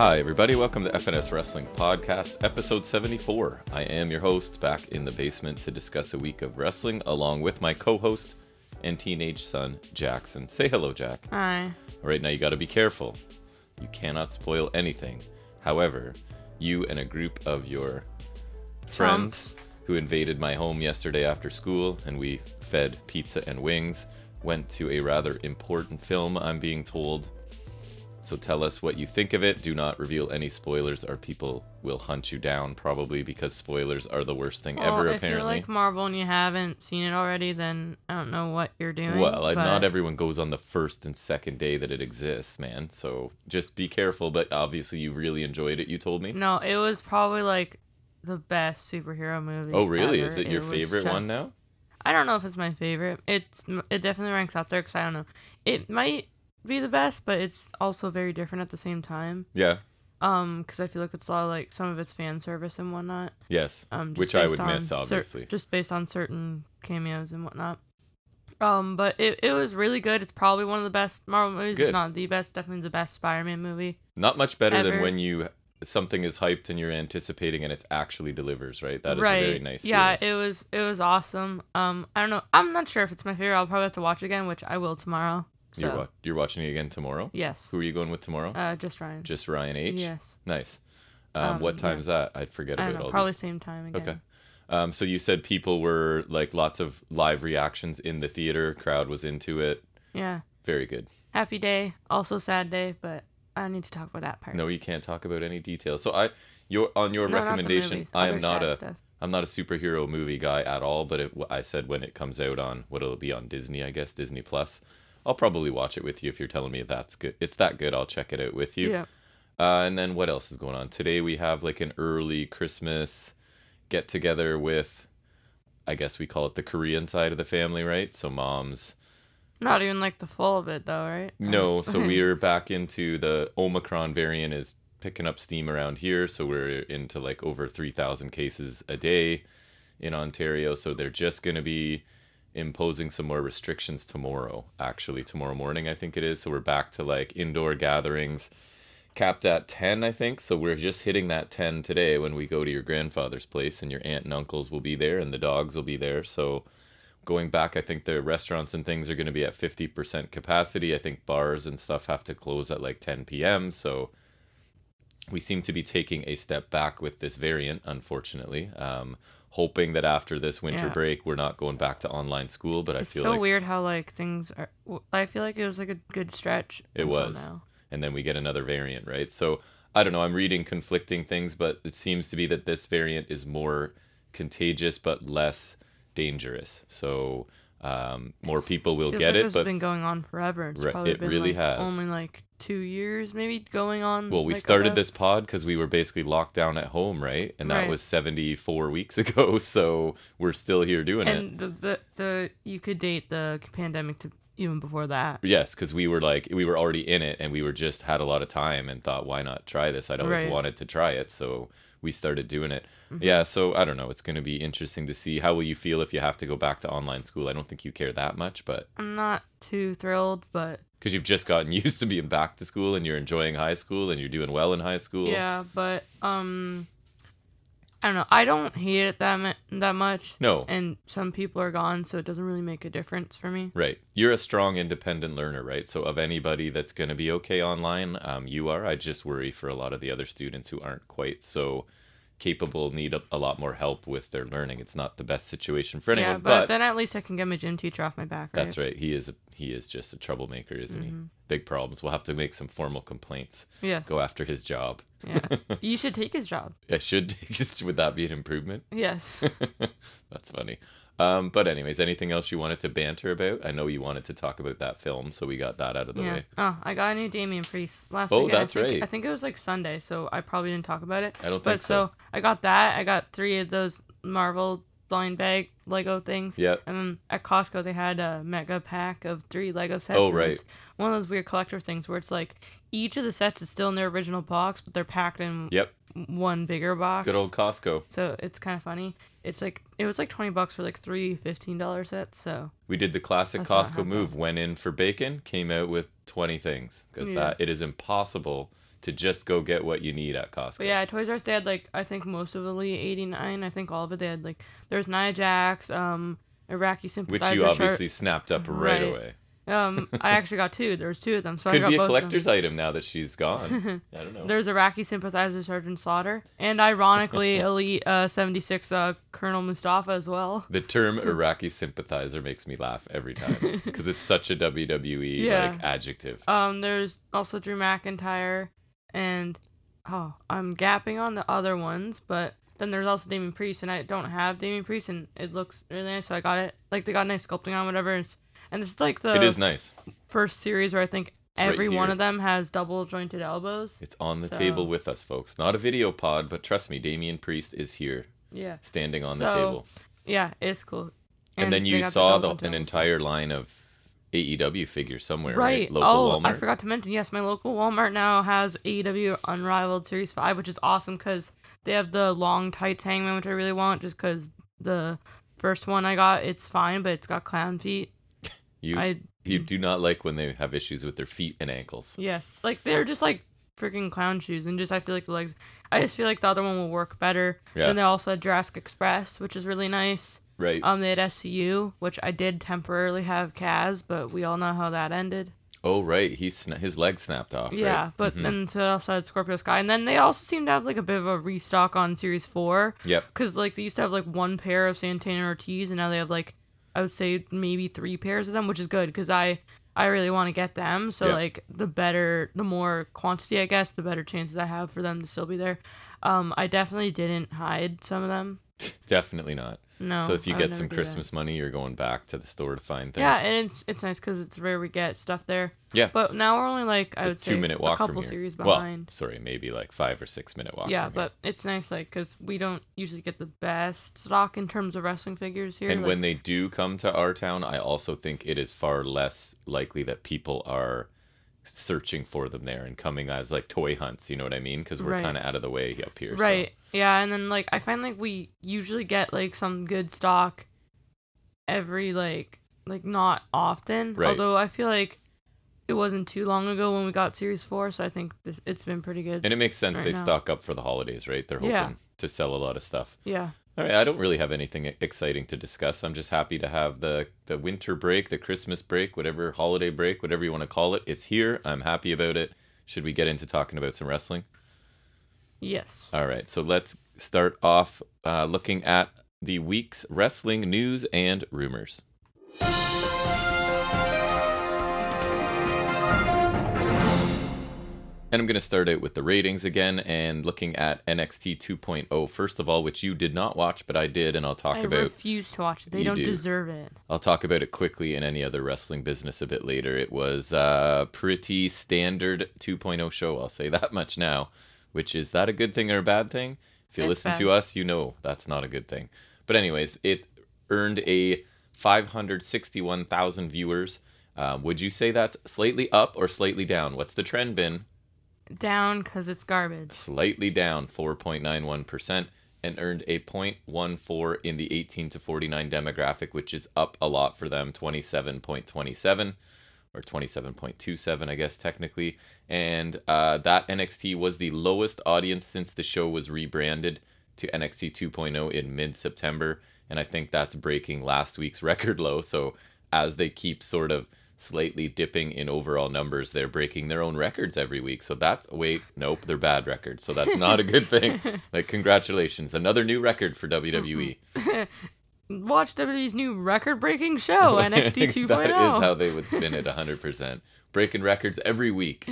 Hi, everybody. Welcome to FNS Wrestling Podcast, episode 74. I am your host, back in the basement to discuss a week of wrestling, along with my co-host and teenage son, Jackson. Say hello, Jack. Hi. All right, now you got to be careful. You cannot spoil anything. However, you and a group of your friends who invaded my home yesterday after school, and we fed pizza and wings, went to a rather important film, I'm being told. So tell us what you think of it. Do not reveal any spoilers or people will hunt you down, probably, because spoilers are the worst thing ever, if apparently. you like Marvel and you haven't seen it already, then I don't know what you're doing. Well, not everyone goes on the first and second day that it exists, man. So just be careful, but obviously you really enjoed it, you told me? No, it was probably like the best superhero movie. Oh, really? Ever. Is it your favorite one now? I don't know if it's my favorite. It definitely ranks out there because I don't know. It might be the best, but it's also very different at the same time. Yeah. Because I feel like it's a lot of like some of it's fan service and whatnot. Yes. Which I would miss, obviously. Just based on certain cameos and whatnot. But it was really good. It's probably one of the best Marvel movies. Good. If not the best, definitely the best Spider-Man movie. Not much better ever. than when something is hyped and you're anticipating and it actually delivers, right? That is a very nice feeling. Yeah, it was awesome. I don't know. I'm not sure if it's my favorite. I'll probably have to watch it again, which I will tomorrow. So. You're watching it again tomorrow? Yes. Who are you going with tomorrow? Just Ryan. Just Ryan H? Yes. Nice. What time's that? I'd forget about all probably these. same time again. Okay. So you said people were, like, lots of live reactions in the theater. Crowd was into it. Yeah. Very good. Happy day. Also sad day, but I don't need to talk about that part. No, you can't talk about any details. So on your recommendation, I'm not a superhero movie guy at all, but I said when it comes out on, what'll it be on Disney, I guess, Disney Plus. I'll probably watch it with you if you're telling me that's good. It's that good, I'll check it out with you. Yeah. And then what else is going on? Today we have like an early Christmas get-together with, I guess we call it the Korean side of the family, right? So mom's... Not even like the full of it though, right? No, so we're back into the Omicron variant is picking up steam around here. So we're into like over 3,000 cases a day in Ontario. So they're just going to be imposing some more restrictions tomorrow morning, I think it is. So we're back to like indoor gatherings capped at 10, I think. So we're just hitting that 10 today when we go to your grandfather's place, and your aunt and uncles will be there and the dogs will be there. So going back, I think the restaurants and things are going to be at 50% capacity. I think bars and stuff have to close at like 10 p.m. So we seem to be taking a step back with this variant, unfortunately. Hoping that after this winter break, we're not going back to online school, but I feel like... It's so weird how, like, things are... I feel like it was, like, a good stretch. It was. Now. And then we get another variant, right? So, I don't know, I'm reading conflicting things, but it seems to be that this variant is more contagious, but less dangerous. So, more people will get it, but... It's been going on forever. It's probably it been, really has. Only, like, 2 years, maybe, going on. Well, we started this pod because we were basically locked down at home, right? And that was 74 weeks ago, so we're still here doing it. And you could date the pandemic to even before that. Yes, because we were already in it, and we just had a lot of time and thought, why not try this? I'd always wanted to try it, so we started doing it. Mm-hmm. Yeah, so I don't know. It's going to be interesting to see. How will you feel if you have to go back to online school? I don't think you care that much, but... I'm not too thrilled, but... Because you've just gotten used to being back to school, and you're enjoying high school, and you're doing well in high school. Yeah, but, I don't know. I don't hate it that much. No. And some people are gone, so it doesn't really make a difference for me. Right. You're a strong, independent learner, right? So of anybody that's going to be okay online, you are. I just worry for a lot of the other students who aren't quite so capable, need a lot more help with their learning. It's not the best situation for anyone. Yeah, but then at least I can get my gym teacher off my back, right? That's right. He is just a troublemaker, isn't he? Big problems. We'll have to make some formal complaints. Yes. Go after his job. Yeah. You should take his job. I should. Would that be an improvement? Yes. That's funny. But anyways, anything else you wanted to banter about? I know you wanted to talk about that film, so we got that out of the way. Oh, I got a new Damian Priest last week. Oh, that's right. I think it was like Sunday, so I probably didn't talk about it. I don't think so. So I got that. I got 3 of those Marvel blind bag Lego things. Yep. And then at Costco, they had a mega pack of 3 Lego sets. Oh, right. It's one of those weird collector things where it's like each of the sets is still in their original box, but they're packed in one bigger box. Good old Costco. So it's kind of funny. It was like $20 for like 3 $15 sets. So we did the classic Costco move. Went in for bacon, came out with 20 things because it is impossible to just go get what you need at Costco. But yeah, at Toys R Us they had like I think most of Elite 89. I think all of it. They had like there's Nia Jax, Iraqi sympathizer, which you obviously snapped up right away. I actually got two. There was two of them. So Could I got be a both collector's item now that she's gone. I don't know. There's Iraqi sympathizer Sergeant Slaughter, and ironically, Elite 76 Colonel Mustafa as well. The term Iraqi sympathizer makes me laugh every time because it's such a WWE like adjective. There's also Drew McIntyre, and I'm gapping on the other ones, but then there's also Damian Priest, and I don't have Damian Priest, and it looks really nice, so I got it. Like they got nice sculpting on whatever. And this is like it is nice. First series where I think it's every right one of them has double jointed elbows. It's on the table with us, folks. Not a video pod, but trust me, Damian Priest is here. Yeah. Standing on the table. Yeah, it's cool. And then you saw an entire line of AEW figures somewhere, right? Local Walmart. I forgot to mention, yes, my local Walmart now has AEW Unrivaled Series 5, which is awesome because they have the long tights hangman, which I really want just because the first one I got, it's fine, but it's got clown feet. You do not like when they have issues with their feet and ankles. Yes. Like, they're just, like, freaking clown shoes. And just, I feel like the legs... I just feel like the other one will work better. Yeah. Then they also had Jurassic Express, which is really nice. Right. They had SCU, which I did temporarily have Kaz, but we all know how that ended. Oh, right. His leg snapped off, yeah, right? But then so they also had Scorpio Sky. And then they also seem to have, like, a bit of a restock on Series 4. Yep. Because, like, they used to have, like, one pair of Santana and Ortiz, and now they have, like... I would say maybe 3 pairs of them, which is good because I really want to get them. So like the more quantity, I guess, the better chances I have for them to still be there. I definitely didn't hide some of them. Definitely not. No. So if you get some Christmas money, you're going back to the store to find things. Yeah, and it's nice because it's rare we get stuff there. Yeah. But now we're only like I would say 2-minute walk a couple from here. series behind. Well, sorry, maybe like 5 or 6 minute walk. Yeah, from but here. It's nice like because we don't usually get the best stock in terms of wrestling figures here. And like, when they do come to our town, I also think it is far less likely that people are searching for them there and coming as like toy hunts. You know what I mean? Because we're kind of out of the way up here. Right. So. Yeah, and then like I find like we usually get like some good stock every like not often. Right. Although I feel like it wasn't too long ago when we got Series 4, so I think it's been pretty good. And it makes sense they stock up for the holidays, right? They're hoping to sell a lot of stuff. Yeah. All right, I don't really have anything exciting to discuss. I'm just happy to have the winter break, the Christmas break, whatever holiday break, whatever you want to call it. It's here. I'm happy about it. Should we get into talking about some wrestling? Yes. All right, so let's start off looking at the week's wrestling news and rumors. And I'm going to start out with the ratings again and looking at NXT 2.0, first of all, which you did not watch, but I did, and I'll talk about... I refuse to watch it. They don't deserve it. I'll talk about it quickly in any other wrestling business a bit later. It was a pretty standard 2.0 show, I'll say that much now, which is that a good thing or a bad thing? If you listen to us, you know that's not a good thing. But anyways, it earned a 561,000 viewers. Would you say that's slightly up or slightly down? What's the trend been? Down because it's garbage. Slightly down, 4.91%, and earned a 0.14 in the 18 to 49 demographic, which is up a lot for them, 27.27 or 27.27, I guess technically. And that NXT was the lowest audience since the show was rebranded to NXT 2.0 in mid-September, and I think that's breaking last week's record low. So as they keep sort of slightly dipping in overall numbers, they're breaking their own records every week. So that's nope, they're bad records. So that's not a good thing. Like, congratulations, another new record for WWE. Watch WWE's new record-breaking show, NXT 2.0. That is how they would spin it, 100%. Breaking records every week.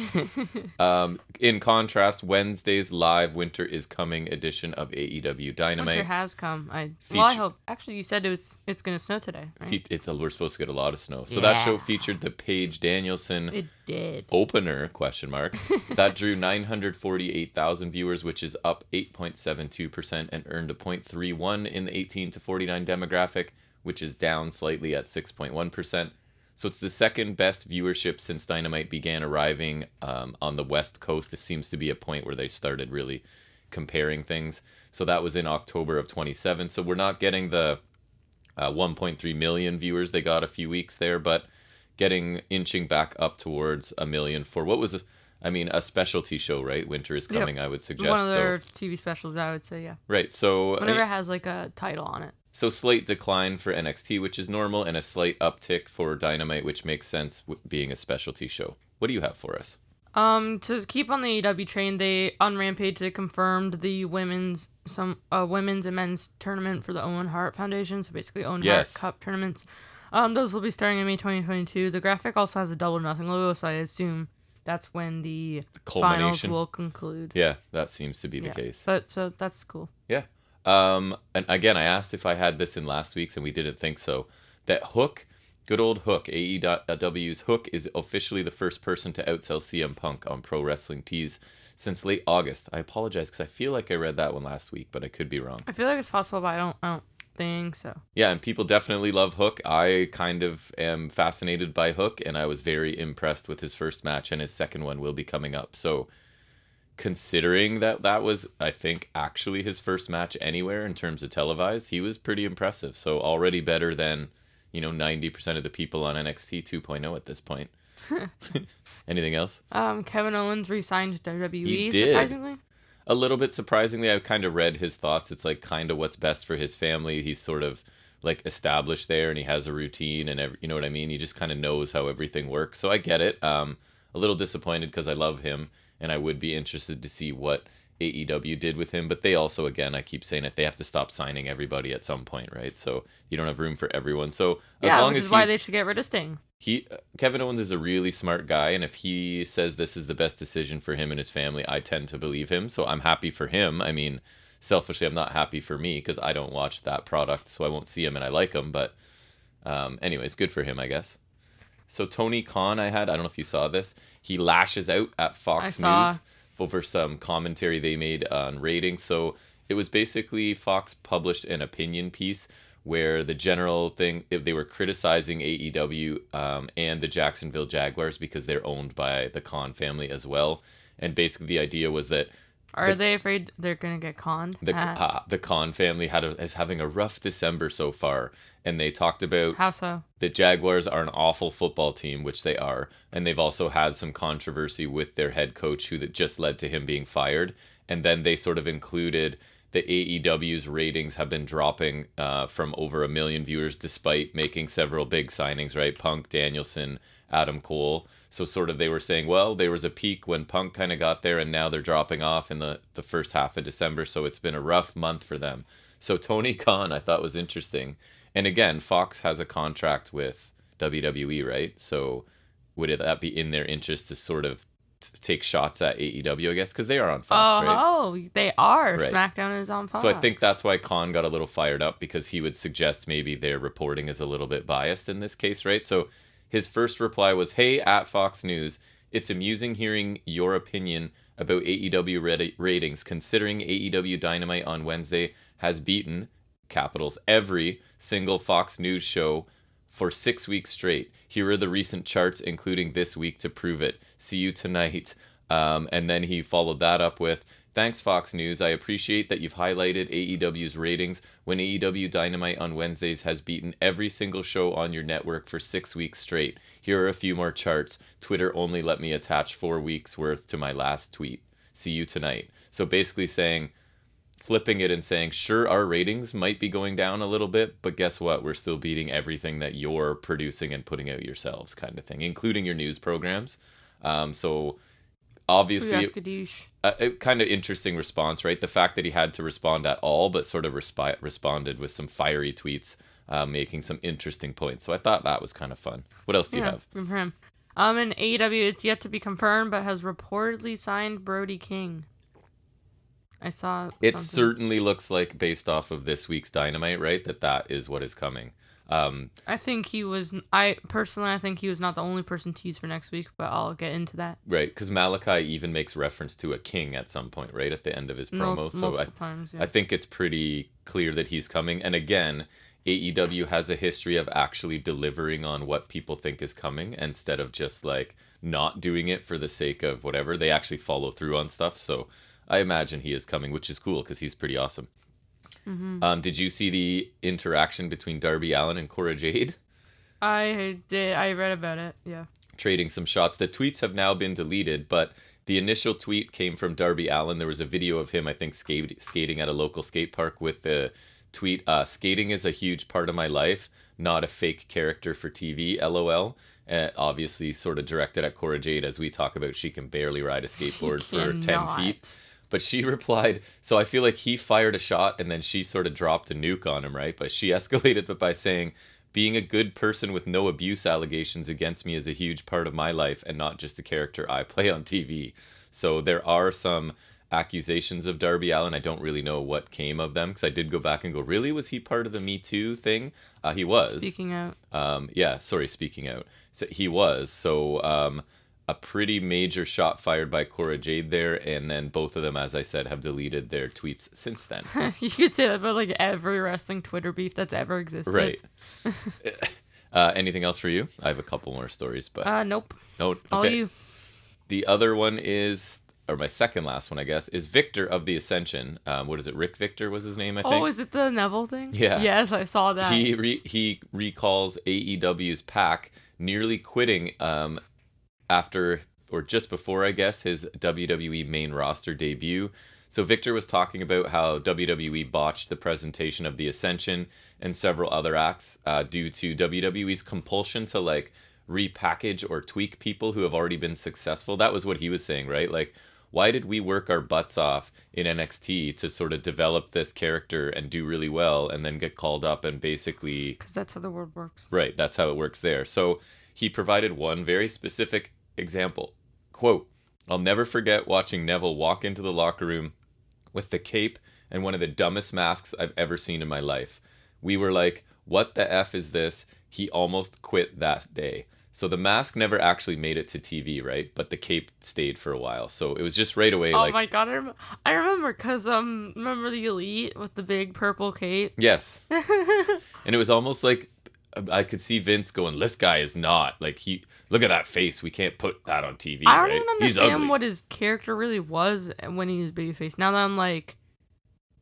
In contrast, Wednesday's live Winter is Coming edition of AEW Dynamite. Winter has come. I hope. Actually, you said it's going to snow today, right? We're supposed to get a lot of snow. So that show featured the Paige Danielson it did. opener, ? That drew 948,000 viewers, which is up 8.72%, and earned a 0.31 in the 18 to 49 demographic, which is down slightly at 6.1%. So it's the second best viewership since Dynamite began arriving on the West Coast. It seems to be a point where they started really comparing things. So that was in October of 27. So we're not getting the 1.3 million viewers they got a few weeks there, but inching back up towards a million for what was I mean, a specialty show, right? Winter is coming, I would suggest. One of their TV specials, I would say, yeah. Right, so... Whenever it has, like, a title on it. So slight decline for NXT, which is normal, and a slight uptick for Dynamite, which makes sense with being a specialty show. What do you have for us? To keep on the AEW train, on Rampage they confirmed the women's and men's tournament for the Owen Hart Foundation. So basically, Owen Hart Cup tournaments. Those will be starting in May 2022. The graphic also has a Double or Nothing logo, so I assume that's when the finals will conclude. Yeah, that seems to be the case. So that's cool. Yeah. And again, I asked if I had this in last week's, and we didn't think so. That Hook, good old Hook, AEW's Hook, is officially the first person to outsell CM Punk on Pro Wrestling Tees since late August. I apologize because I feel like I read that one last week, but I could be wrong. I feel like it's possible, but I don't think so. Yeah, and people definitely love Hook. I kind of am fascinated by Hook, and I was very impressed with his first match, and his second one will be coming up. So, considering that was, I think, actually his first match anywhere in terms of televised, he was pretty impressive. So already better than, 90% of the people on NXT 2.0 at this point. Anything else? Kevin Owens re-signed to WWE, he did. Surprisingly. A little bit surprisingly. I kind of read his thoughts. It's like kind of what's best for his family. He's sort of like established there, and he has a routine, and you know what I mean? He just kind of knows how everything works. So I get it. A little disappointed because I love him. And I would be interested to see what AEW did with him. But they also, again, I keep saying it, they have to stop signing everybody at some point, right? So you don't have room for everyone. So as long as why they should get rid of Sting. Kevin Owens is a really smart guy. And if he says this is the best decision for him and his family, I tend to believe him. So I'm happy for him. I mean, selfishly, I'm not happy for me because I don't watch that product. So I won't see him and I like him. But anyways, good for him, I guess. So Tony Khan, I don't know if you saw this. He lashes out at Fox News over some commentary they made on ratings. So it was basically Fox published an opinion piece where the general thing, if they were criticizing AEW and the Jacksonville Jaguars because they're owned by the Khan family as well. And basically the idea was that Are they afraid they're going to get conned? The Khan family is having a rough December so far. And they talked about how so? The Jaguars are an awful football team, which they are. And they've also had some controversy with their head coach who that just led to him being fired. And then they sort of included the AEW's ratings have been dropping from over 1 million viewers despite making several big signings, right? Punk, Danielson, Adam Cole. So sort of they were saying, well, there was a peak when Punk kind of got there and now they're dropping off in the first half of December. So it's been a rough month for them. So Tony Khan, I thought was interesting. And again, Fox has a contract with WWE, right? So would that be in their interest to sort of take shots at AEW, I guess? Because they are on Fox, right? Oh, they are. Right. SmackDown is on Fox. So I think that's why Khan got a little fired up because he would suggest maybe their reporting is a little bit biased in this case, right? So his first reply was, hey, at Fox News, it's amusing hearing your opinion about AEW ratings, considering AEW Dynamite on Wednesday has beaten, capitals, every single Fox News show for 6 weeks straight. Here are the recent charts, including this week, to prove it. See you tonight. And then he followed that up with, thanks, Fox News. I appreciate that you've highlighted AEW's ratings when AEW Dynamite on Wednesdays has beaten every single show on your network for 6 weeks straight. Here are a few more charts. Twitter only let me attach 4 weeks worth to my last tweet. See you tonight. So basically saying, flipping it and saying, sure, our ratings might be going down a little bit, but guess what? We're still beating everything that you're producing and putting out yourselves, kind of thing, including your news programs. So obviously, a kind of interesting response, right? The fact that he had to respond at all, but sort of responded with some fiery tweets, making some interesting points. So I thought that was kind of fun. What else do you have? Good for him. In AEW, it's yet to be confirmed, but has reportedly signed Brody King. I saw it certainly looks like, based off of this week's Dynamite, right, that is what is coming. I think he was. I think he was not the only person teased for next week, but I'll get into that. Right, because Malachi even makes reference to a king at some point, right, at the end of his promo. I think it's pretty clear that he's coming. And again, AEW has a history of actually delivering on what people think is coming instead of just like not doing it for the sake of whatever. They actually follow through on stuff. So I imagine he is coming, which is cool because he's pretty awesome. Mm-hmm. Did you see the interaction between Darby Allin and Cora Jade? I did. I read about it, yeah. Trading some shots. The tweets have now been deleted, but The initial tweet came from Darby Allin. There was a video of him, I think, skating at a local skate park with the tweet, skating is a huge part of my life, not a fake character for TV, LOL. Obviously sort of directed at Cora Jade, as we talk about. She can barely ride a skateboard for 10 feet. But she replied, so I feel like he fired a shot and then she sort of dropped a nuke on him, right? But she escalated it by saying, being a good person with no abuse allegations against me is a huge part of my life and not just the character I play on TV. So there are some accusations of Darby Allin. I don't really know what came of them, because I did go back and go, really? Was he part of the Me Too thing? He was. Speaking out. Speaking out. So he was. So a pretty major shot fired by Cora Jade there, and then both of them, as I said, have deleted their tweets since then. You could say that about like every wrestling Twitter beef that's ever existed. Right. Anything else for you? I have a couple more stories, but nope. No. Okay. All you. The other one is, or my second last one, I guess, is Victor of the Ascension. What is it? Rick Victor was his name, I think. Oh, is it the Neville thing? Yeah. Yes, I saw that. He recalls AEW's Pac nearly quitting after, or just before, I guess, his WWE main roster debut. So Victor was talking about how WWE botched the presentation of the Ascension and several other acts due to WWE's compulsion to like repackage or tweak people who have already been successful. That was what he was saying, right? Like, why did we work our butts off in NXT to sort of develop this character and do really well and then get called up and basically... Because that's how the world works. Right, that's how it works there. So he provided one very specific example. Quote, I'll never forget watching Neville walk into the locker room with the cape and one of the dumbest masks I've ever seen in my life. We were like, what the F is this? He almost quit that day. So the mask never actually made it to TV, right? But the cape stayed for a while. So it was just right away. Oh my god, I remember, because remember the Elite with the big purple cape? Yes. And it was almost like I could see Vince going, this guy is not, like, look at that face. We can't put that on TV, I don't right? even understand what his character really was when he was babyface. Now that I'm like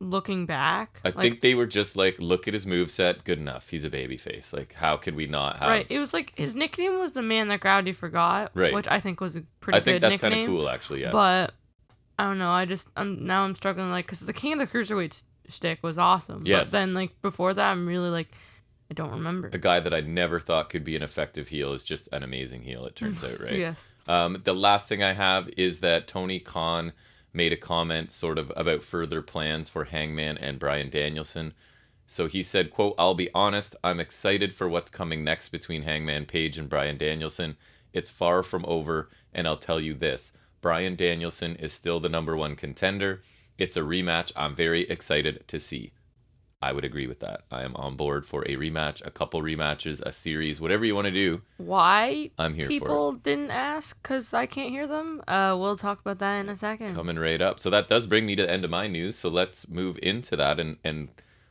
looking back, I think they were just like, look at his moveset, good enough. He's a babyface. Like, how could we not have... Right, it was like, his nickname was the Man That Gravity Forgot, right, which I think was a pretty good nickname. I think that's kind of cool, actually, yeah. But, I don't know, now I'm struggling, like, because the King of the Cruiserweight shtick was awesome. Yes. But then, like, before that, I'm really, like, I don't remember. A guy that I never thought could be an effective heel is just an amazing heel, it turns out, right? Yes. The last thing I have is that Tony Khan made a comment sort of about further plans for Hangman and Bryan Danielson. So he said, quote, I'll be honest, I'm excited for what's coming next between Hangman Page and Bryan Danielson. It's far from over, and I'll tell you this. Bryan Danielson is still the #1 contender. It's a rematch I'm very excited to see. I would agree with that. I am on board for a rematch, a couple rematches, a series, whatever you want to do. Why I'm here for it. People didn't ask because I can't hear them. We'll talk about that in a second. Coming right up. So that does bring me to the end of my news. So let's move into that, and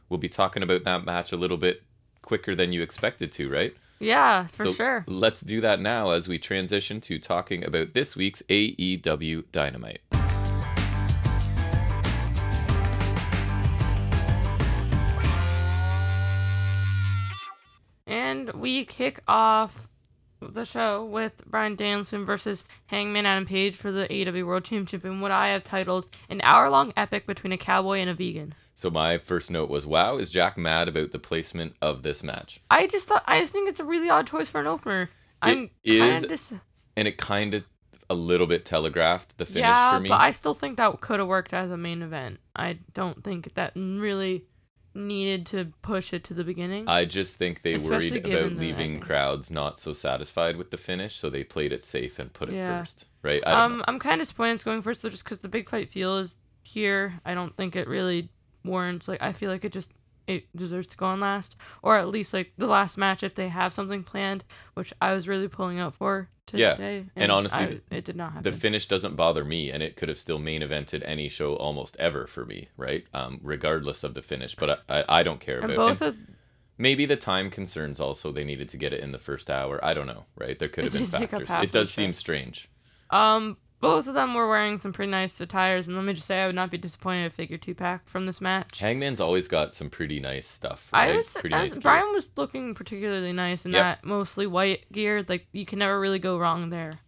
we'll be talking about that match a little bit quicker than you expected to, right? Yeah, for sure. Let's do that now as we transition to talking about this week's AEW Dynamite. And we kick off the show with Bryan Danielson versus Hangman Adam Page for the AEW World Championship in what I have titled an hour-long epic between a cowboy and a vegan. So my first note was, wow, is Jack mad about the placement of this match? I think it's a really odd choice for an opener. And it kind of a little bit telegraphed the finish for me. Yeah, but I still think that could have worked as a main event. I don't think that really needed to push it to the beginning. I just think they worried about leaving crowds not so satisfied with the finish, so they played it safe and put it first, right? I'm kind of disappointed it's going first though, just because the big fight feel is here. I don't think it really warrants, like, I feel like it deserves to go on last, or at least like the last match if they have something planned, which I was really pulling out for today. And honestly, it did not happen. The finish doesn't bother me, and it could have still main evented any show almost ever for me, right? Regardless of the finish, but I don't care about it. Maybe the time concerns also, they needed to get it in the first hour. I don't know, right? There could have been factors. It does seem strange. Both of them were wearing some pretty nice attires, and let me just say I would not be disappointed if figure 2-pack from this match. Hangman's always got some pretty nice stuff, right? Bryan was looking particularly nice in that mostly white gear. Like, you can never really go wrong there.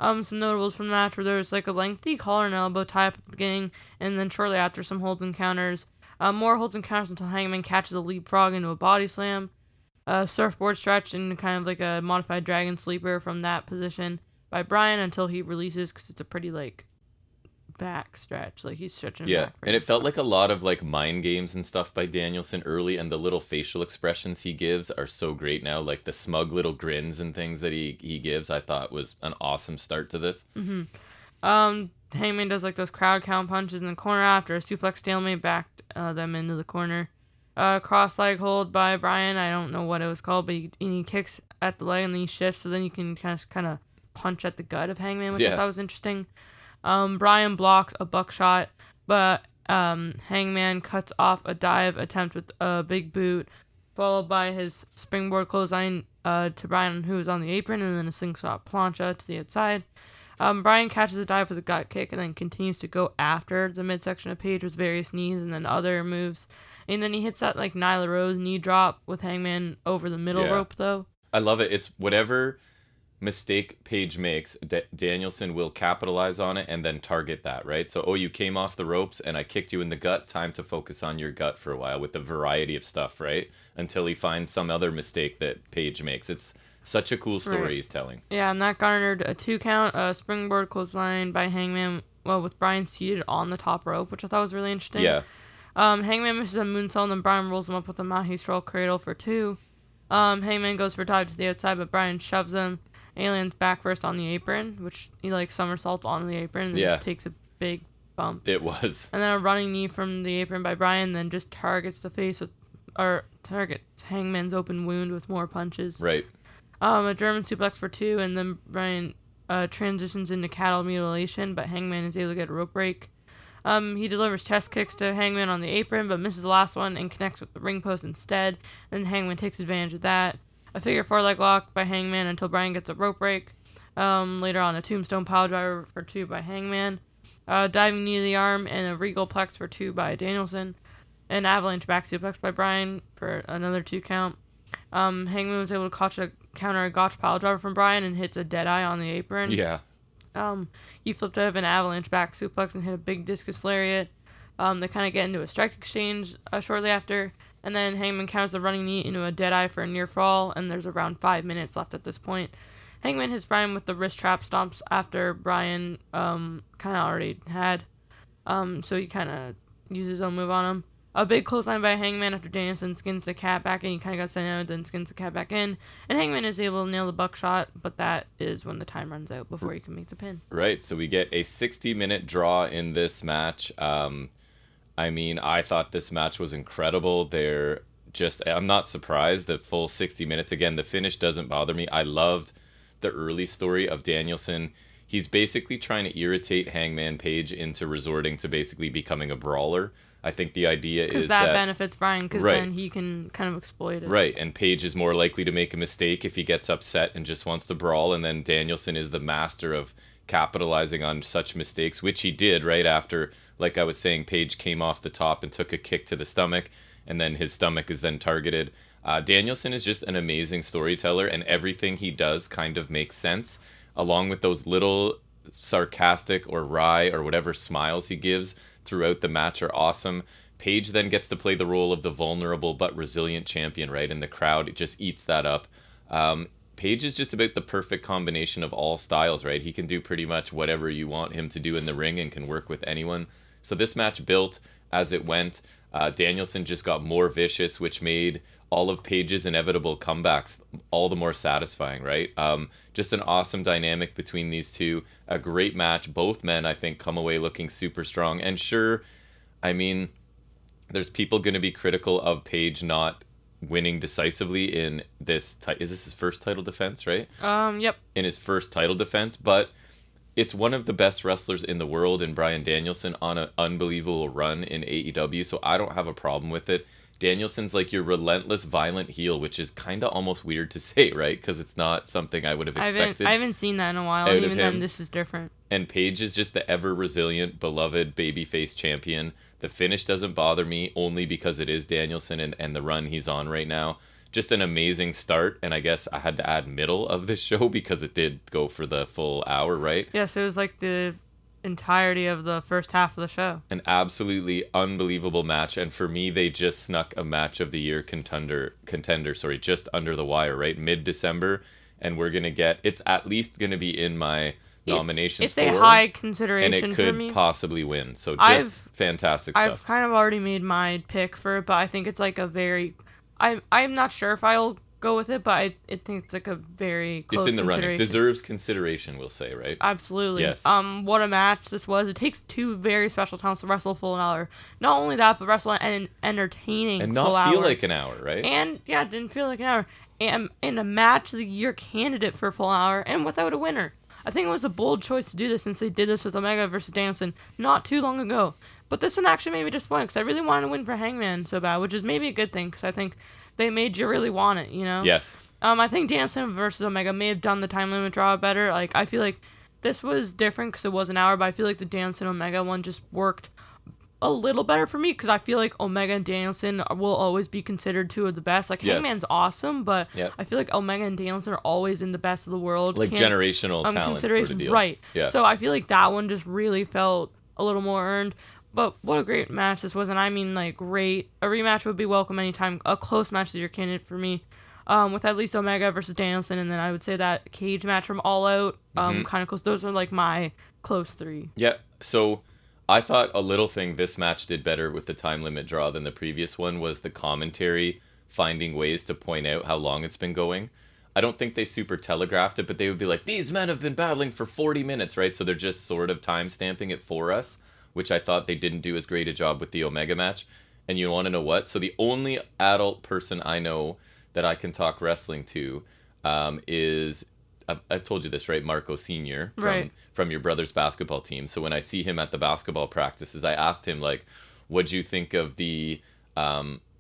Some notables from the match where there was like a lengthy collar and elbow tie up at the beginning, and then shortly after some holds and counters. More holds and counters until Hangman catches a leapfrog into a body slam. Surfboard stretch and kind of like a modified dragon sleeper from that position by Bryan until he releases, because it's a pretty like back stretch, like he's stretching back. And it felt like a lot of like mind games and stuff by Danielson early, and the little facial expressions he gives are so great now, like the smug little grins and things that he gives. I thought was an awesome start to this. Hangman does like those crowd count punches in the corner after a suplex stalemate, backed them into the corner. Cross leg hold by Bryan. I don't know what it was called, but he kicks at the leg and then he shifts, so then you can kind of punch at the gut of Hangman, which I thought was interesting. Bryan blocks a buckshot, but Hangman cuts off a dive attempt with a big boot, followed by his springboard clothesline to Bryan, who is on the apron, and then a slingshot plancha to the outside. Bryan catches a dive with a gut kick and then continues to go after the midsection of Page with various knees and then other moves. And then he hits that like Nyla Rose knee drop with Hangman over the middle rope, though. I love it. It's whatever mistake Page makes, Danielson will capitalize on it and then target that, right? So, you came off the ropes and I kicked you in the gut. Time to focus on your gut for a while with a variety of stuff, right? Until he finds some other mistake that Page makes. It's such a cool story he's telling. Yeah, and that garnered a 2 count, springboard clothesline by Hangman, with Bryan seated on the top rope, which I thought was really interesting. Yeah. Hangman misses a moonsault, and then Bryan rolls him up with a Mahi Stroll cradle for 2. Hangman goes for a dive to the outside, but Bryan shoves him. Alien's back first on the apron, which he like somersaults on the apron and just takes a big bump. It was. And then a running knee from the apron by Bryan, then just targets the face targets Hangman's open wound with more punches. Right. A German suplex for 2, and then Bryan transitions into cattle mutilation, but Hangman is able to get a rope break. He delivers chest kicks to Hangman on the apron, but misses the last one and connects with the ring post instead. Then Hangman takes advantage of that. A figure 4 leg lock by Hangman until Bryan gets a rope break. Later on, a tombstone piledriver for 2 by Hangman. Diving knee to the arm and a regal plex for 2 by Danielson. An avalanche back suplex by Bryan for another 2 count. Hangman was able to counter a gotch piledriver from Bryan and hits a deadeye on the apron. Yeah. He flipped out of an avalanche back suplex and hit a big discus lariat. They kind of get into a strike exchange shortly after, and then Hangman counters the running knee into a deadeye for a near fall, and there's around 5 minutes left at this point. Hangman hits Bryan with the wrist trap stomps after Bryan kind of already had, so he kind of uses his own move on him. A big clothesline by Hangman after Danielson skins the cat back in. He kind of got sent out, then skins the cat back in. And Hangman is able to nail the buckshot, but that is when the time runs out before he can make the pin. Right, so we get a 60-minute draw in this match. I mean, I thought this match was incredible. I'm not surprised the full 60 minutes. Again, the finish doesn't bother me. I loved the early story of Danielson. He's basically trying to irritate Hangman Page into resorting to basically becoming a brawler. I think the idea is that benefits Bryan, because then he can kind of exploit it. Right, and Page is more likely to make a mistake if he gets upset and just wants to brawl, and then Danielson is the master of capitalizing on such mistakes, which he did right after, like I was saying, Page came off the top and took a kick to the stomach, and then his stomach is then targeted. Danielson is just an amazing storyteller, and everything he does kind of makes sense, along with those little sarcastic or wry or whatever smiles he gives throughout the match are awesome. Page then gets to play the role of the vulnerable but resilient champion, right? And the crowd just eats that up. Page is just about the perfect combination of all styles, right? He can do pretty much whatever you want him to do in the ring and can work with anyone. So this match built as it went. Danielson just got more vicious, which made all of Page's inevitable comebacks all the more satisfying, right? Just an awesome dynamic between these two. A great match. Both men, I think, come away looking super strong. And sure, I mean, there's people going to be critical of Page not winning decisively in this. Is this his first title defense, right? Yep. In his first title defense, but it's one of the best wrestlers in the world in Bryan Danielson on an unbelievable run in AEW, so I don't have a problem with it. Danielson's like your relentless, violent heel, which is kind of almost weird to say, right? Because it's not something I would have expected. I haven't seen that in a while, and even then, this is different. And Page is just the ever-resilient, beloved babyface champion. The finish doesn't bother me, only because it is Danielson and the run he's on right now. just an amazing start. And I guess I had to add middle of this show because it did go for the full hour, right? Yes, it was like the entirety of the first half of the show. An absolutely unbelievable match, and for me, they just snuck a match of the year contender, just under the wire, right? Mid-December, and we're gonna get, it's at least gonna be in my nominations. It's a high consideration and it for me. could possibly win. So just fantastic stuff. I've kind of already made my pick for it, but I think it's like a very, I'm not sure if I'll go with it, but I think it's like a very close. It's in the running. Deserves consideration, we'll say, right? Absolutely. Yes. What a match this was. It takes two very special talents to wrestle a full hour. Not only that, but wrestle an entertaining and full not feel hour. like an hour, right? And yeah, it didn't feel like an hour. And in a match of the year candidate for a full hour, and without a winner. I think it was a bold choice to do this since they did this with Omega versus Danielson not too long ago. But this one actually made me disappointed because I really wanted to win for Hangman so bad, which is maybe a good thing because I think they made you really want it, you know? Yes. I think Danielson versus Omega may have done the time limit draw better. Like, I feel like this was different because it was an hour, but I feel like the Danielson Omega one just worked a little better for me because I feel like Omega and Danielson will always be considered two of the best. Like, Hangman's awesome, but I feel like Omega and Danielson are always in the best of the world. Like generational talent sort of deal. Right. Yeah. So I feel like that one just really felt a little more earned. But what a great match this was, and I mean, like, great. A rematch would be welcome anytime. A close match of the year candidate for me. With at least Omega versus Danielson, and then I would say that cage match from All Out, kind of close. Those are like my close three. Yeah, so I thought a little thing this match did better with the time limit draw than the previous one was the commentary finding ways to point out how long it's been going. I don't think they super telegraphed it, but they would be like, these men have been battling for 40 minutes, right? So they're just sort of time stamping it for us, which I thought they didn't do as great a job with the Omega match. And you want to know what? So the only adult person I know that I can talk wrestling to is, I've told you this, right? Marco Sr. From your brother's basketball team. So when I see him at the basketball practices, I asked him, like, what'd you think of the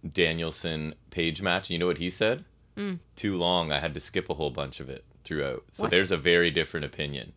Danielson Page match? You know what he said? Too long. I had to skip a whole bunch of it throughout. So there's a very different opinion.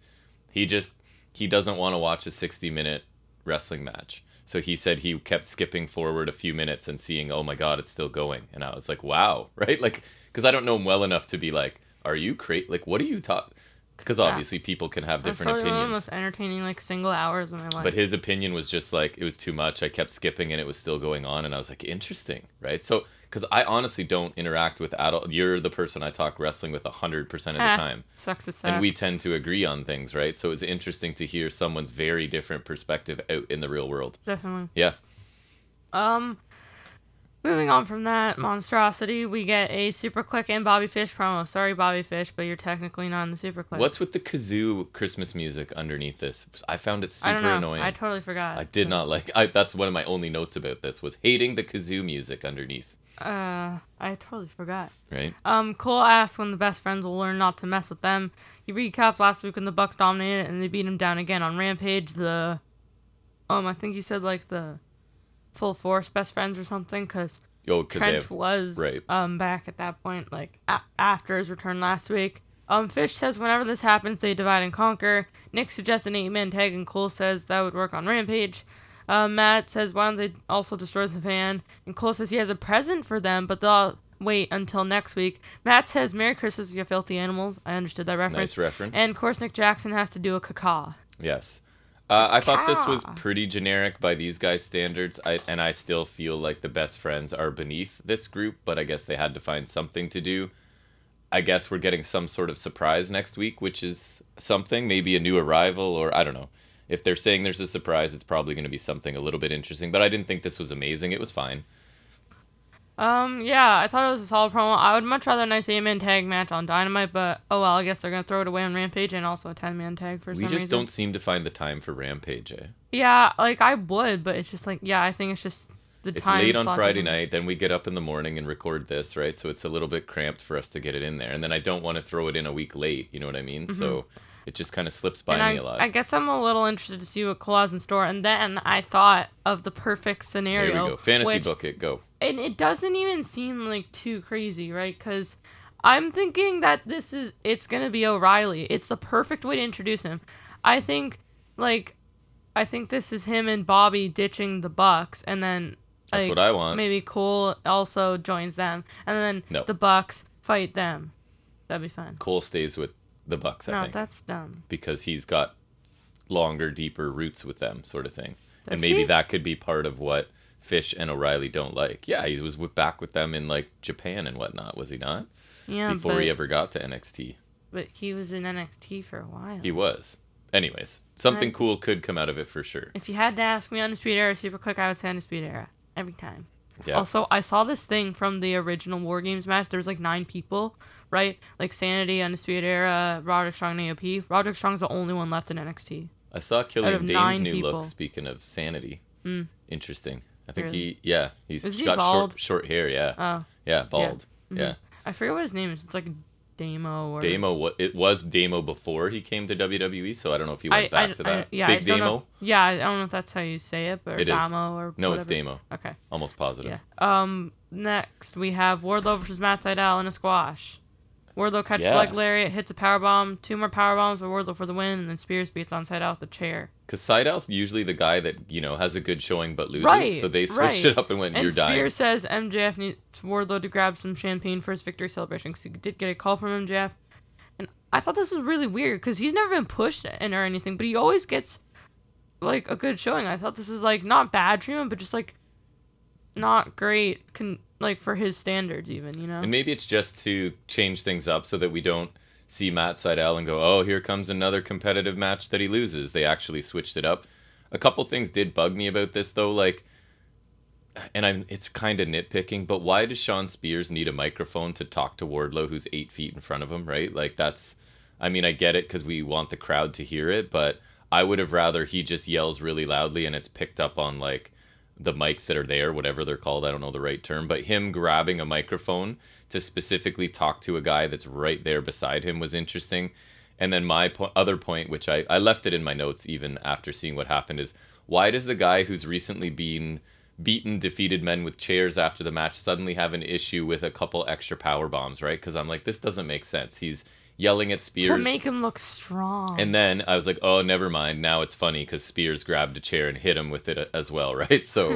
He doesn't want to watch a 60-minute wrestling match. So he said he kept skipping forward a few minutes and seeing, oh my God, it's still going. And I was like, wow, right? Like, because I don't know him well enough to be like, are you crazy? Like, what are you talking? Because obviously people can have different opinions. One of the most entertaining, like, single hours of my life. But his opinion was just like, it was too much. I kept skipping and it was still going on. And I was like, interesting, right? So, because I honestly don't interact with adult. You're the person I talk wrestling with 100% of the time. Sucks to say. And we tend to agree on things, right? So it's interesting to hear someone's very different perspective out in the real world. Definitely. Yeah. Moving on from that monstrosity, we get a Super Click and Bobby Fish promo. Sorry, Bobby Fish, but you're technically not in the Super Click. What's with the kazoo Christmas music underneath this? I found it super annoying. I totally forgot. I did not like. That's one of my only notes about this was hating the kazoo music underneath. I totally forgot. Right. Cole asks when the best friends will learn not to mess with them. He recaps last week when the Bucks dominated and they beat him down again on Rampage. I think he said like the Full Force best friends or something because Trent was back at that point, like after his return last week. Fish says whenever this happens, they divide and conquer. Nick suggests an 8-man tag, and Cole says that would work on Rampage. Matt says why don't they also destroy the fan? And Cole says he has a present for them, but they'll wait until next week. Matt says Merry Christmas, you filthy animals. I understood that reference. Nice reference. And of course Nick Jackson has to do a caca. Yes. I thought this was pretty generic by these guys' standards, and I still feel like the best friends are beneath this group, but I guess they had to find something to do. I guess we're getting some sort of surprise next week, which is something, maybe a new arrival, or I don't know. If they're saying there's a surprise, it's probably going to be something a little bit interesting, but I didn't think this was amazing. It was fine. Yeah, I thought it was a solid promo. I would much rather a nice 8-man tag match on Dynamite, but oh well, I guess they're going to throw it away on Rampage and also a 10-man tag for some reason. We just don't seem to find the time for Rampage, eh? Yeah, like I would, but it's just like, yeah, I think it's just the time. It's late on Friday night, then we get up in the morning and record this, right? So it's a little bit cramped for us to get it in there. And then I don't want to throw it in a week late, you know what I mean? Mm-hmm. So it just kind of slips by me a lot. I guess I'm a little interested to see what Cole has in store. And then I thought of the perfect scenario. Here we go. Fantasy book it. Go. And it doesn't even seem like too crazy, right? Because I'm thinking that it's going to be O'Reilly. It's the perfect way to introduce him. I think this is him and Bobby ditching the Bucks. And then That's what I want. Maybe Cole also joins them, and then the Bucks fight them. That'd be fun. Cole stays with the Bucks, I think. No, that's dumb. Because he's got longer, deeper roots with them, sort of thing. And maybe that could be part of what Fish and O'Reilly don't like. Yeah, he was back with them in like Japan and whatnot, was he not? Yeah, before he ever got to NXT. But he was in NXT for a while. He was. Anyways, something cool could come out of it for sure. If you had to ask me Undisputed Era super quick, I would say Undisputed Era every time. Yeah. Also, I saw this thing from the original War Games match. There was like 9 people, right? Like Sanity, Undisputed Era, Roderick Strong, and AOP. Roderick Strong's the only one left in NXT. I saw Killian Dane's new look, speaking of Sanity. Interesting. I think he's got short hair, yeah. Oh. Yeah, bald. Yeah. I forget what his name is. It's like Damo or... Damo, it was Damo before he came to WWE, so I don't know if he went back to that. Big Damo? Yeah, I don't know if that's how you say it, but Damo or No, whatever. it's Damo. Okay. Almost positive. Yeah. Next, we have Wardlow versus Matt Sydal in a squash. Wardlow catches leg lariat, hits a powerbomb, 2 more powerbombs for Wardlow for the win, and then Spears beats on Sydal with the chair. Because Sydal's usually the guy that, has a good showing but loses, so they switched it up and went, "You're dying." And Spears says MJF needs Wardlow to grab some champagne for his victory celebration, because he did get a call from MJF. And I thought this was really weird, because he's never been pushed in or anything, but he always gets, like, a good showing. I thought this was, like, not bad treatment, but just, like, not great, like, for his standards even, And maybe it's just to change things up so that we don't see Matt Sydal and go, "Oh, here comes another competitive match that he loses." They actually switched it up. A couple things did bug me about this, though, like, and it's kind of nitpicking, but why does Sean Spears need a microphone to talk to Wardlow, who's 8 feet in front of him, right? Like, I get it because we want the crowd to hear it, but I would have rather he just yells really loudly and it's picked up on, like, the mics that are there, whatever they're called, I don't know the right term, but him grabbing a microphone to specifically talk to a guy that's right there beside him was interesting. And then my other point, which I left it in my notes even after seeing what happened, is why does the guy who's recently been defeated men with chairs after the match suddenly have an issue with a couple extra power bombs, right? Because I'm like, this doesn't make sense. He's yelling at Spears to make him look strong. And then I was like, oh, never mind. Now it's funny because Spears grabbed a chair and hit him with it as well, right? So,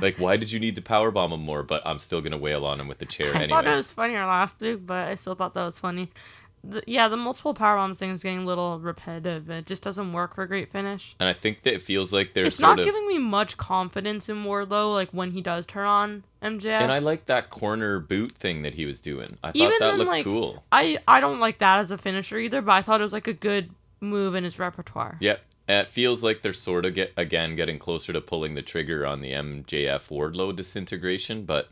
like, why did you need to powerbomb him more? But I'm still going to wail on him with the chair anyway. I thought it was funnier last week, but I still thought that was funny. The multiple powerbombs thing is getting a little repetitive. It just doesn't work for a great finish. And I think that it feels like it's not giving me much confidence in Wardlow, like when he does turn on MJF. And I like that corner boot thing that he was doing. I thought that looked cool. I don't like that as a finisher either, but I thought it was like a good move in his repertoire. Yep. It feels like they're sort of getting closer to pulling the trigger on the MJF Wardlow disintegration, but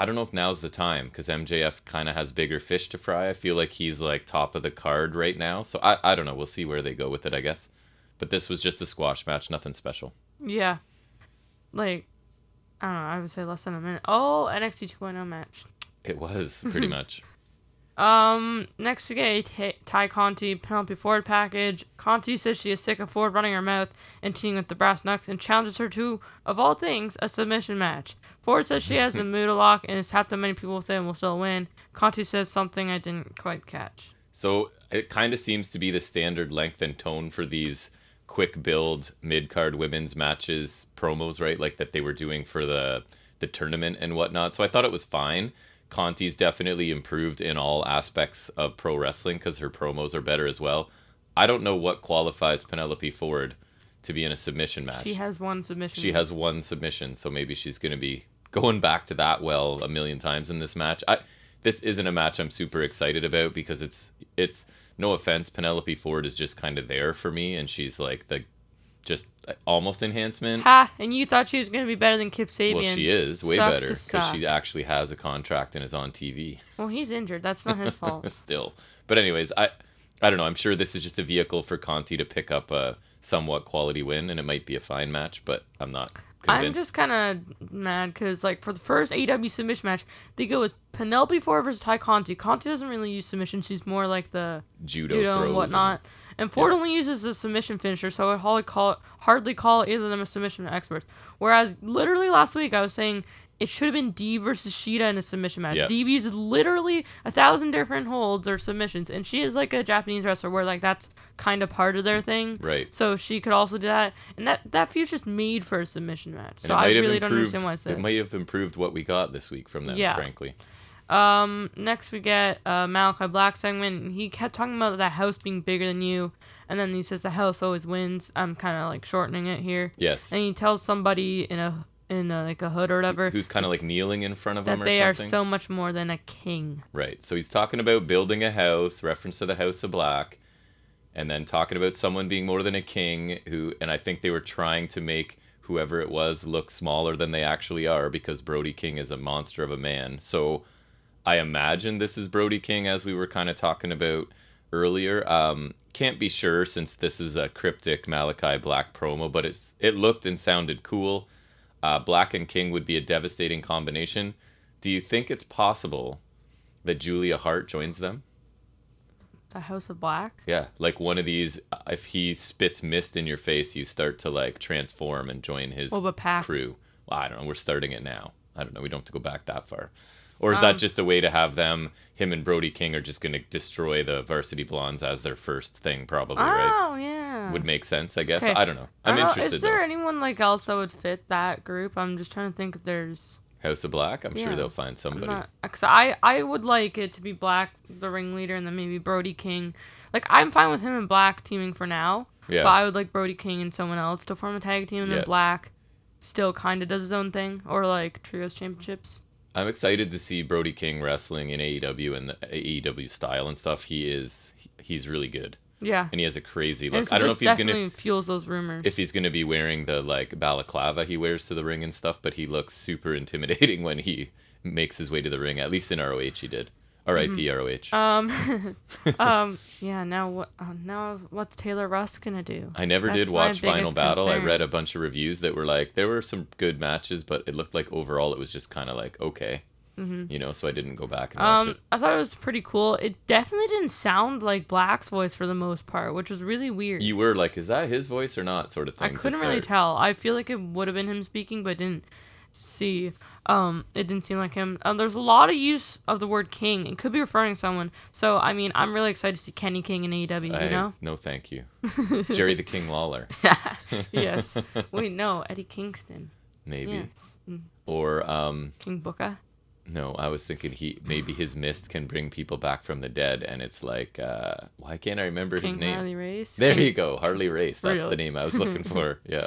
I don't know if now's the time because MJF kind of has bigger fish to fry. I feel like he's like top of the card right now. So I don't know. We'll see where they go with it, I guess. But this was just a squash match. Nothing special. Yeah. Like, I don't know. I would say less than a minute. Oh, NXT 2.0 match. It was pretty much. Next we get a Ty Conti Penelope Ford package. Conti says she is sick of Ford running her mouth and teaming with the brass knucks and challenges her to, of all things, a submission match. Ford says she has a Muda lock and has tapped on many people with it and will still win. Conti says something I didn't quite catch. So it kind of seems to be the standard length and tone for these quick build mid-card women's matches promos, right? Like that they were doing for the tournament and whatnot. So I thought it was fine. Conti's definitely improved in all aspects of pro wrestling because her promos are better as well. I don't know what qualifies Penelope Ford to be in a submission match. She has one submission. She has one submission, so maybe she's going to be going back to that well a million times in this match. This isn't a match I'm super excited about because it's no offense, Penelope Ford is just kind of there for me, and she's like the just almost enhancement. Ha! And you thought she was going to be better than Kip Sabian. Well, she is way better because she actually has a contract and is on TV. Well, he's injured. That's not his fault. Still. But anyways, I don't know. I'm sure this is just a vehicle for Conti to pick up a somewhat quality win, and it might be a fine match, but I'm not convinced. I'm just kind of mad because, like, for the first AEW submission match, they go with Penelope Ford versus Ty Conti. Conti doesn't really use submission. She's more like the judo and whatnot. And Ford only uses a submission finisher, so I would hardly call either of them a submission experts. Whereas, literally last week, I was saying it should have been Deeb versus Shida in a submission match. Yeah. Deeb uses literally 1,000 different holds or submissions, and she is like a Japanese wrestler where like that's kind of part of their thing. Right. So she could also do that, and that feud's just made for a submission match. So And I really don't understand why it's this. It might have improved what we got this week from them, frankly. Next we get Malachi Black segment. And he kept talking about the house being bigger than you, and then he says the house always wins. I'm kind of like shortening it here. Yes. And he tells somebody in a like a hood or whatever, who's kind of like kneeling in front of him or that something. they are so much more than a king. Right. So he's talking about building a house, reference to the House of Black, and then talking about someone being more than a king, and I think they were trying to make whoever it was look smaller than they actually are, because Brody King is a monster of a man. So I imagine this is Brody King, as we were kind of talking about earlier. Can't be sure since this is a cryptic Malachi Black promo, but it looked and sounded cool. Black and King would be a devastating combination. Do you think it's possible that Julia Hart joins them? The House of Black? Yeah, like one of these, if he spits mist in your face, you start to like transform and join his crew. Well, I don't know, we're starting it now. I don't know, we don't have to go back that far. Or is that just a way to have him and Brody King are just going to destroy the Varsity Blondes as their first thing, probably, right? Oh, yeah. Would make sense, I guess. Okay. I don't know. I'm interested, Is there anyone like else that would fit that group? I'm just trying to think if there's... House of Black? I'm sure they'll find somebody. Because I would like it to be Black, the ringleader, and then maybe Brody King. Like, I'm fine with him and Black teaming for now. Yeah. But I would like Brody King and someone else to form a tag team, and then Black still kind of does his own thing. Or like Trios Championships. I'm excited to see Brody King wrestling in AEW and the AEW style and stuff. He's really good. Yeah. And he has a crazy look. And so I don't know if he's definitely fuels those rumors. If he's gonna be wearing the like balaclava he wears to the ring and stuff, but he looks super intimidating when he makes his way to the ring. At least in ROH he did. R.I.P. ROH. Yeah. Now what's Taylor Russ gonna do? I never did watch Final Battle. I read a bunch of reviews that were like, there were some good matches, but it looked like overall it was just kind of like okay, so I didn't go back and watch it. I thought it was pretty cool. It definitely didn't sound like Black's voice for the most part, which was really weird. You were like, is that his voice or not, sort of thing. I couldn't really tell. I feel like it would have been him speaking, but didn't see. It didn't seem like him. There's a lot of use of the word king. It could be referring to someone. So, I mean, I'm really excited to see Kenny King in AEW, you know? No, thank you. Jerry the King Lawler. Yes. Wait, no, Eddie Kingston. Maybe. Yes. Or, King Booker? No, I was thinking maybe his mist can bring people back from the dead, and it's like, why can't I remember his name? Harley Race? There you go, Harley Race. That's the name I was looking for. Yeah.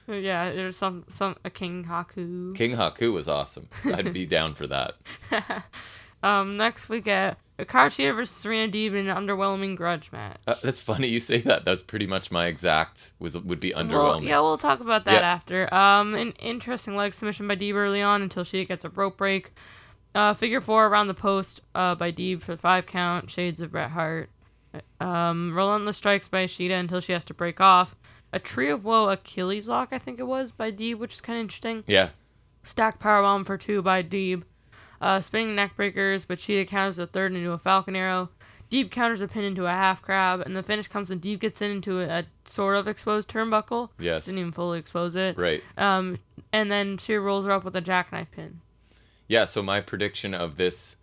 Yeah, there's a King Haku. King Haku was awesome. I'd be down for that. Next we get Hikaru Shida versus Serena Deeb in an underwhelming grudge match. That's funny you say that. That's pretty much my exact would be underwhelming. Well, we'll talk about that after. An interesting leg submission by Deeb early on until Shida gets a rope break. Figure 4 around the post by Deeb for the 5 count. Shades of Bret Hart. Relentless strikes by Shida until she has to break off. A Tree of Woe Achilles lock, I think it was, by Deeb, which is kind of interesting. Yeah. Stack powerbomb for 2 by Deeb. Spinning neck breakers, but Shida counters the third into a Falcon Arrow. Deeb counters a pin into a half crab, and the finish comes when Deeb gets into a sort of exposed turnbuckle. Yes. Didn't even fully expose it. Right. And then Shida rolls her up with a jackknife pin. Yeah, so my prediction of this,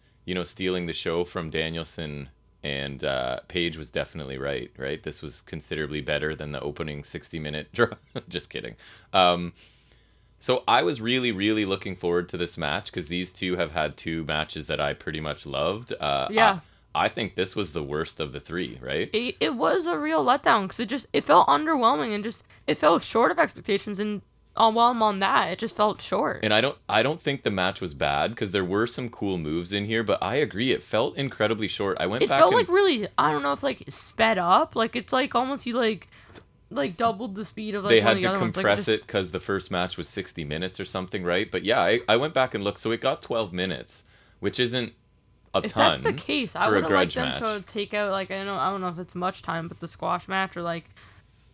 stealing the show from Danielson and Paige was definitely right? This was considerably better than the opening 60-minute draw. Just kidding. So I was really, really looking forward to this match because these two have had 2 matches that I pretty much loved. Yeah. I think this was the worst of the 3, right? It was a real letdown because it felt underwhelming and it fell short of expectations, and while I'm on that, it just felt short. And I don't think the match was bad because there were some cool moves in here, but I agree it felt incredibly short. It felt like really, I don't know if like sped up, like it's like almost you like doubled the speed of like they one had of the to other compress ones. it because the first match was 60 minutes or something, right? But yeah, I went back and looked, so it got 12 minutes, which isn't a ton. If that's the case, I would have liked them match. to take out like I don't know if it's much time, but the squash match or like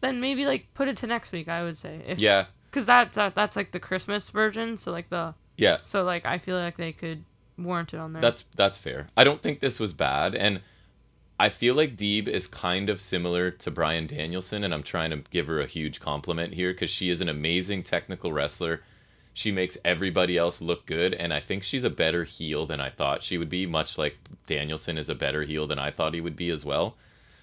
then maybe like put it to next week. I would say yeah. Because that's like the Christmas version, so like so like I feel like they could warrant it on there. That's fair. I don't think this was bad, and I feel like Deeb is kind of similar to Bryan Danielson, and I'm trying to give her a huge compliment here because she is an amazing technical wrestler. She makes everybody else look good, and I think she's a better heel than I thought she would be, much like Danielson is a better heel than I thought he would be as well.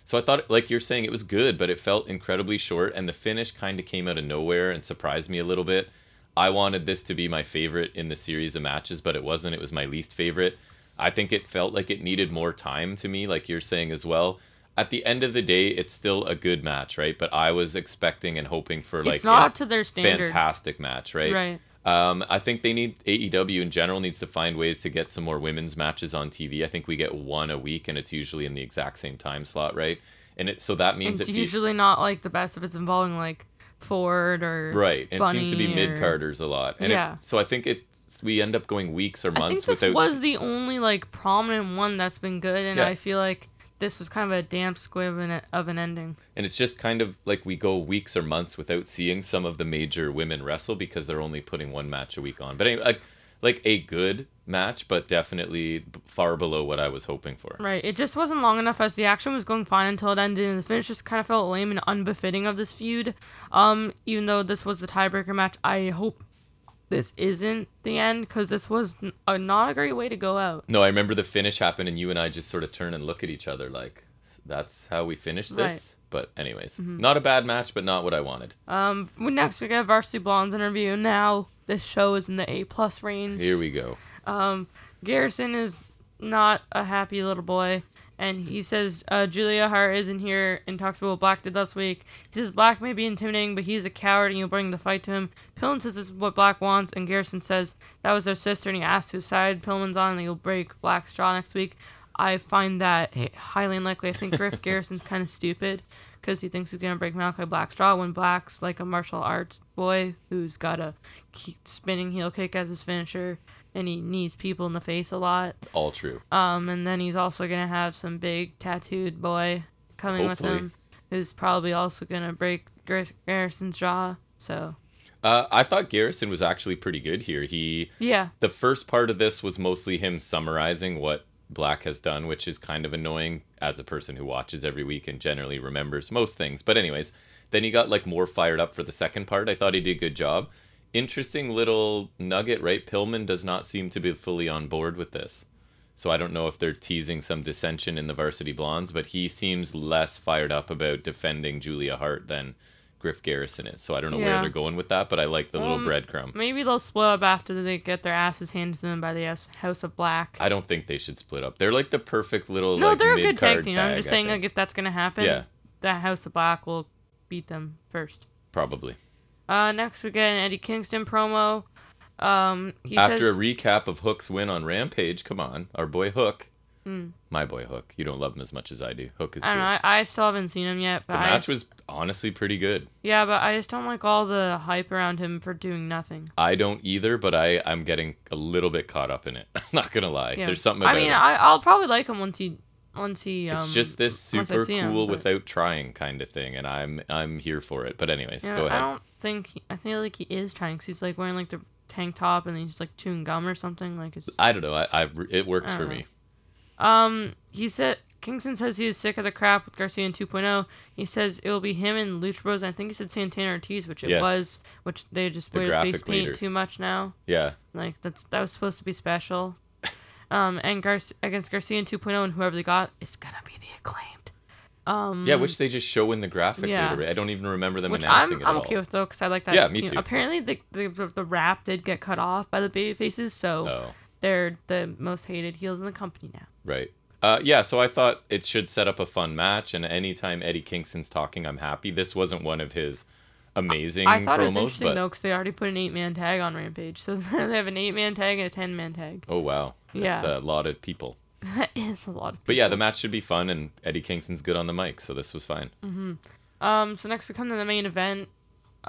So I thought, like you're saying, it was good, but it felt incredibly short, and the finish kind of came out of nowhere and surprised me a little bit. I wanted this to be my favorite in the series of matches, but it wasn't. It was my least favorite. I think it felt like it needed more time to me, like you're saying as well. At the end of the day, it's still a good match, right? But I was expecting and hoping for like it's not up to their standards. Fantastic match, right? Right. I think they need AEW in general needs to find ways to get some more women's matches on TV. I think we get one a week, and it's usually in the exact same time slot, right? And so that means it's usually not like the best if it's involving like Ford or right. And Bunny it seems to be mid carders a lot, and yeah. So I think if we end up going weeks or months I think this without was the only like prominent one that's been good, and yeah. I feel like this was kind of a damp squib of an ending. And it's just kind of like we go weeks or months without seeing some of the major women wrestle because they're only putting one match a week on. But anyway, like a good match, but definitely far below what I was hoping for. Right. It just wasn't long enough as the action was going fine until it ended, and the finish just kind of felt lame and unbefitting of this feud. Even though this was the tiebreaker match, I hope this isn't the end, because this was not a great way to go out. No, I remember the finish happened, and you and I just sort of turn and look at each other like, that's how we finish this? Right. But anyways, not a bad match, but not what I wanted. Next we got Varsity Blondes interview. Now this show is in the A+ range. Here we go. Garrison is not a happy little boy, and he says Julia Hart isn't here and talks about what Black did last week. He says Black may be intimidating, but he's a coward and you'll bring the fight to him. Pillman says this is what Black wants, and Garrison says that was their sister, and he asks whose side Pillman's on, and he'll break Black's jaw next week. I find that highly unlikely. I think Griff Garrison's kind of stupid because he thinks he's going to break Malachi Black's jaw when Black's like a martial arts boy who's got a spinning heel kick as his finisher, and he knees people in the face a lot. All true. And then he's also going to have some big tattooed boy coming with him who's probably also going to break Garrison's jaw. So I thought Garrison was actually pretty good here. The first part of this was mostly him summarizing what Black has done, which is kind of annoying as a person who watches every week and generally remembers most things. But anyways, then he got like more fired up for the second part. I thought he did a good job. Interesting little nugget, right? Pillman does not seem to be fully on board with this. So I don't know if they're teasing some dissension in the Varsity Blondes, but he seems less fired up about defending Julia Hart than Griff Garrison is. So I don't know where they're going with that, but I like the little breadcrumb. Maybe they'll split up after they get their asses handed to them by the House of Black. I don't think they should split up. They're like the perfect little they're a good mid-card tag team. tag, I'm just saying like if that's going to happen, the House of Black will beat them first. Probably. Next we get an Eddie Kingston promo. After a recap of Hook's win on Rampage, come on, our boy Hook. My boy Hook. You don't love him as much as I do. Hook is I don't know. I still haven't seen him yet. But the match was honestly pretty good. Yeah, but I just don't like all the hype around him for doing nothing. I don't either, but I'm getting a little bit caught up in it. I'm not gonna lie. Yeah. There's something about him. I'll probably like him once he. It's just this super cool without trying kind of thing, and I'm here for it. But anyways, go ahead. I think like he is trying, because he's like wearing like the tank top and he's like chewing gum or something. Like it's. I don't know. It works for me. He said Kingston says he is sick of the crap with Garcia in 2.0. He says it will be him and Lucha Bros. And I think he said Santana Ortiz, which it was, which they just wear face paint too much now. Yeah, like that was supposed to be special. And against Garcia in 2.0 and whoever they got, it's gonna be the Acclaimed. Which they just show in the graphic later. I don't even remember them which announcing it at all. I'm okay with though, because I like that. Yeah, me too. Apparently the rap did get cut off by the baby faces, so they're the most hated heels in the company now. Right. So I thought it should set up a fun match, and anytime Eddie Kingston's talking, I'm happy. This wasn't one of his amazing promos. I thought it was interesting, though, because they already put an 8-man tag on Rampage. So they have an 8-man tag and a 10-man tag. Oh, wow. That's a lot of people. That is a lot of people. But yeah, the match should be fun, and Eddie Kingston's good on the mic, so this was fine. So next we come to the main event.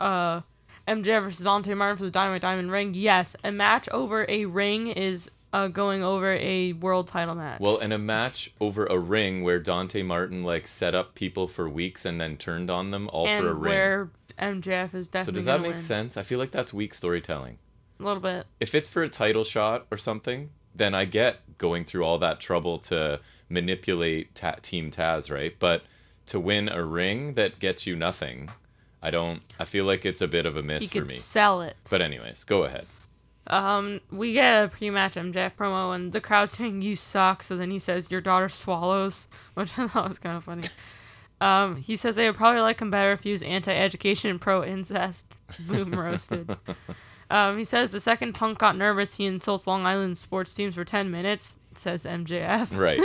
MJF versus Dante Martin for the Dynamite Diamond ring. Yes, a match over a ring is going over a world title match. Well, and a match over a ring where Dante Martin like set up people for weeks and then turned on them all for a ring. Where MJF is definitely So does that make sense? I feel like that's weak storytelling. A little bit. If it's for a title shot or something, then I get going through all that trouble to manipulate Team Taz, right? But to win a ring that gets you nothing, I feel like it's a bit of a miss He for could me. sell it. But anyways, go ahead. We get a pre-match MJF promo, and the crowd's saying, "You suck," so then he says, "Your daughter swallows," which I thought was kind of funny. He says they would probably like him better if he was anti-education and pro-incest. Boom, roasted. He says the second Punk got nervous, he insults Long Island sports teams for 10 minutes, says MJF. Right.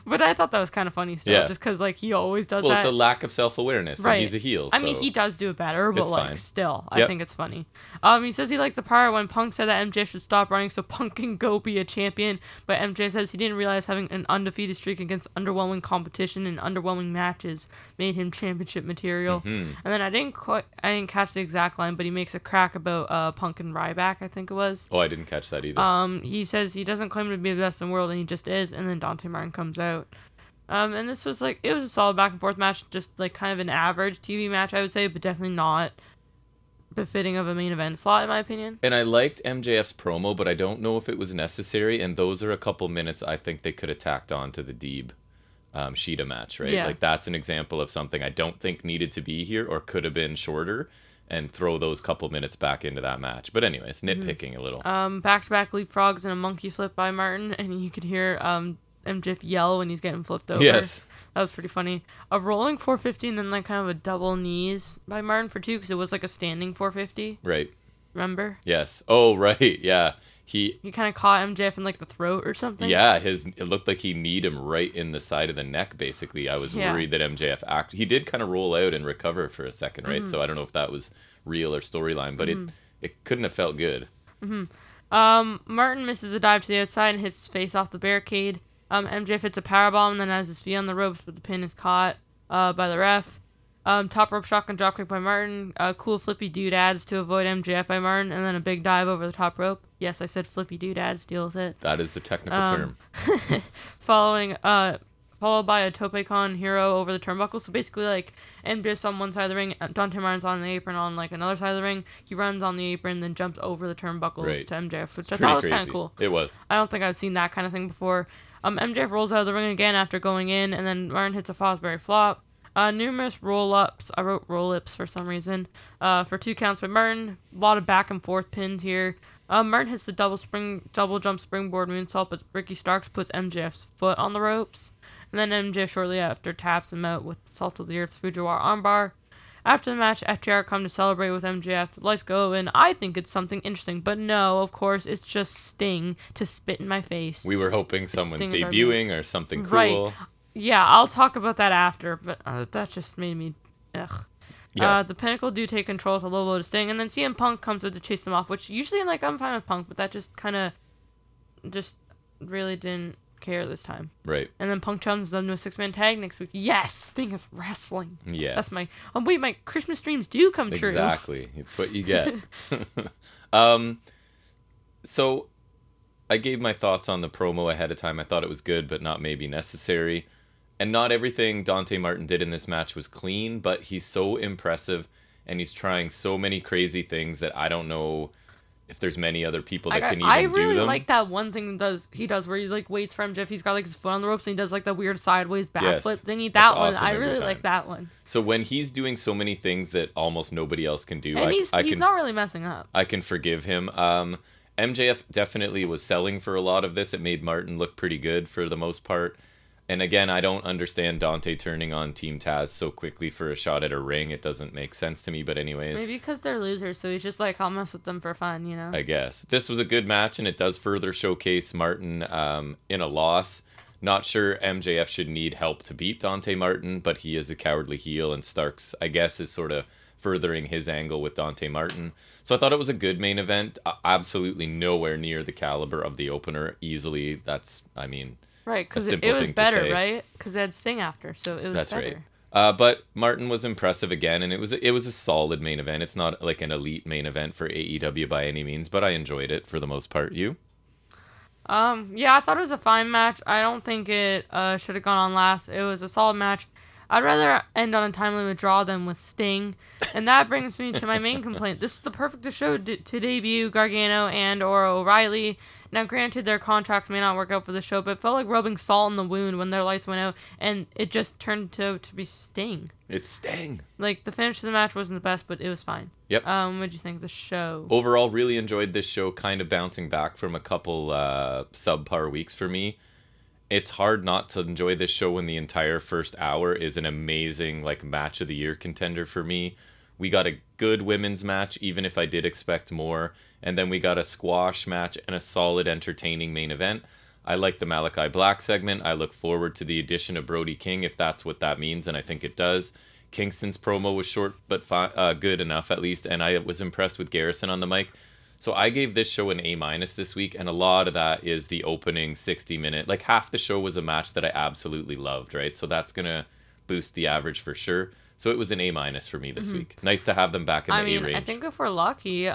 But I thought that was kind of funny still, just because, like, he always does that. Well, it's a lack of self-awareness, right. and he's a heel. I mean, he does do it better, but, like, fine. still, I think it's funny. He says he liked the part when Punk said that MJF should stop running so Punk can go be a champion, but MJF says he didn't realize having an undefeated streak against underwhelming competition and underwhelming matches made him championship material. And then I didn't catch the exact line, but he makes a crack about Punk and Ryback, I think it was. Oh, I didn't catch that either. He says he doesn't claim to be the best in the world, and he just is, and then Dante Martin comes out. And this was, like, it was a solid back and forth match, just, like, kind of an average TV match, I would say, but definitely not befitting of a main event slot, in my opinion. And I liked MJF's promo, but I don't know if it was necessary, and those are a couple minutes I think they could have tacked on to the Deeb Sheeta match, right? Yeah. Like, that's an example of something I don't think needed to be here or could have been shorter, and throw those couple minutes back into that match. But anyways, nitpicking a little. Back-to-back leapfrogs and a monkey flip by Martin, and you could hear MJF yell when he's getting flipped over. Yes. That was pretty funny. A rolling 450 and then, like, kind of a double knees by Martin for 2, because it was, like, a standing 450. Right. Remember? Yes. Oh, right. Yeah. He kind of caught MJF in, like, the throat or something. Yeah, it looked like he kneed him right in the side of the neck, basically. I was worried that MJF he did kind of roll out and recover for a second, right? So I don't know if that was real or storyline, but it couldn't have felt good. Martin misses a dive to the outside and hits his face off the barricade. MJF hits a powerbomb and then has his feet on the ropes, but the pin is caught by the ref. Top rope shotgun dropkick by Martin. Cool flippy doodads to avoid MJF by Martin, and then a big dive over the top rope. Yes, I said flippy doodads. Deal with it. That is the technical term. Followed by a Tope Con hero over the turnbuckle. So basically, like, MJF's on one side of the ring, Dante Martin's on the apron on, like, another side of the ring. He runs on the apron, then jumps over the turnbuckles to MJF, which I thought was kind of cool. It was. I don't think I've seen that kind of thing before. MJF rolls out of the ring again after going in, and then Martin hits a Fosbury flop. Numerous roll-ups. I wrote roll-ups for some reason. For 2 counts by Martin. A lot of back and forth pins here. Martin hits the double jump springboard moonsault, but Ricky Starks puts MJF's foot on the ropes. And then MJF shortly after taps him out with Salt of the Earth's Fujiwara armbar. After the match, FTR come to celebrate with MJF. The lights go, and I think it's something interesting. But no, of course, it's just Sting to spit in my face. We were hoping someone's debuting or something cool. Right. Yeah, I'll talk about that after, but that just made me... Ugh. Yeah. The Pinnacle do take control with a low blow to Sting, and then CM Punk comes in to chase them off, which usually, like, I'm fine with Punk, but that just kind of just really didn't care this time. Right. And then Punk challenges them to a 6-man tag next week. Yes! Sting is wrestling. Yeah. That's my... Oh, wait, my Christmas dreams do come true. Exactly. It's what you get. So, I gave my thoughts on the promo ahead of time. I thought it was good, but not maybe necessary. And not everything Dante Martin did in this match was clean, but he's so impressive, and he's trying so many crazy things that I don't know if there's many other people that can even do them. I really like that one thing he does where he, like, waits for MJF. He's got, like, his foot on the ropes, and he does, like, the weird sideways backflip thingy. That one, awesome. I really like that one. So when he's doing so many things that almost nobody else can do, and he's not really messing up. I can forgive him. MJF definitely was selling for a lot of this. It made Martin look pretty good for the most part. And again, I don't understand Dante turning on Team Taz so quickly for a shot at a ring. It doesn't make sense to me, but anyways. Maybe because they're losers, so he's just like, I'll mess with them for fun, you know? I guess. This was a good match, and it does further showcase Martin in a loss. Not sure MJF should need help to beat Dante Martin, but he is a cowardly heel, and Starks, I guess, is sort of furthering his angle with Dante Martin. So I thought it was a good main event. Absolutely nowhere near the caliber of the opener. Easily, that's, I mean... Right, because it was better, right? Because they had Sting after, so it was That's better. Right. But Martin was impressive again, and it was a solid main event. It's not like an elite main event for AEW by any means, but I enjoyed it for the most part. You? Yeah, I thought it was a fine match. I don't think it should have gone on last. It was a solid match. I'd rather end on a time limit draw than with Sting. And that brings me to my main complaint. This is the perfect show to debut Gargano and or O'Reilly. Now, granted, their contracts may not work out for the show, but it felt like rubbing salt in the wound when their lights went out, and it just turned to be Sting. It's Sting. Like, the finish of the match wasn't the best, but it was fine. Yep. What'd you think of the show? Overall, really enjoyed this show, kind of bouncing back from a couple subpar weeks for me. It's hard not to enjoy this show when the entire first hour is an amazing, like, match of the year contender for me. We got a good women's match, even if I did expect more. And then we got a squash match and a solid, entertaining main event. I like the Malachi Black segment. I look forward to the addition of Brody King, if that's what that means, and I think it does. Kingston's promo was short, but good enough, at least, and I was impressed with Garrison on the mic. So I gave this show an A- this week, and a lot of that is the opening 60-minute. Like, half the show was a match that I absolutely loved, right? So that's going to boost the average for sure. So it was an A- for me this week. Nice to have them back in the A range. I think if we're lucky,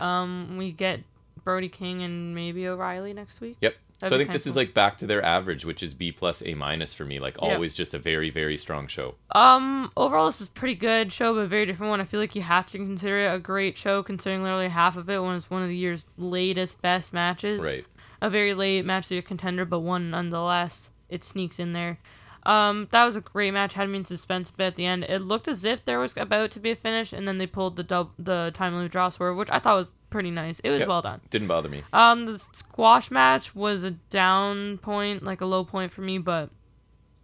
we get Brody King and maybe O'Reilly next week. Yep. So I think this is like back to their average, which is B plus A- for me. Like always, just a very, very strong show. Overall, this is a pretty good show, but a very different one. I feel like you have to consider it a great show, considering literally half of it was one of the year's latest best matches. Right. A very late match of the year contender, but one nonetheless. It sneaks in there. That was a great match. Had me in suspense a bit at the end. It looked as if there was about to be a finish, and then they pulled the time limit draw swerve, which I thought was pretty nice. It was well done. Didn't bother me. The squash match was a down point, like a low point for me, but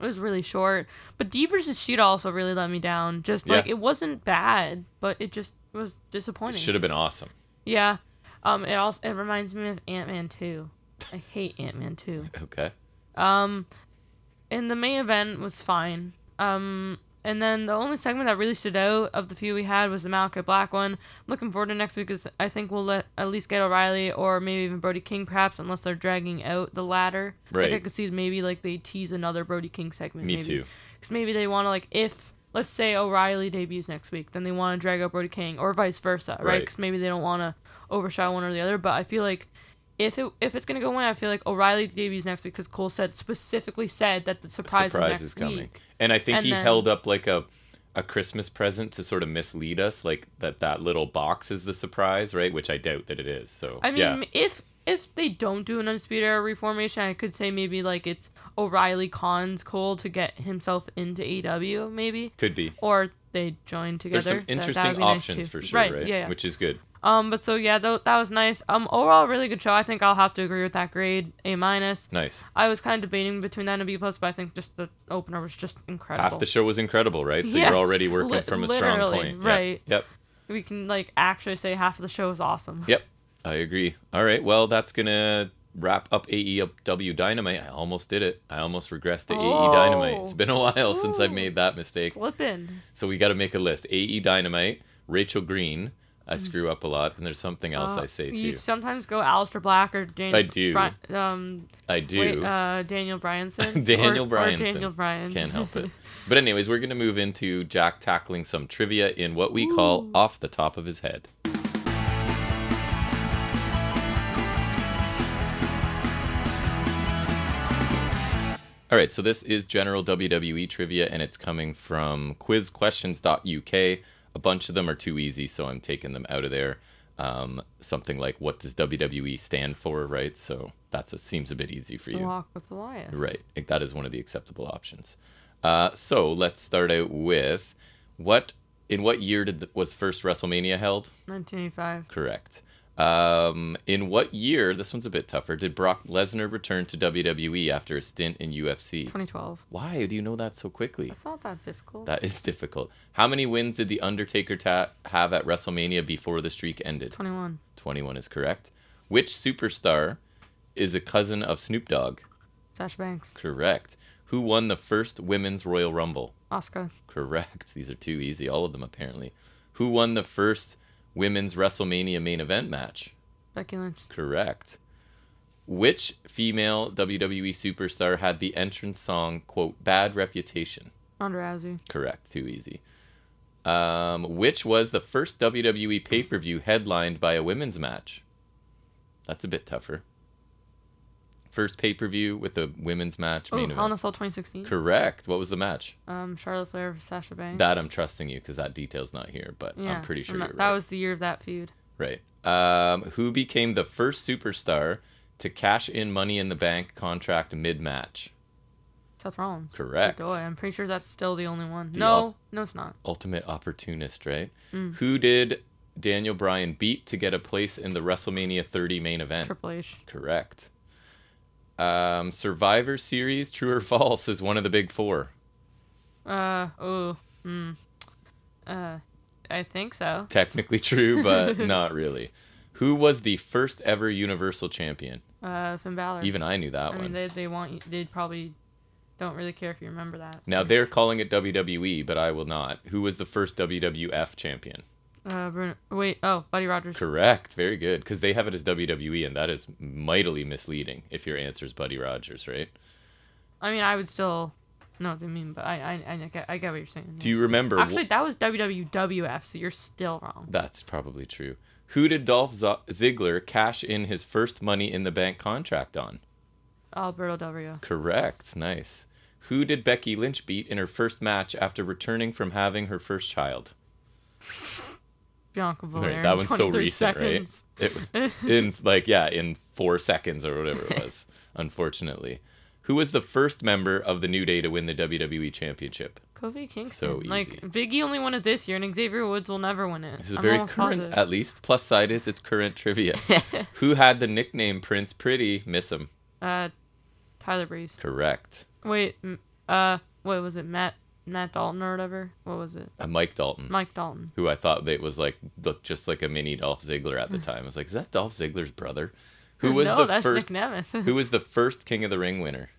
it was really short. But D versus Sheeta also really let me down. Just like it wasn't bad, but it just was disappointing. It should have been awesome. Yeah. It reminds me of Ant-Man 2. I hate Ant-Man 2. Okay. And the main event was fine. And then the only segment that really stood out of the few we had was the Malachi Black one. I'm looking forward to next week because I think we'll at least get O'Reilly or maybe even Brody King perhaps, unless they're dragging out the ladder. Right. Like I could see maybe like they tease another Brody King segment. Me too. Because maybe they want to like, if let's say O'Reilly debuts next week, then they want to drag out Brody King or vice versa, right? Because maybe they don't want to overshadow one or the other. But I feel like if it's gonna go in, I feel like O'Reilly debuts next week because Cole specifically said that the surprise is coming. Week. And I think he held up like a Christmas present to sort of mislead us, like that little box is the surprise, right? Which I doubt that it is. So I mean, if they don't do an Undisputed Era reformation, I could say maybe like it's O'Reilly cons Cole to get himself into AEW, maybe. Could be. Or they join together. There's some interesting options nice for sure, right? Yeah. Which is good. But so yeah, that was nice. Overall, really good show. I think I'll have to agree with that grade, A-. Nice. I was kind of debating between that and a B+, but I think just the opener was just incredible. Half the show was incredible, right? So you're already working from a strong point. Right. Yep. We can like actually say half of the show is awesome. Yep. I agree. All right. Well, that's gonna wrap up AEW Dynamite. I almost did it. I almost regressed to AE Dynamite. It's been a while since I've made that mistake. Slipping. So we got to make a list. AE Dynamite, Rachel Green. I screw up a lot, and there's something else I say too. You sometimes go Aleister Black or Daniel. I do. I do. Wait, Daniel Bryanson. Daniel Bryanson. Or Daniel Bryan. Can't help it. But anyways, we're gonna move into Jack tackling some trivia in what we call off the top of his head. All right, so this is general WWE trivia, and it's coming from quizquestions.uk. A bunch of them are too easy, so I'm taking them out of there. Something like, what does WWE stand for, right? So seems a bit easy for you. Walk with Elias. Right. That is one of the acceptable options. So let's start out with, in what year was first WrestleMania held? 1985. Correct. In what year, this one's a bit tougher, did Brock Lesnar return to WWE after a stint in UFC? 2012. Why do you know that so quickly? That's not that difficult. That is difficult. How many wins did The Undertaker have at WrestleMania before the streak ended? 21. 21 is correct. Which superstar is a cousin of Snoop Dogg? Sasha Banks. Correct. Who won the first Women's Royal Rumble? Asuka. Correct. These are too easy, all of them apparently. Who won the first Women's WrestleMania main event match? Becky Lynch. Correct. Which female WWE superstar had the entrance song, quote, bad reputation? Ronda Rousey. Correct. Too easy. Which was the first WWE pay-per-view headlined by a women's match? That's a bit tougher. First pay-per-view with the women's match main Hell in event. a Cell 2016. Correct. What was the match? Charlotte Flair versus Sasha Banks. That I'm trusting you because that detail's not here, but Yeah, I'm pretty sure you're right. that was the year of that feud. Right. Who became the first superstar to cash in Money in the Bank contract mid-match? Seth Rollins. Correct. Boy, I'm pretty sure that's still the only one. The No, it's not. Ultimate opportunist, right? Who did Daniel Bryan beat to get a place in the WrestleMania 30 main event? Triple H. Correct. Survivor Series, true or false, is one of the big four. I think so. Technically true, but not really. Who was the first ever Universal Champion? Finn Balor. Even I knew that one. I mean, they probably don't really care if you remember that. Now they're calling it WWE, but I will not. Who was the first WWF champion? Buddy Rogers. Correct. Very good. Because they have it as WWE, and that is mightily misleading if your answer is Buddy Rogers, right? I mean, I would still know what they mean, but I get what you're saying. Yeah. Do you remember? Actually, that was WWF, so you're still wrong. That's probably true. Who did Dolph Ziggler cash in his first Money in the Bank contract on? Alberto Del Rio. Correct. Nice. Who did Becky Lynch beat in her first match after returning from having her first child? Bianca Belair. Right, that one's so recent, seconds. right? In 4 seconds or whatever it was, unfortunately. Who was the first member of the New Day to win the WWE Championship? Kofi Kingston. So easy. Like, Big E only won it this year, and Xavier Woods will never win it. This is very current, at least. Plus side is it's current trivia. Who had the nickname Prince Pretty? Miss him. Tyler Breeze. Correct. Wait, what was it? Matt Dalton or whatever? What was it? Mike Dalton. Mike Dalton. Who I thought that was looked just like a mini Dolph Ziggler at the time. I was like, is that Dolph Ziggler's brother? Who was the that's first? Nick Nemeth. Who was the first King of the Ring winner?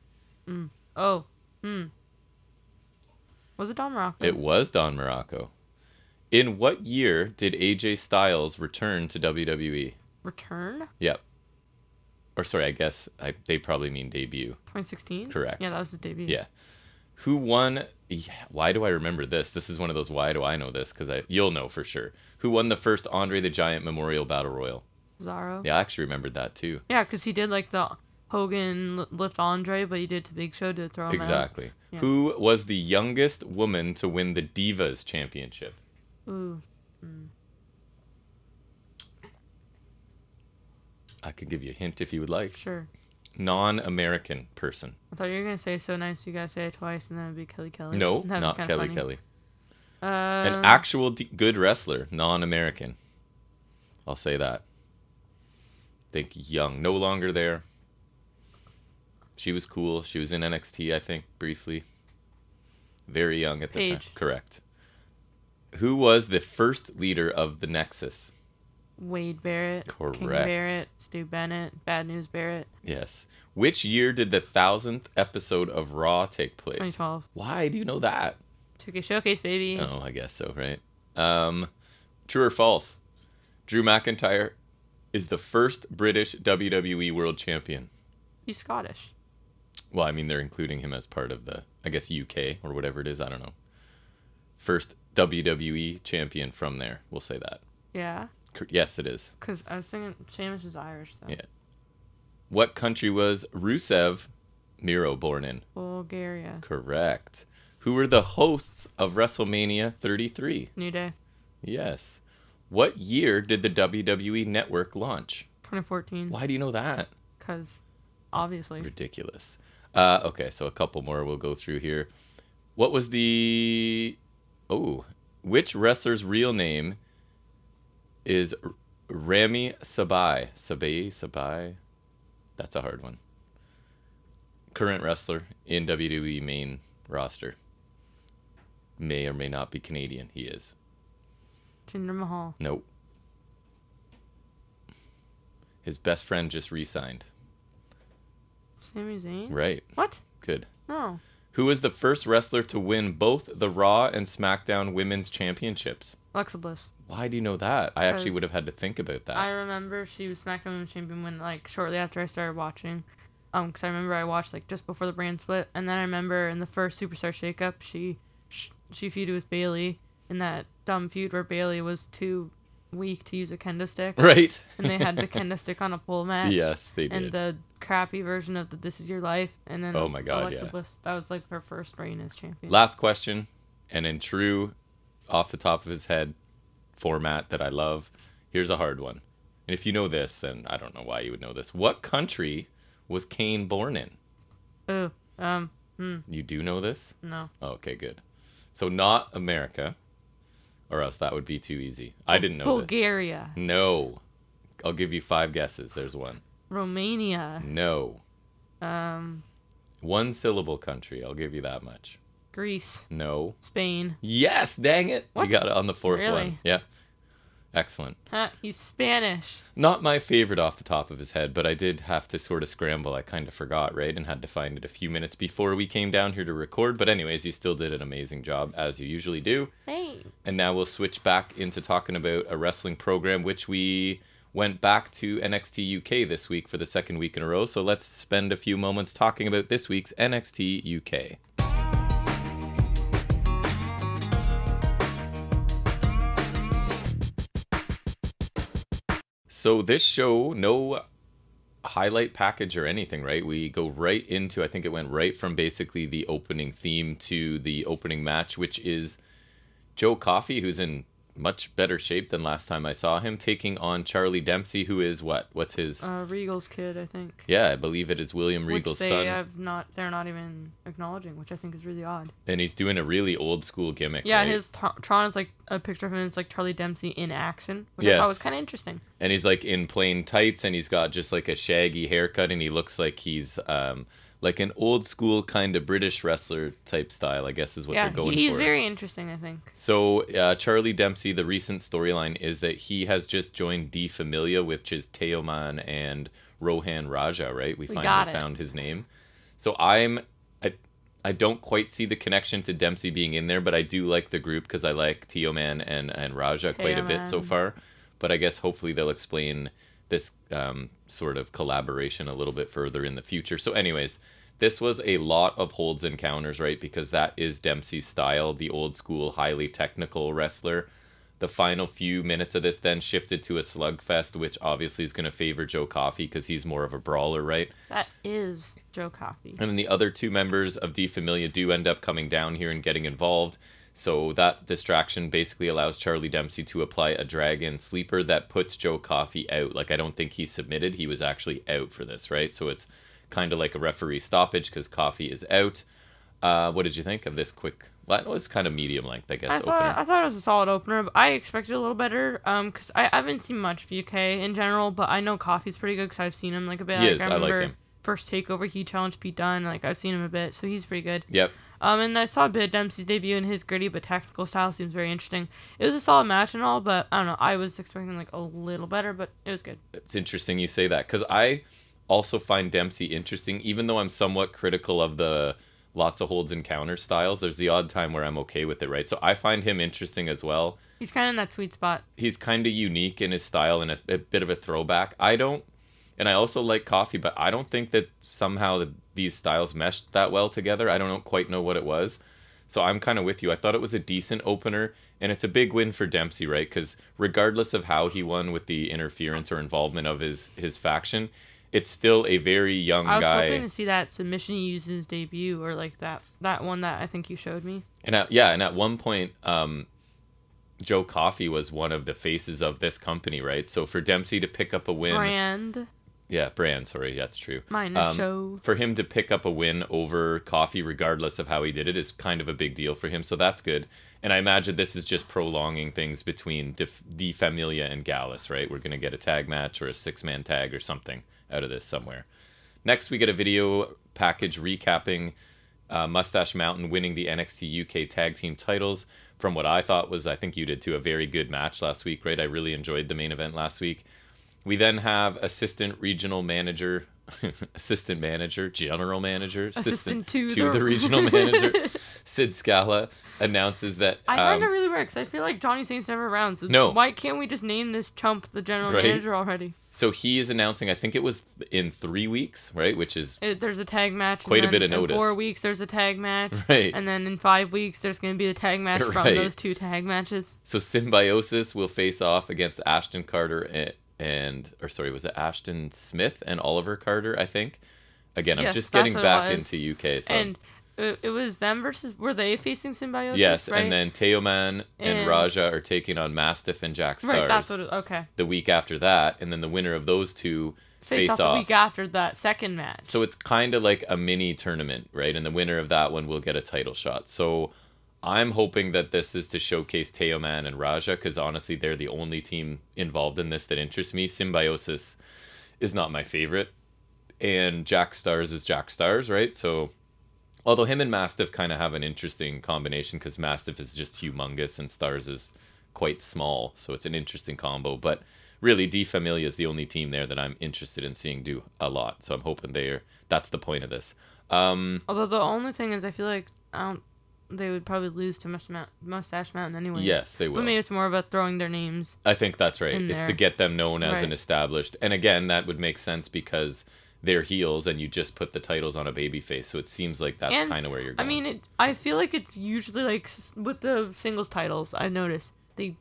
Was it Don Morocco? It was Don Morocco. In what year did AJ Styles return to WWE? Return? Yep. Or sorry, I guess they probably mean debut. 2016? Correct. Yeah, that was his debut. Yeah. Who won? Why do I remember this? This is one of those why do I know this? Because you'll know for sure. Who won the first Andre the Giant Memorial Battle Royal? Cesaro. Yeah, I actually remembered that too. Yeah, because he did like the Hogan lift Andre, but he did to Big Show to throw him Exactly. out. Yeah. Who was the youngest woman to win the Divas Championship? Ooh. I could give you a hint if you would like. Sure. Non-American person. I thought you were going to say so nice you gotta say it twice and then it'd be Kelly Kelly. No, That'd not be Kelly funny. Kelly. An actual good wrestler, non-American. I'll say that. Think young. No longer there. She was cool. She was in NXT, I think, briefly. Very young at the time. Correct. Who was the first leader of the Nexus? Wade Barrett. Correct. King Barrett. Stu Bennett. Bad News Barrett. Yes. Which year did the 1000th episode of Raw take place? 2012. Why do you know that? 2K Showcase, baby. Oh, I guess so, right? True or false? Drew McIntyre is the first British WWE World Champion. He's Scottish. Well, I mean, they're including him as part of the, I guess, UK or whatever it is. I don't know. First WWE champion from there. We'll say that. Yeah. Yes, it is. Because I was thinking Sheamus is Irish, though. Yeah. What country was Rusev Miro born in? Bulgaria. Correct. Who were the hosts of WrestleMania 33? New Day. Yes. What year did the WWE Network launch? 2014. Why do you know that? Because, obviously. Ridiculous. Okay, so a couple more we'll go through here. What was the... Oh, which wrestler's real name is Rami Sabai? Sabai? That's a hard one. Current wrestler in WWE main roster. May or may not be Canadian. He is. Jinder Mahal. Nope. His best friend just re-signed. Sami Zayn? Right. What? Good. No. Who was the first wrestler to win both the Raw and SmackDown Women's Championships? Alexa Bliss. Why do you know that? I actually would have had to think about that. I remember she was SmackDown Women's Champion when, like, shortly after I started watching. Because I remember I watched, like, just before the brand split. And then I remember in the first Superstar Shakeup, she feuded with Bayley in that dumb feud where Bayley was too weak to use a kendo stick. Right. And they had the kendo stick on a pole match. Yes, they did. And the crappy version of the This Is Your Life, and then Oh my God, Alexa yeah. Bliss, that was like her first reign as champion. Last question, and in true, off the top of his head format that I love, here's a hard one. And if you know this, then I don't know why you would know this. What country was Kane born in? Oh, You do know this? no. Oh, okay, good. So not America, or else that would be too easy. I didn't know this. Bulgaria. No. I'll give you 5 guesses. There's one. Romania. No. Um, One syllable country. I'll give you that much. Greece. No. Spain. Yes, dang it. What? You got it on the 4th Really? one. Yeah. Excellent. Huh, he's Spanish. Not my favorite off the top of his head, but I did have to sort of scramble. I kind of forgot, right? And had to find it a few minutes before we came down here to record. But anyways, you still did an amazing job, as you usually do. Thanks. And now we'll switch back into talking about a wrestling program, which we went back to NXT UK this week for the 2nd week in a row. So let's spend a few moments talking about this week's NXT UK. So this show, no highlight package or anything, right? We go right into, I think it went right from basically the opening theme to the opening match, which is Joe Coffey, who's in much better shape than last time I saw him, taking on Charlie Dempsey, who is what? What's his... Regal's kid, I think. Yeah, I believe it is William Regal's which they son. they're not even acknowledging, which I think is really odd. And he's doing a really old school gimmick, Yeah, right? his Tron is like a picture of him. It's like Charlie Dempsey in action, which I Yes. thought was kind of interesting. And he's like in plain tights, and he's got just like a shaggy haircut, and he looks like he's like an old school kind of British wrestler type style, I guess is what Yeah, they're going he's for. very interesting, I think. So Charlie Dempsey, the recent storyline is that he has just joined D Familia, which is Teoman and Rohan Raja, right? We finally found his name. So I don't quite see the connection to Dempsey being in there, but I do like the group because I like Teoman and Raja quite a bit so far. But I guess hopefully they'll explain this sort of collaboration a little bit further in the future. So anyways, this was a lot of holds and counters, right? Because that is Dempsey's style, the old school, highly technical wrestler. The final few minutes of this then shifted to a slugfest, which obviously is going to favor Joe Coffey because he's more of a brawler, right? That is Joe Coffey. And then the other 2 members of D Familia do end up coming down here and getting involved. So that distraction basically allows Charlie Dempsey to apply a dragon sleeper that puts Joe Coffey out. Like, I don't think he submitted. He was actually out for this, right? So it's kind of like a referee stoppage because Coffey is out. What did you think of this quick... Well, it was kind of medium length, I guess, I thought it was a solid opener, but I expected a little better, because I haven't seen much of UK in general, but I know Coffey's pretty good because I've seen him like a bit. He is, I I like remember him. First takeover, he challenged Pete Dunne, like I've seen him a bit, so he's pretty good. Yep. And I saw a bit of Dempsey's debut, and his gritty but tactical style seems very interesting. It was a solid match and all, but I don't know, I was expecting like a little better, but it was good. It's interesting you say that because I also find Dempsey interesting, even though I'm somewhat critical of the lots of holds and counter styles. There's the odd time where I'm okay with it, right? So I find him interesting as well. He's kind of in that sweet spot. He's kind of unique in his style and a bit of a throwback. And I also like Coffey, but I don't think that somehow these styles meshed that well together. I don't quite know what it was. So I'm kind of with you. I thought it was a decent opener, and it's a big win for Dempsey, right? Because regardless of how he won with the interference or involvement of his faction, it's still a very young guy. I was hoping to see that submission he used in his debut, or like that one that I think you showed me. And at one point, Joe Coffey was one of the faces of this company, right? So for Dempsey to pick up a win... Brand, sorry, that's true. Show. For him to pick up a win over Coffey, regardless of how he did it, is kind of a big deal for him, so that's good. And I imagine this is just prolonging things between Di Familia and Gallus, right? We're going to get a tag match or a 6-man tag or something out of this somewhere. Next, we get a video package recapping Mustache Mountain winning the NXT UK tag team titles from what I thought was, I think you did too, a very good match last week, right? I really enjoyed the main event last week. We then have assistant regional manager, general manager, assistant to the regional manager, Sid Scala, announces that... I find it really weird because I feel like Johnny Saint's never around, so no. Why can't we just name this chump the general manager already? So he is announcing, I think it was in 3 weeks, right? Which is... There's a tag match. Quite a bit of notice. In 4 weeks, there's a tag match. Right. And then in 5 weeks, there's going to be the tag match from those 2 tag matches. So Symbiosis will face off against Ashton Carter was it Ashton Smith and Oliver Carter, I think. Again, I'm Yes, just that's getting what it back was. into UK. So And it was them versus, were they facing Symbiosis? yes, right? and then Teoman and Raja are taking on Mastiff and Jack Stars Right, that's what okay. the week after that, and then the winner of those two Face off the week after that second match. So it's kind of like a mini tournament, right? And the winner of that one will get a title shot. So I'm hoping that this is to showcase Teoman and Raja, because honestly, they're the only team involved in this that interests me. Symbiosis is not my favorite, and Jack Stars is Jack Stars, right? So although him and Mastiff kind of have an interesting combination, because Mastiff is just humongous and Stars is quite small, so it's an interesting combo. But really, D Familia is the only team there that I'm interested in seeing do a lot. So I'm hoping that's the point of this. Although the only thing is, I feel like they would probably lose to Mustache Mountain anyway. Yes, they will. But maybe it's more about throwing their names. I think that's right. It's there. to get them known as Right. an established. And again, that would make sense because they're heels and you just put the titles on a babyface. So it seems like that's kind of where you're going. I mean, I feel like it's usually like with the singles titles, I noticed they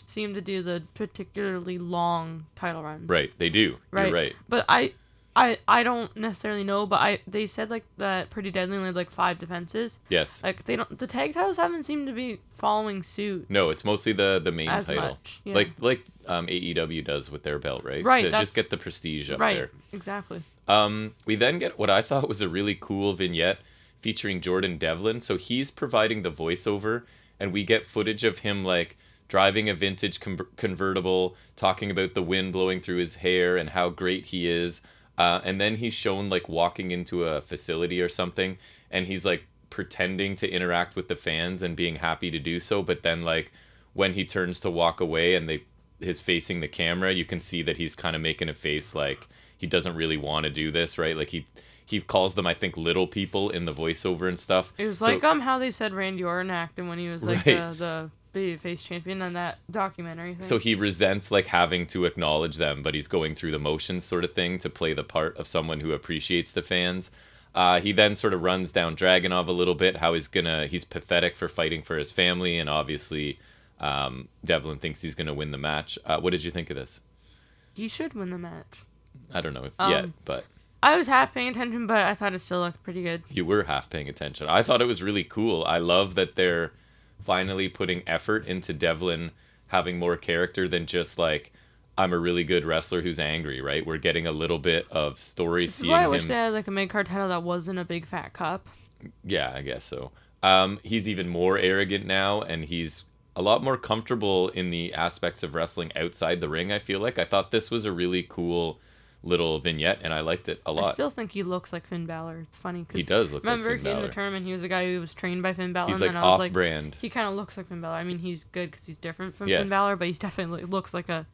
seem to do the particularly long title runs. Right, they do. Right. You're right. But I don't necessarily know, but they said like that Pretty Deadly only had like 5 defenses. Yes. Like the tag titles haven't seemed to be following suit. No, it's mostly the main as title. much, yeah. Like AEW does with their belt, right? Right, To that's- just get the prestige up Right, there. exactly. We then get what I thought was a really cool vignette featuring Jordan Devlin. So he's providing the voiceover, and we get footage of him like driving a vintage convertible, talking about the wind blowing through his hair and how great he is. And then he's shown like walking into a facility or something, and he's like pretending to interact with the fans and being happy to do so. But then like when he turns to walk away and his facing the camera, you can see that he's kind of making a face like he doesn't really want to do this, right? Like he calls them, I think, little people in the voiceover and stuff. It was like how they said Randy Orton acted when he was like Right. the babyface champion in that documentary thing. So he resents like having to acknowledge them, but he's going through the motions sort of thing to play the part of someone who appreciates the fans. He then sort of runs down Dragunov a little bit, how he's pathetic for fighting for his family, and obviously Devlin thinks he's gonna win the match. What did you think of this? He should win the match. I don't know if yet, but I was half paying attention, but I thought it still looked pretty good. you were half paying attention. I thought it was really cool. I love that they're finally putting effort into Devlin having more character than just like, I'm a really good wrestler who's angry, right? We're getting a little bit of story. This is why I wish they had like a mid-card title that wasn't a big fat cup. Yeah, I guess so. He's even more arrogant now, and he's a lot more comfortable in the aspects of wrestling outside the ring, I feel like. I thought this was a really cool little vignette, and I liked it a lot. I still think he looks like Finn Balor. It's funny because He does look like Finn remember in Balor. the tournament he was the guy who was trained by Finn Balor. He's and like then I was off-brand. He kind of looks like Finn Balor. I mean, he's good because he's different from Yes. Finn Balor, but he's definitely looks like a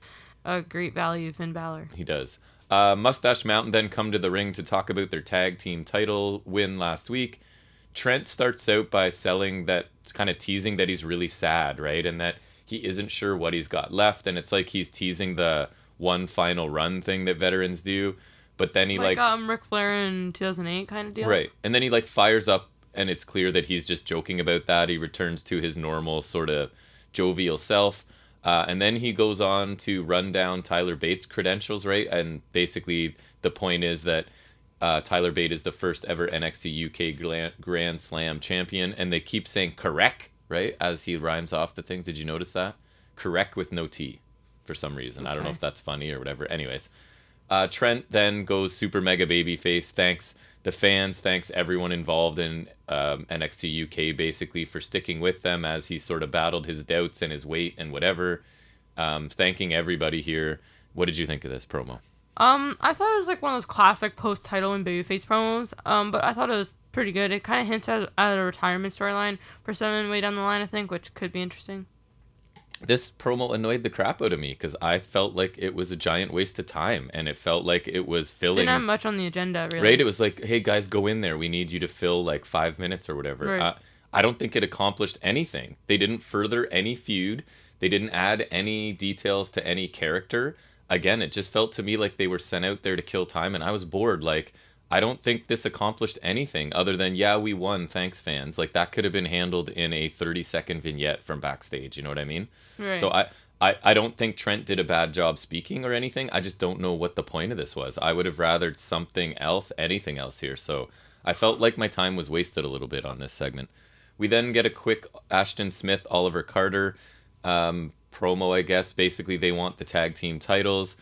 great value Finn Balor. He does. Mustache Mountain then come to the ring to talk about their tag team title win last week. Trent starts out by kind of teasing that he's really sad, right? And that he isn't sure what he's got left. And it's like he's teasing the one final run thing that veterans do. But then he Ric Flair in 2008 kind of deal. Right. And then he like fires up, and it's clear that he's just joking about that. He returns to his normal sort of jovial self. And then he goes on to run down Tyler Bates' credentials, right? And basically the point is that Tyler Bate is the first ever NXT UK Grand Slam champion. And they keep saying correct, right? As he rhymes off the things. Did you notice that? Correct with no T for some reason. I don't know if that's funny or whatever. Anyways. Trent then goes super mega babyface. Thanks the fans, thanks everyone involved in NXT UK basically for sticking with them as he sort of battled his doubts and his weight and whatever. Thanking everybody here. What did you think of this promo? I thought it was like one of those classic post-title and babyface promos. But I thought it was pretty good. It kind of hints at a retirement storyline for someone way down the line, I think, which could be interesting. This promo annoyed the crap out of me because I felt like it was a giant waste of time, and it felt like it was filling. Didn't have much on the agenda, really. Right? It was like, hey guys, go in there. We need you to fill like 5 minutes or whatever. Right. I don't think it accomplished anything. They didn't further any feud. They didn't add any details to any character. Again, it just felt to me like they were sent out there to kill time, and I was bored. Like, I don't think this accomplished anything other than, yeah, we won, thanks fans. Like, that could have been handled in a 30-second vignette from backstage, you know what I mean? Right. So I don't think Trent did a bad job speaking or anything. I just don't know what the point of this was. I would have rathered something else, anything else here. So I felt like my time was wasted a little bit on this segment. We then get a quick Ashton Smith, Oliver Carter promo, I guess. Basically, they want the tag team titles.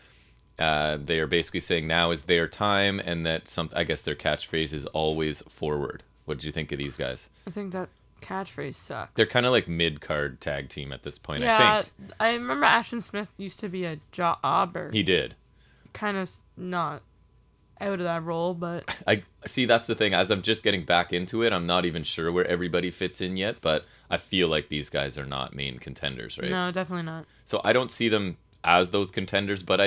They are basically saying now is their time, and that I guess their catchphrase is always forward. What did you think of these guys? I think that catchphrase sucks. They're kind of like mid-card tag team at this point, yeah, I think. I remember Ashton Smith used to be a jobber. He did. Kind of not out of that role, but... I see, that's the thing. As I'm just getting back into it, I'm not even sure where everybody fits in yet, but I feel like these guys are not main contenders, right? No, definitely not. So I don't see them as those contenders, but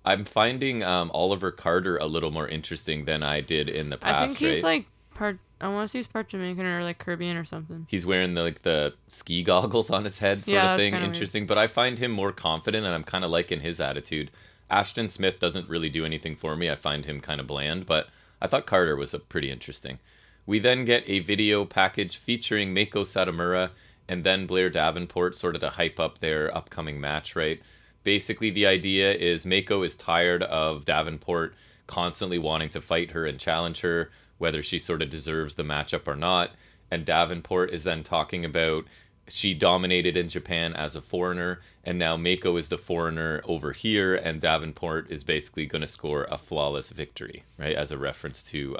I'm finding Oliver Carter a little more interesting than I did in the past, I think he's like part... I want to see he's part Jamaican or like Caribbean or something. He's wearing the ski goggles on his head sort of thing. Interesting. Weird. But I find him more confident, and I'm kind of liking his attitude. Ashton Smith doesn't really do anything for me. I find him kind of bland, but I thought Carter was pretty interesting. We then get a video package featuring Meiko Satomura and then Blair Davenport, sort of to hype up their upcoming match, right? Basically, the idea is Meiko is tired of Davenport constantly wanting to fight her and challenge her, whether she sort of deserves the matchup or not. And Davenport is then talking about she dominated in Japan as a foreigner, and now Meiko is the foreigner over here, and Davenport is basically going to score a flawless victory, right? As a reference to,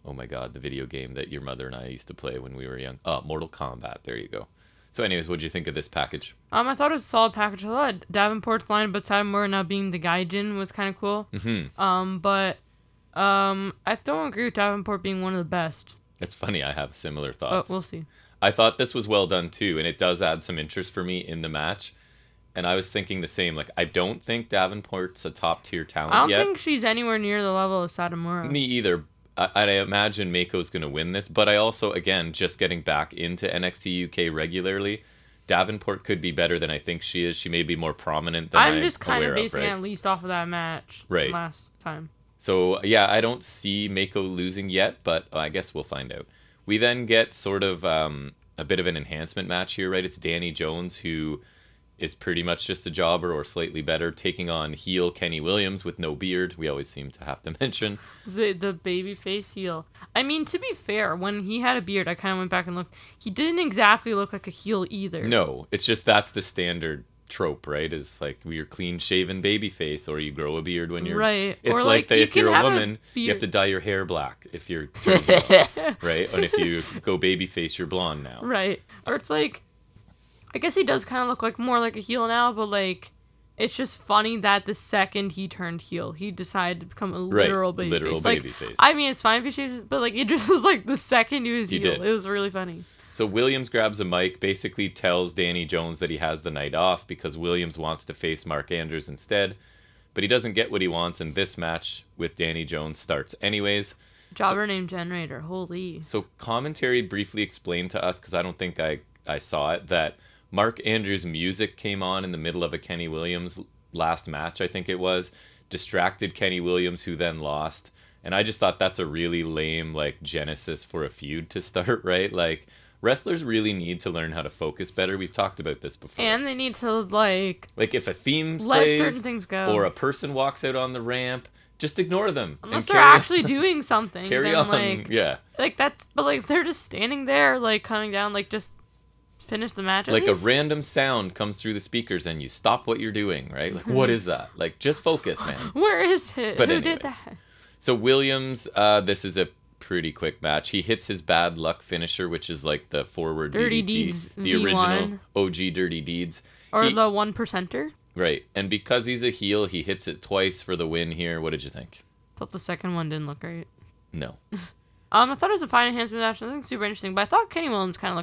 oh my god, the video game that your mother and I used to play when we were young. Mortal Kombat, there you go. So anyways, what'd you think of this package? I thought it was a solid package. I thought Davenport's line about Satomura now being the gaijin was kind of cool. Mm-hmm. But I don't agree with Davenport being one of the best. It's funny, I have similar thoughts. But we'll see. I thought this was well done too, and it does add some interest for me in the match. And I was thinking the same. Like, I don't think Davenport's a top tier talent yet. I don't think she's anywhere near the level of Satomura. Me either. I imagine Meiko's going to win this, but I also, again, just getting back into NXT UK regularly, Davenport could be better than I think she is. She may be more prominent than I'm just kind of basing at least off of that match right. last time. So, yeah, I don't see Meiko losing yet, but I guess we'll find out. We then get sort of a bit of an enhancement match here, right? It's Danny Jones, who is pretty much just a jobber or slightly better, taking on heel Kenny Williams with no beard. We always seem to have to mention. The babyface heel. I mean, to be fair, when he had a beard, I kind of went back and looked. He didn't exactly look like a heel either. No, it's just that's the standard trope, right? Is like you're clean shaven babyface, or you grow a beard when you're right. It's or like that if you're a woman, you have to dye your hair black if you're blonde, right? And if you go babyface, you're blonde now, right? Or it's like, I guess he does kind of look like more like a heel now, but like it's just funny that the second he turned heel, he decided to become a literal babyface. Literal like, babyface. I mean, it's fine if he shaves, but like it just was like the second he was heel. Did. It was really funny. So Williams grabs a mic, basically tells Danny Jones that he has the night off because Williams wants to face Mark Andrews instead. But he doesn't get what he wants, and this match with Danny Jones starts anyways. Jobber named Generator, holy. So commentary briefly explained to us, because I don't think I saw it, that Mark Andrews' music came on in the middle of a Kenny Williams last match, I think it was, distracted Kenny Williams, who then lost. And I just thought that's a really lame, like, genesis for a feud to start, right? Like, wrestlers really need to learn how to focus better. We've talked about this before. And they need to, like if a theme let plays, certain things go. Or a person walks out on the ramp, just ignore them. Unless they're actually doing something. Carry then, on, like, yeah. Like, that's, but, like, if they're just standing there, like, coming down, like, just finish the match. Like, a random sound comes through the speakers and you stop what you're doing, right? Like, what is that? Like, just focus, man. Where is it? But Who anyways. did that? So Williams, this is a pretty quick match. He hits his bad luck finisher, which is like the forward Dirty DDT, Deeds the V1. original OG Dirty Deeds. Or the 1%er. Right. And because he's a heel, he hits it twice for the win here. What did you think? Thought the second one didn't look great. No. I thought it was a fine enhancement match. I think super interesting, but I thought Kenny Williams kind of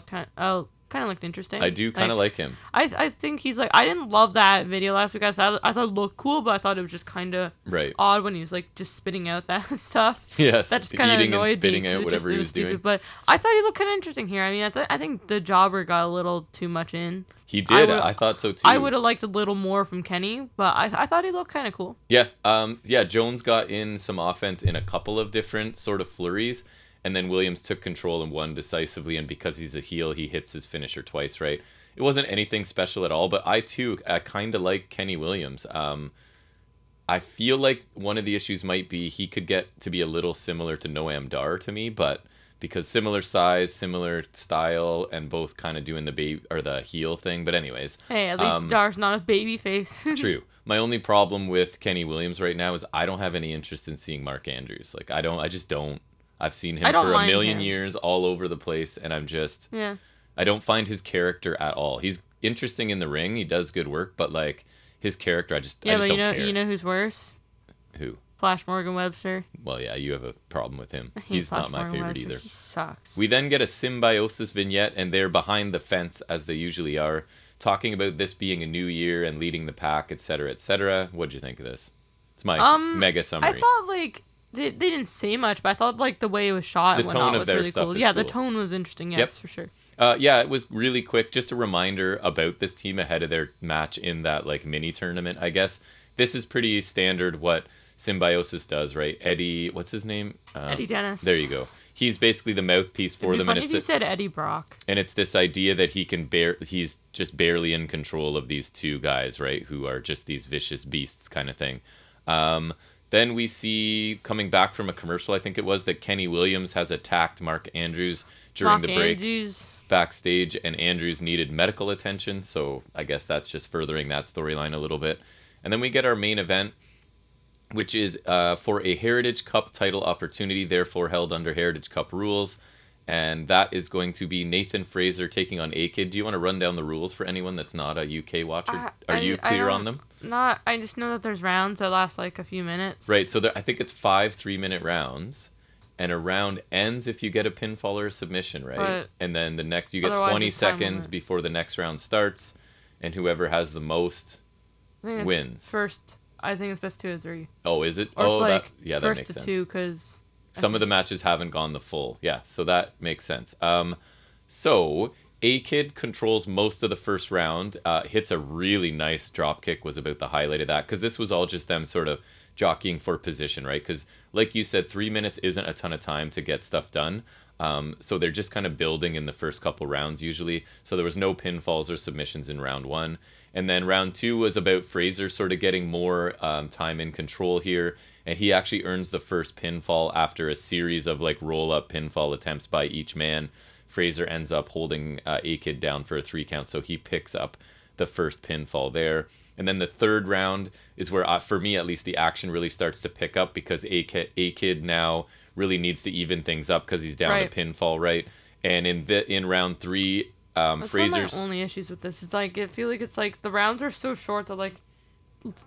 looked interesting. I do kind of like him. I think he's like, I didn't love that video last week. I thought it looked cool, but I thought it was just kind of odd when he was like just spitting out that stuff. Yes, that just kind of annoyed and spitting me, out whatever he was doing. Stupid, but I thought he looked kind of interesting here. I mean, I think the jobber got a little too much in. He did. I thought so too. I would have liked a little more from Kenny, but I thought he looked kind of cool. Yeah. Yeah. Jones got in some offense in a couple of different sort of flurries. And then Williams took control and won decisively, and because he's a heel, he hits his finisher twice, right? it wasn't anything special at all. But I kind of like Kenny Williams. I feel like one of the issues might be he could get to be a little similar to Noam Dar to me, but because similar size, similar style, and both kind of doing the heel thing. But anyways, hey, at least Dar's not a baby face. True. My only problem with Kenny Williams right now is I don't have any interest in seeing Mark Andrews. Like I just don't. I've seen him for a million years all over the place, and I don't find his character at all. He's interesting in the ring. He does good work, but like his character, I just don't care. You know who's worse? Who? Flash Morgan Webster. Well, yeah, you have a problem with him. He's not my favorite either. He sucks. We then get a Symbiosis vignette, and they're behind the fence, as they usually are, talking about this being a new year and leading the pack, etc., etc. What'd you think of this? It's my mega summary. I thought, like, they didn't say much, but I thought, like, the way it was shot and whatnot was really cool. Yeah, the tone was interesting, yes, for sure. Yeah, it was really quick. Just a reminder about this team ahead of their match in that, like, mini tournament, I guess. This is pretty standard what Symbiosis does, right? Eddie, what's his name? Eddie Dennis. There you go. He's basically the mouthpiece for them. It'd be funny if you said Eddie Brock. And it's this idea that he's just barely in control of these two guys, right? Who are just these vicious beasts kind of thing. Then we see, coming back from a commercial, I think it was, that Kenny Williams has attacked Mark Andrews during the break backstage, and Andrews needed medical attention, so I guess that's just furthering that storyline a little bit. And then we get our main event, which is for a Heritage Cup title opportunity, therefore held under Heritage Cup rules. And that is going to be Nathan Fraser taking on A-Kid. Do you want to run down the rules for anyone that's not a UK watcher? Are you clear on them? I just know that there's rounds that last like a few minutes. Right, so I think it's 5 3-minute rounds. And a round ends if you get a pinfall or a submission, right? But and then the next, you get 20 seconds before the next round starts. And whoever has the most wins. I think it's best 2 to 3. Oh, is it? Or that makes sense. First to 2, because some of the matches haven't gone the full. Yeah, so that makes sense. So A-Kid controls most of the first round. Hits a really nice drop kick, was about the highlight of that, because this was all just them sort of jockeying for position, right? Because like you said, 3 minutes isn't a ton of time to get stuff done. So they're just kind of building in the first couple rounds usually. So there was no pinfalls or submissions in round 1. And then round 2 was about Fraser sort of getting more time in control here. And he actually earns the first pinfall after a series of like roll-up pinfall attempts by each man. Fraser ends up holding A-Kid down for a 3 count. So he picks up the first pinfall there. And then the third round is where, for me at least, the action really starts to pick up, because A-Kid now really needs to even things up because he's down to pinfall, right? And in round 3, that's Fraser's... one of my only issues with this is like I feel like it's like the rounds are so short that like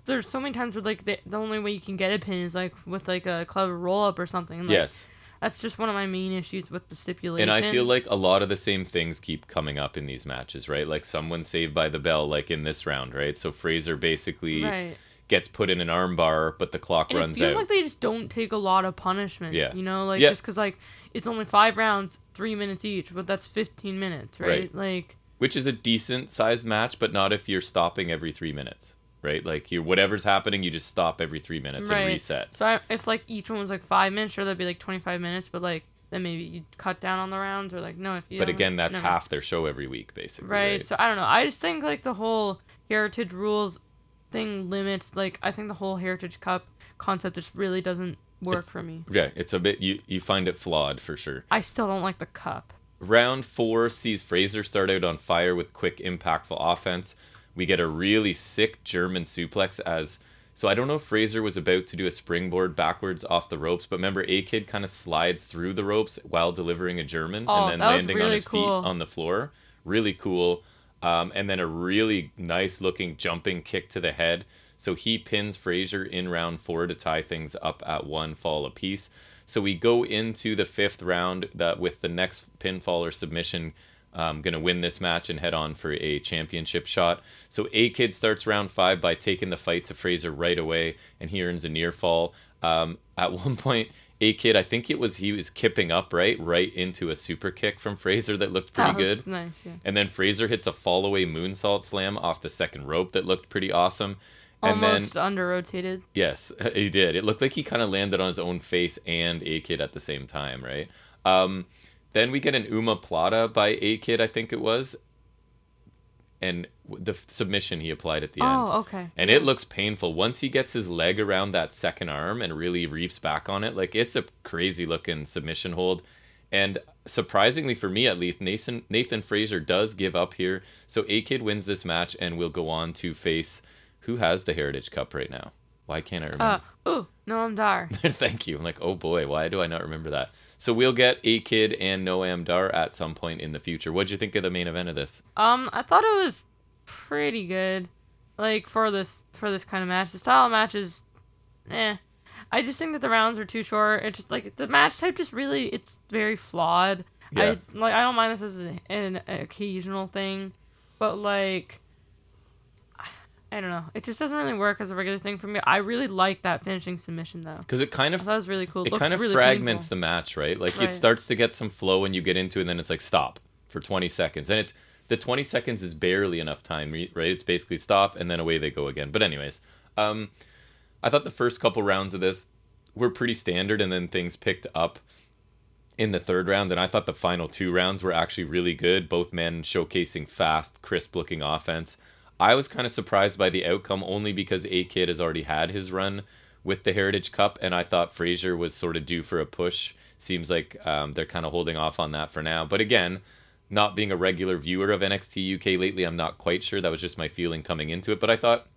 there's so many times where like the only way you can get a pin is like with like a clever roll up or something. And, like, yes. That's just one of my main issues with the stipulation. And I feel like a lot of the same things keep coming up in these matches, right? Like someone saved by the bell, like in this round, right? So Fraser basically gets put in an armbar, but the clock runs out. It feels like they just don't take a lot of punishment. Yeah. You know, like just because like it's only 5 rounds, 3 minutes each, but that's 15 minutes, right? Like, which is a decent sized match, but not if you're stopping every 3 minutes. Right, like whatever's happening, you just stop every 3 minutes and reset. So if like each one was like 5 minutes, sure that'd be like 25 minutes, but like then maybe you'd cut down on the rounds, or like no, if you. But again, that's half their show every week, basically. Right. So I don't know. I just think like the whole Heritage rules thing limits. Like I think the whole Heritage Cup concept just really doesn't work for me. Yeah, it's a bit you find it flawed for sure. I still don't like the cup. Round 4 sees Fraser start out on fire with quick, impactful offense. We get a really sick German suplex so I don't know if Fraser was about to do a springboard backwards off the ropes, but remember A-Kid kind of slides through the ropes while delivering a German and then landing really on his feet on the floor. Really cool. And then a really nice looking jumping kick to the head. So he pins Fraser in round 4 to tie things up at 1 fall apiece. So we go into the 5th round with the next pinfall or submission going to win this match and head on for a championship shot. So A-Kid starts round 5 by taking the fight to Fraser right away, and he earns a near fall. At one point, A-Kid, I think he was kipping up right into a super kick from Fraser that looked pretty good. Nice, yeah. And then Fraser hits a fall away moonsault slam off the second rope that looked pretty awesome. And almost under-rotated. Yes, he did. It looked like he kind of landed on his own face and A-Kid at the same time, right? Then we get an Uma Plata by A-Kid, I think it was. and the submission he applied at the end. Oh, okay. And it looks painful. Once he gets his leg around that second arm and really reefs back on it, like, it's a crazy looking submission hold. And surprisingly for me, at least, Nathan Frazier does give up here. So A-Kid wins this match and will go on to face, who has the Heritage Cup right now? Why can't I remember? Noam Dar. Thank you. I'm like, oh boy, why do I not remember that? So we'll get A-Kid and Noam Dar at some point in the future. What'd you think of the main event of this? I thought it was pretty good. Like, for this kind of match. The style of match is I just think that the rounds are too short. It's just like the match type just really, it's very flawed. Yeah. I don't mind this as an occasional thing, but like, I don't know. It just doesn't really work as a regular thing for me. I really like that finishing submission though. Because it kind of, that was really cool. It kind of really fragments the match, right? Like it starts to get some flow and you get into it and then it's like stop for 20 seconds. And it's, the 20 seconds is barely enough time, right? It's basically stop and then away they go again. But anyways, I thought the first couple rounds of this were pretty standard and then things picked up in the third round. And I thought the final 2 rounds were actually really good. Both men showcasing fast, crisp looking offense. I was kind of surprised by the outcome only because A-Kid has already had his run with the Heritage Cup. And I thought Frazier was sort of due for a push. Seems like they're kind of holding off on that for now. But again, not being a regular viewer of NXT UK lately, I'm not quite sure. That was just my feeling coming into it. But I thought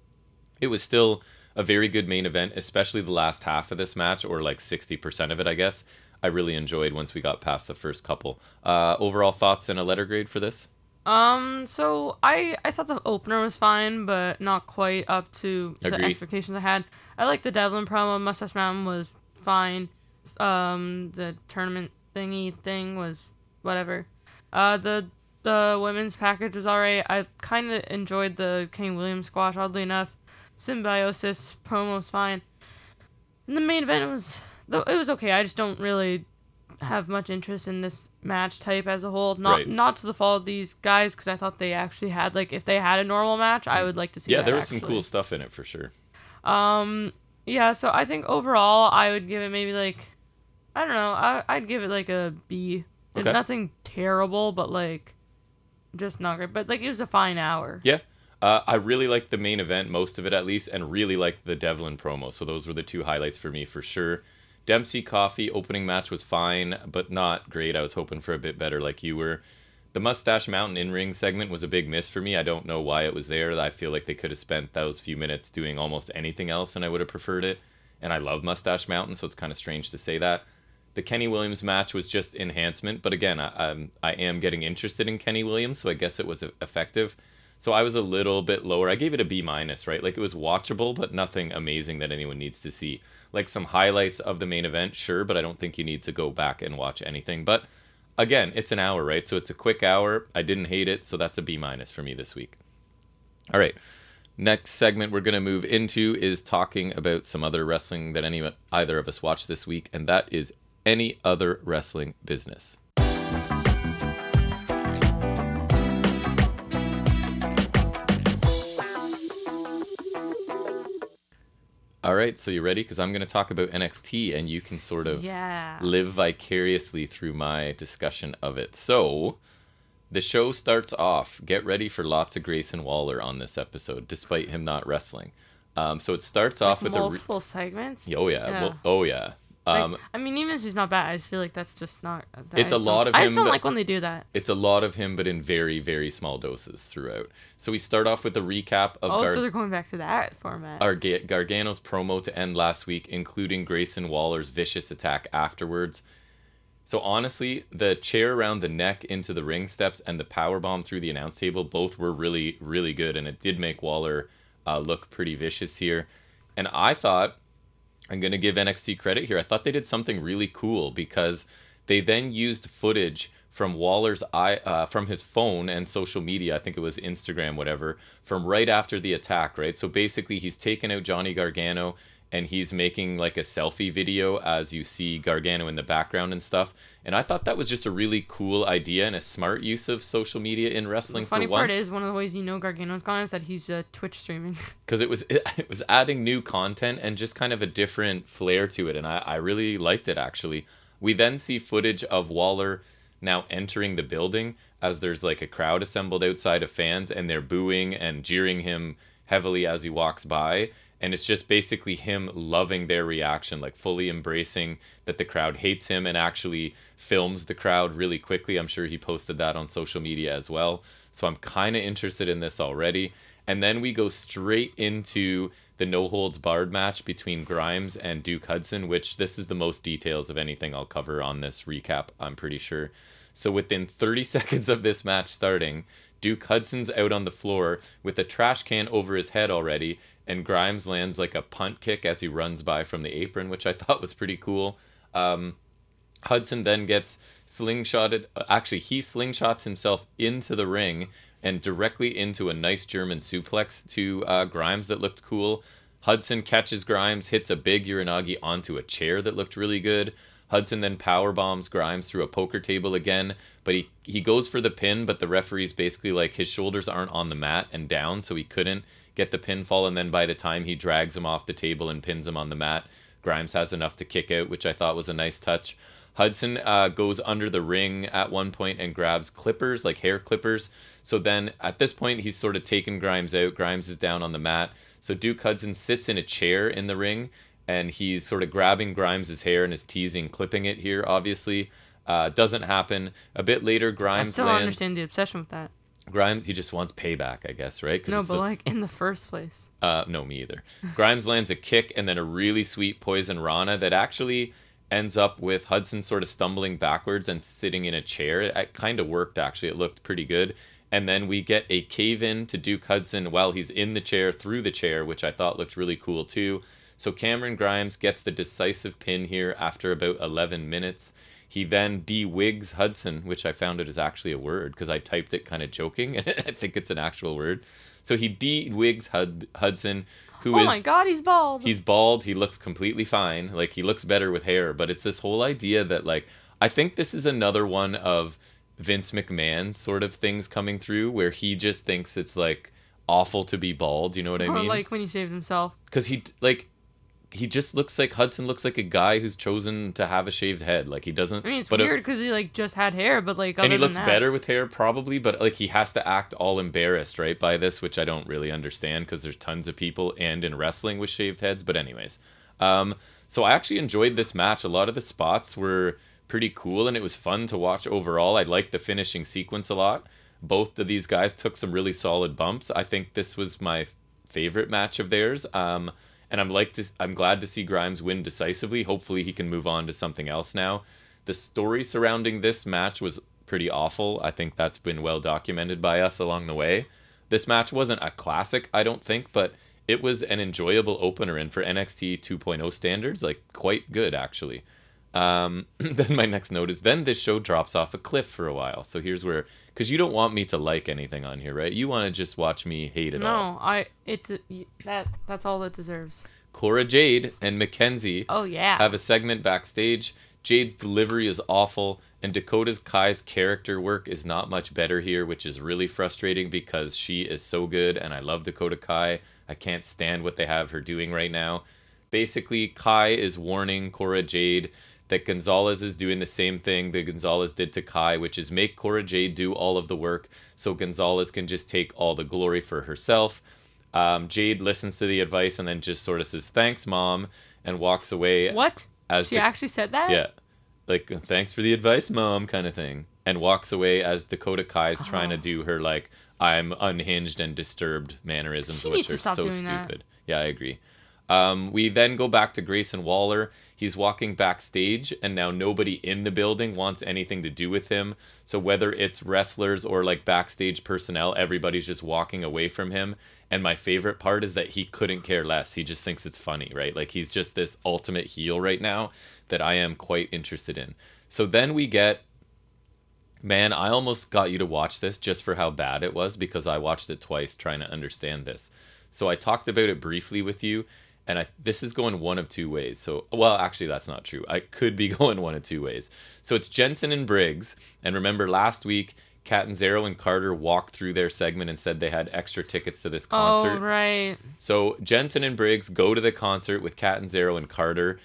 it was still a very good main event, especially the last half of this match, or like 60% of it, I guess. I really enjoyed once we got past the first couple. Overall thoughts and a letter grade for this? So I thought the opener was fine, but not quite up to the expectations I had. I liked the Devlin promo. Mustache Mountain was fine. The tournament thing was whatever. The women's package was alright. I kind of enjoyed the Kenny Williams squash, oddly enough. Symbiosis promo was fine. And the main event was okay. I just don't really have much interest in this match type as a whole. Not to the fault of these guys, because I thought they actually had, like, if they had a normal match, I would like to see that. Yeah, there was some cool stuff in it for sure. Yeah, so I think overall I would give it maybe like, I don't know, I'd give it like a B. It's nothing terrible, but like just not great. But like it was a fine hour. Yeah. I really liked the main event, most of it at least, and really liked the Devlin promo. So those were the 2 highlights for me for sure. Dempsey Coffee opening match was fine, but not great. I was hoping for a bit better like you were. The Mustache Mountain in-ring segment was a big miss for me. I don't know why it was there. I feel like they could have spent those few minutes doing almost anything else and I would have preferred it. And I love Mustache Mountain, so it's kind of strange to say that. The Kenny Williams match was just enhancement, but again, I am getting interested in Kenny Williams, so I guess it was effective. So I was a little bit lower. I gave it a B-, right? Like, it was watchable, but nothing amazing that anyone needs to see. Like, some highlights of the main event, sure, but I don't think you need to go back and watch anything. But, again, it's an hour, right? So it's a quick hour. I didn't hate it, so that's a B- for me this week. All right. Next segment we're going to move into is talking about some other wrestling that either of us watched this week, and that is any other wrestling business. All right, so you ready? Because I'm going to talk about NXT, and you can sort of live vicariously through my discussion of it. So, the show starts off. Get ready for lots of Grayson Waller on this episode, despite him not wrestling. So it starts off with multiple segments. Oh yeah. Well, oh yeah. I mean, even if he's not bad, I just feel like that's just not. It's a lot of him. I just don't like when they do that. It's a lot of him, but in very, very small doses throughout. So we start off with a recap of. So they're going back to that format. Gargano's promo to end last week, including Grayson Waller's vicious attack afterwards. So honestly, the chair around the neck into the ring steps and the powerbomb through the announce table both were really, really good, and it did make Waller look pretty vicious here. And I thought, I'm going to give NXT credit here, I thought they did something really cool because they then used footage from Waller's from his phone and social media, I think it was Instagram, whatever, from right after the attack, right? So basically he's taken out Johnny Gargano and he's making like a selfie video as you see Gargano in the background and stuff. And I thought that was just a really cool idea and a smart use of social media in wrestling for once. The funny part is, one of the ways you know Gargano's gone is that he's Twitch streaming. Because it was adding new content and just kind of a different flair to it. And I really liked it, actually. We then see footage of Waller now entering the building as there's like a crowd assembled outside of fans, and they're booing and jeering him heavily as he walks by. And it's just basically him loving their reaction, like fully embracing that the crowd hates him, and actually films the crowd really quickly. I'm sure he posted that on social media as well. So I'm kind of interested in this already. And then we go straight into the no holds barred match between Grimes and Duke Hudson, which this is the most details of anything I'll cover on this recap, I'm pretty sure. So within 30 seconds of this match starting, Duke Hudson's out on the floor with a trash can over his head already, and Grimes lands like a punt kick as he runs by from the apron, which I thought was pretty cool. Hudson then gets slingshotted. Actually, he slingshots himself into the ring and directly into a nice German suplex to Grimes that looked cool. Hudson catches Grimes, hits a big Uranagi onto a chair that looked really good. Hudson then power bombs Grimes through a poker table again, but he goes for the pin, but the referee's basically like his shoulders aren't on the mat and down, so he couldn't get the pinfall, and then by the time he drags him off the table and pins him on the mat, Grimes has enough to kick out, which I thought was a nice touch. Hudson goes under the ring at one point and grabs clippers, like hair clippers. So then at this point, he's sort of taken Grimes out. Grimes is down on the mat. So Duke Hudson sits in a chair in the ring, and he's sort of grabbing Grimes' hair and is teasing, clipping it here, obviously. Doesn't happen. A bit later, Grimes I still don't understand the obsession with that. Grimes, he just wants payback, I guess, right? No, but like in the first place. No, me either. Grimes lands a kick and then a really sweet poison Rana that actually ends up with Hudson sort of stumbling backwards and sitting in a chair. It kind of worked, actually. It looked pretty good. And then we get a cave-in to Duke Hudson while he's in the chair, through the chair, which I thought looked really cool too. So Cameron Grimes gets the decisive pin here after about 11 minutes. He then de-wigs Hudson, which I found it is actually a word because I typed it kind of joking. I think it's an actual word. So he de-wigs Hudson, who is... Oh my god, he's bald. He's bald. He looks completely fine. Like, he looks better with hair. But it's this whole idea that, like... I think this is another one of Vince McMahon's sort of things coming through where he just thinks it's, like, awful to be bald. You know what I mean? Like when he shaved himself. Because he just looks like Hudson looks like a guy who's chosen to have a shaved head. Like, he doesn't... I mean, it's weird because he, like, just had hair, but, like, other and he than looks that... better with hair, probably, but, like, he has to act all embarrassed, right, by this, which I don't really understand because there's tons of people and in wrestling with shaved heads, but anyways. So I actually enjoyed this match. A lot of the spots were pretty cool, and it was fun to watch overall. I liked the finishing sequence a lot. Both of these guys took some really solid bumps. I think this was my favorite match of theirs. And I'm glad to see Grimes win decisively. Hopefully he can move on to something else now. The story surrounding this match was pretty awful. I think that's been well documented by us along the way. This match wasn't a classic, I don't think, but it was an enjoyable opener, and for NXT 2.0 standards, like, quite good, actually. Then my next note is, then this show drops off a cliff for a while. So here's where, because you don't want me to like anything on here, right? You want to just watch me hate it all. No, that's all it deserves. Cora Jade and Mackenzie have a segment backstage. Jade's delivery is awful, and Dakota Kai's character work is not much better here, which is really frustrating because she is so good, and I love Dakota Kai. I can't stand what they have her doing right now. Basically, Kai is warning Cora Jade that Gonzalez is doing the same thing that Gonzalez did to Kai, which is make Cora Jade do all of the work so Gonzalez can just take all the glory for herself. Jade listens to the advice and then just sort of says, thanks, Mom, and walks away. What? She actually said that? Yeah. Like, thanks for the advice, Mom, kind of thing. And walks away as Dakota Kai's trying to do her, like, I'm unhinged and disturbed mannerisms, which are so stupid. That. Yeah, I agree. We then go back to Grayson Waller. He's walking backstage, and now nobody in the building wants anything to do with him. So whether it's wrestlers or like backstage personnel, everybody's just walking away from him. And my favorite part is that he couldn't care less. He just thinks it's funny, right? Like, he's just this ultimate heel right now that I am quite interested in. So then we get... Man, I almost got you to watch this just for how bad it was because I watched it twice trying to understand this. So I talked about it briefly with you. And this is going one of two ways. So, well, actually, that's not true. I could be going one of two ways. So it's Jensen and Briggs. And remember, last week, Catanzaro and Carter walked through their segment and said they had extra tickets to this concert. Oh, right. So Jensen and Briggs go to the concert with Catanzaro and Carter.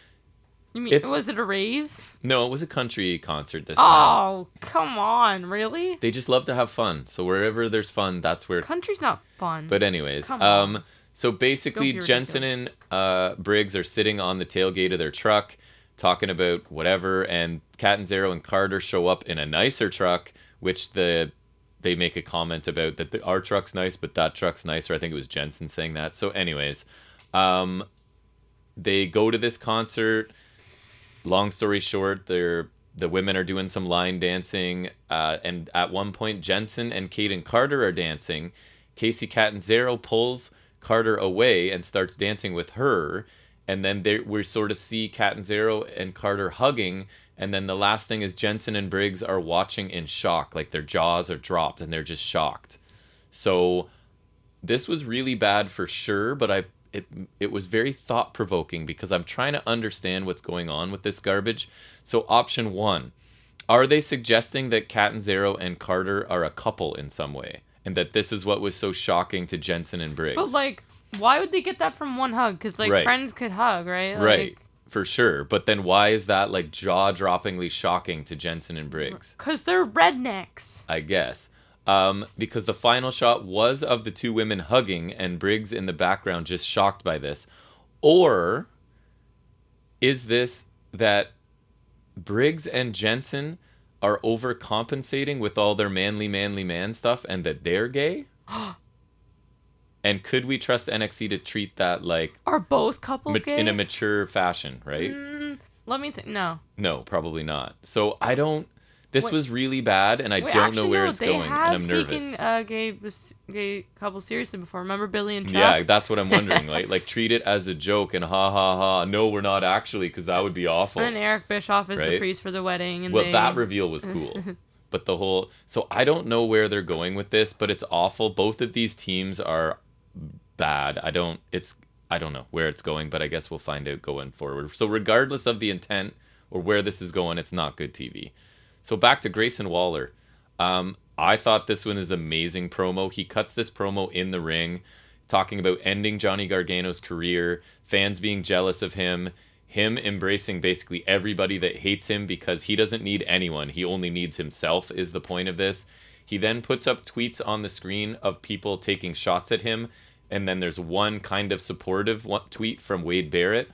You mean, was it a rave? No, it was a country concert this time. Oh, come on, really? No, it was a country concert this time. Oh, come on, really? They just love to have fun. So wherever there's fun, that's where... Country's not fun. But anyways, Come on. so basically Jensen and Briggs are sitting on the tailgate of their truck talking about whatever, and Catanzaro and Carter show up in a nicer truck, which they make a comment about that our truck's nice, but that truck's nicer. I think it was Jensen saying that. So anyways, they go to this concert. Long story short, the women are doing some line dancing, and at one point Jensen and Kaden Carter are dancing. Casey Catanzaro pulls Carter away and starts dancing with her, and then we sort of see Catanzaro and Carter hugging, and then the last thing is Jensen and Briggs are watching in shock, like their jaws are dropped and they're just shocked. So this was really bad for sure, but it was very thought-provoking because I'm trying to understand what's going on with this garbage. So option 1, are they suggesting that Catanzaro and Carter are a couple in some way? And that this is what was so shocking to Jensen and Briggs? But, like, why would they get that from one hug? Because, like, friends could hug, right? Like, right, for sure. But then why is that, like, jaw-droppingly shocking to Jensen and Briggs? Because they're rednecks. I guess. Because the final shot was of the two women hugging and Briggs in the background just shocked by this. Or is this that Briggs and Jensen are overcompensating with all their manly man stuff and that they're gay? And could we trust NXT to treat that like... Are both couples gay? In a mature fashion, right? Let me think. No. No, probably not. So I don't... This was really bad, and I don't know where it's going, and I'm nervous. They have taken gay couples seriously before. Remember Billy and Chuck? Yeah, that's what I'm wondering, right? Like, treat it as a joke, and ha ha ha. No, we're not actually, because that would be awful. And then Eric Bischoff is the priest for the wedding. And that reveal was cool. But the whole... So I don't know where they're going with this, but it's awful. Both of these teams are bad. I don't know where it's going, but I guess we'll find out going forward. So regardless of the intent or where this is going, it's not good TV. So back to Grayson Waller. I thought this one is amazing promo. He cuts this promo in the ring, talking about ending Johnny Gargano's career, fans being jealous of him embracing basically everybody that hates him because he doesn't need anyone. He only needs himself is the point of this. He then puts up tweets on the screen of people taking shots at him, and then there's one kind of supportive tweet from Wade Barrett,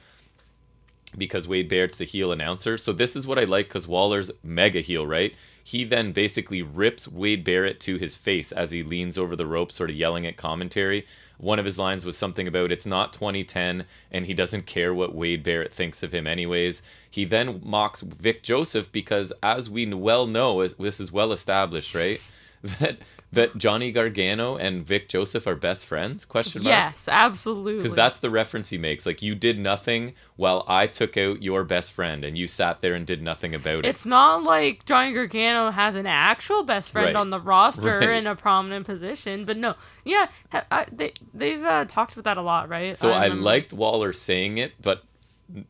because Wade Barrett's the heel announcer. So this is what I like, because Waller's mega heel, right? He then basically rips Wade Barrett to his face as he leans over the rope, sort of yelling at commentary. One of his lines was something about it's not 2010, and he doesn't care what Wade Barrett thinks of him anyways. He then mocks Vic Joseph because, as we well know, this is well established, right? That Johnny Gargano and Vic Joseph are best friends? ? Yes, absolutely. Because that's the reference he makes. Like, you did nothing while I took out your best friend, and you sat there and did nothing about it. It's not like Johnny Gargano has an actual best friend on the roster in a prominent position. But no, yeah, they've talked about that a lot, right? So I liked Waller saying it, but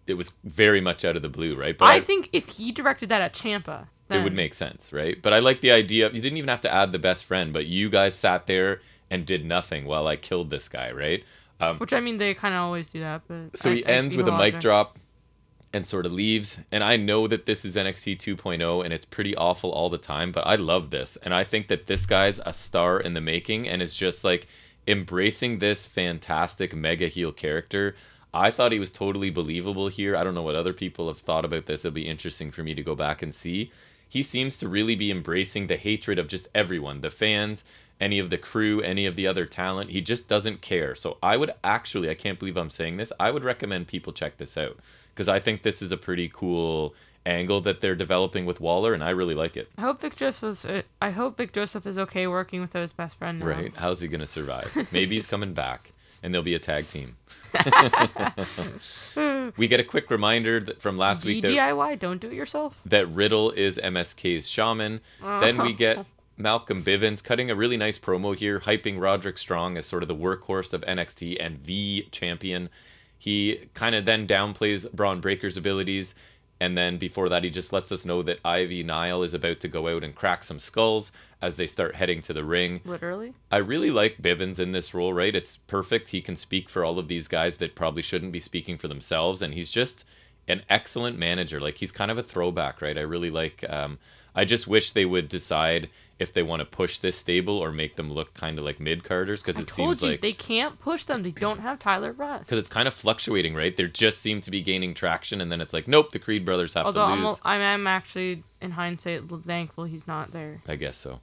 it was very much out of the blue, right? But I think if he directed that at Ciampa... It would make sense, right? But I like the idea of, you didn't even have to add the best friend, but you guys sat there and did nothing while I killed this guy, right? Which, I mean, they kind of always do that. But so he ends with a mic drop and sort of leaves. And I know that this is NXT 2.0 and it's pretty awful all the time, but I love this. And I think that this guy's a star in the making and is just like embracing this fantastic mega heel character. I thought he was totally believable here. I don't know what other people have thought about this. It'll be interesting for me to go back and see. He seems to really be embracing the hatred of just everyone, the fans, any of the crew, any of the other talent. He just doesn't care. So I would actually, I can't believe I'm saying this, I would recommend people check this out, because I think this is a pretty cool angle that they're developing with Waller, and I really like it. I hope Vic Joseph is okay working with his best friend now. Right? How's he gonna survive? Maybe he's coming back, and they'll be a tag team. We get a quick reminder from last week that DIY, don't do it yourself. That Riddle is MSK's shaman. Then we get Malcolm Bivens cutting a really nice promo here, hyping Roderick Strong as sort of the workhorse of NXT and the champion. He kind of then downplays Braun Breaker's abilities, and then before that he just lets us know that Ivy Nile is about to go out and crack some skulls as they start heading to the ring. Literally? I really like Bivens in this role, right? It's perfect. He can speak for all of these guys that probably shouldn't be speaking for themselves, and he's just an excellent manager. Like, he's kind of a throwback, right? I really like. I just wish they would decide if they want to push this stable or make them look kind of like mid-carders, because it seems like they can't push them. They don't have Tyler Russ. Because it's kind of fluctuating, right? They just seem to be gaining traction, and then it's like, nope, the Creed brothers have to lose. I'm actually, in hindsight, thankful he's not there. I guess so.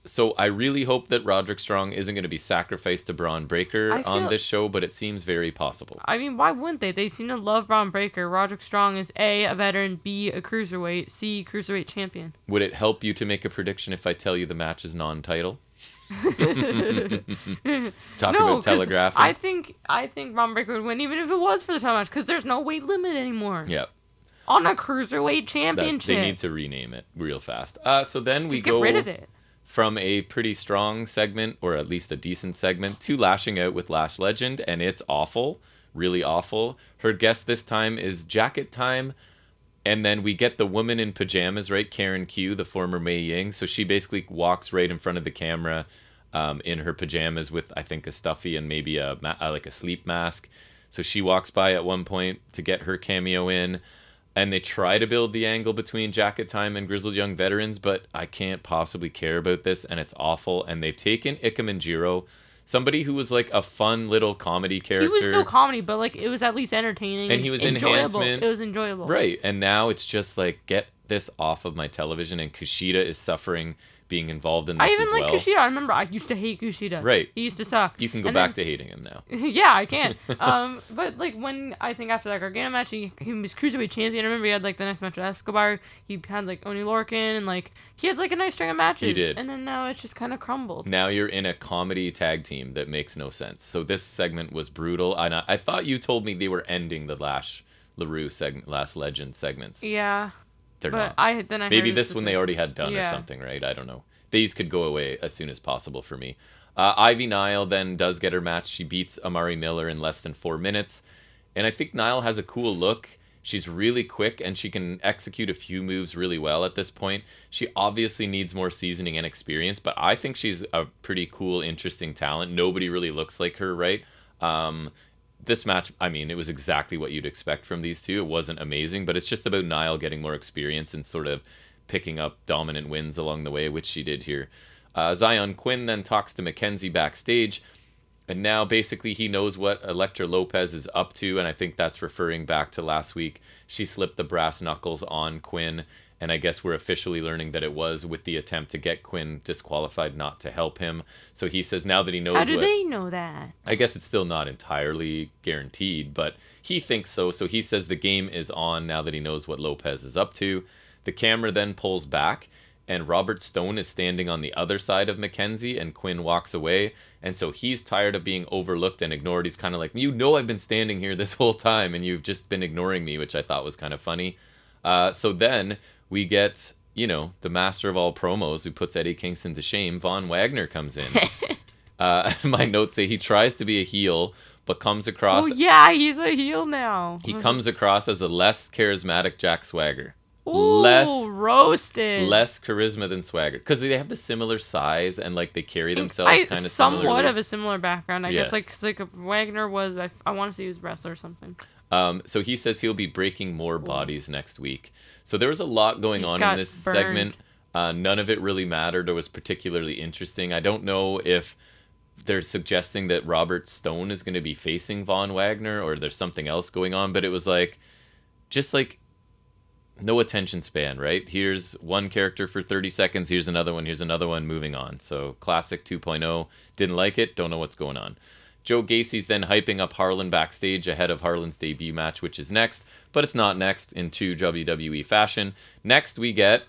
So I really hope that Roderick Strong isn't going to be sacrificed to Braun Breaker on this show, but it seems very possible. I mean, why wouldn't they? They seem to love Braun Breaker. Roderick Strong is A, a veteran, B, a cruiserweight, C, cruiserweight champion. Would it help you to make a prediction if I tell you the match is non-title? About telegraphing. I think Braun Breaker would win even if it was for the title match, because there's no weight limit anymore. Yep. On a cruiserweight championship. They need to rename it real fast. So then we go... get rid of it. From a pretty strong segment, or at least a decent segment, to lashing out with Lash Legend, and it's awful, really awful. Her guest this time is Jacket Time, and then we get the woman in pajamas, right? Karen Q, the former Mei Ying. So she basically walks right in front of the camera in her pajamas with, I think, a stuffy and maybe like a sleep mask. So she walks by at one point to get her cameo in. And they try to build the angle between Jacket Time and Grizzled Young Veterans, but I can't possibly care about this, and it's awful. And they've taken Ikemanjiro, somebody who was like a fun little comedy character. He was still comedy, but like it was at least entertaining. And he was enjoyable. Enhancement. It was enjoyable. Right. And now it's just like, get this off of my television, and Kushida is suffering being involved in this as well. I even like Kushida. I remember I used to hate Kushida. Right. He used to suck. You can go back to hating him now. Yeah, I can. But like when I think after that Gargano match, he was cruiserweight champion. I remember he had like the next match with Escobar. He had like Oni Lorcan, and like he had like a nice string of matches. He did. And then now it's just kind of crumbled. Now you're in a comedy tag team that makes no sense. So this segment was brutal. And I thought you told me they were ending the Lash LaRue segment, Last Legend segments. Yeah. They're but not. I maybe this one they already had done or something, right? I don't know. These could go away as soon as possible for me. Ivy Nile then does get her match. She beats Amari Miller in less than 4 minutes. And I think Nile has a cool look. She's really quick, and she can execute a few moves really well at this point. She obviously needs more seasoning and experience, but I think she's a pretty cool, interesting talent. Nobody really looks like her, right? This match, I mean, it was exactly what you'd expect from these two. It wasn't amazing, but it's just about Nile getting more experience and sort of picking up dominant wins along the way, which she did here. Zion Quinn then talks to Mackenzie backstage, and now basically he knows what Elektra Lopez is up to, and I think that's referring back to last week. She slipped the brass knuckles on Quinn, and I guess we're officially learning that it was with the attempt to get Quinn disqualified, not to help him. So he says now that he knows. How do they know that? I guess it's still not entirely guaranteed, but he thinks so. So he says the game is on now that he knows what Lopez is up to. The camera then pulls back, and Robert Stone is standing on the other side of Mackenzie, and Quinn walks away. And so he's tired of being overlooked and ignored. He's kind of like, I've been standing here this whole time, and you've just been ignoring me, which I thought was kind of funny. So then we get, the master of all promos who puts Eddie Kingston to shame. Von Wagner comes in. My notes say he tries to be a heel, but comes across... Oh, yeah, he's a heel now. He comes across as a less charismatic Jack Swagger. Ooh, roasted. Less charisma than Swagger, because they have the similar size and like they carry themselves kind of similarly. Somewhat of a similar background, I guess. Like Wagner was, I want to say he was a wrestler or something. So he says he'll be breaking more bodies next week. So there was a lot going on in this segment. None of it really mattered or was particularly interesting. I don't know if they're suggesting that Robert Stone is going to be facing Von Wagner or there's something else going on, but it was like, just like, no attention span, right? Here's one character for 30 seconds, here's another one, moving on. So classic 2.0, didn't like it, don't know what's going on. Joe Gacy's then hyping up Harlan backstage ahead of Harlan's debut match, which is next, but it's not next in true WWE fashion. Next we get,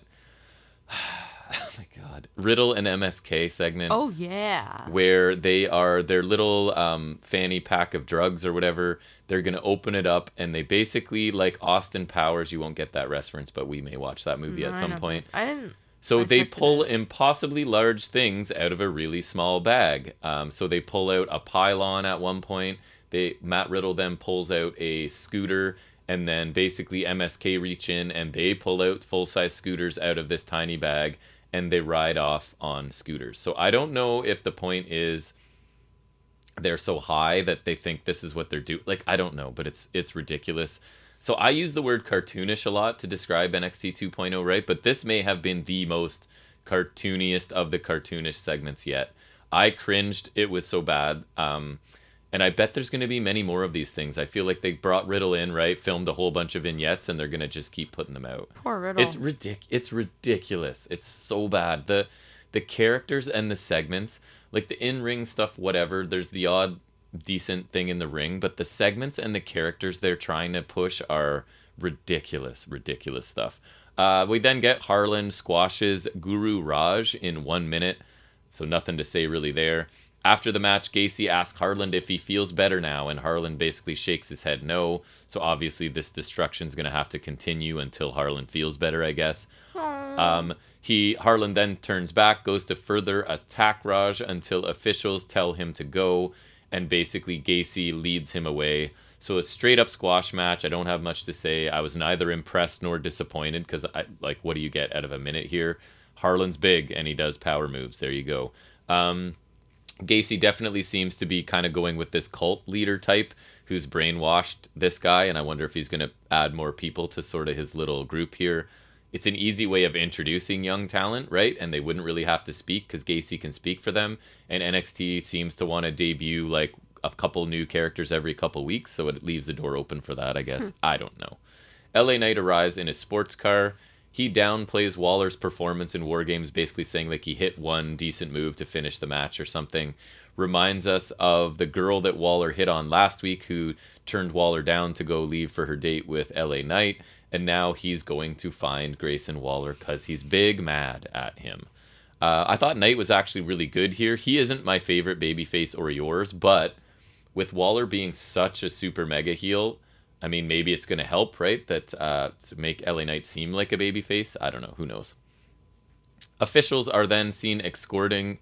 oh my god, Riddle and MSK segment. Oh yeah. Where they are their little fanny pack of drugs or whatever. They're going to open it up, and they basically, like Austin Powers, you won't get that reference, but we may watch that movie at some point. I didn't. So they pull impossibly large things out of a really small bag. So they pull out a pylon at one point. Matt Riddle then pulls out a scooter, and then basically MSK reach in and they pull out full-size scooters out of this tiny bag, and they ride off on scooters. So I don't know if the point is they're so high that they think this is what they're doing. Like, I don't know, but it's ridiculous. So I use the word cartoonish a lot to describe NXT 2.0, right? But this may have been the most cartooniest of the cartoonish segments yet. I cringed. It was so bad. And I bet there's going to be many more of these things. I feel like they brought Riddle in, right? Filmed a whole bunch of vignettes, and they're going to just keep putting them out. Poor Riddle. It's ridiculous. It's so bad. The characters and the segments, like the in-ring stuff, whatever. There's the odd decent thing in the ring, but the segments and the characters they're trying to push are ridiculous stuff. We then get Harlan squashes Guru Raj in 1 minute, so nothing to say really there. After the match, Gacy asks Harlan if he feels better now, and Harlan basically shakes his head no. So obviously this destruction's going to have to continue until Harlan feels better, I guess. Harlan then turns back, goes to further attack Raj until officials tell him to go, and basically Gacy leads him away. So a straight up squash match. I don't have much to say. I was neither impressed nor disappointed because, what do you get out of a minute here? Harlan's big and he does power moves. There you go. Gacy definitely seems to be kind of going with this cult leader type who's brainwashed this guy, and I wonder if he's going to add more people to sort of his little group here. It's an easy way of introducing young talent, right? And they wouldn't really have to speak because Gacy can speak for them, and NXT seems to want to debut like a couple new characters every couple weeks, so it leaves the door open for that, I guess. I don't know. LA Knight arrives in his sports car. He downplays Waller's performance in War Games, basically saying like he hit one decent move to finish the match or something. Reminds us of the girl that Waller hit on last week who turned Waller down to go leave for her date with LA Knight. And now he's going to find Grayson Waller because he's big mad at him. I thought Knight was actually really good here. He isn't my favorite babyface or yours, but with Waller being such a super mega heel, I mean, maybe it's going to help, right? That to make LA Knight seem like a babyface. I don't know. Who knows? Officials are then seen escorting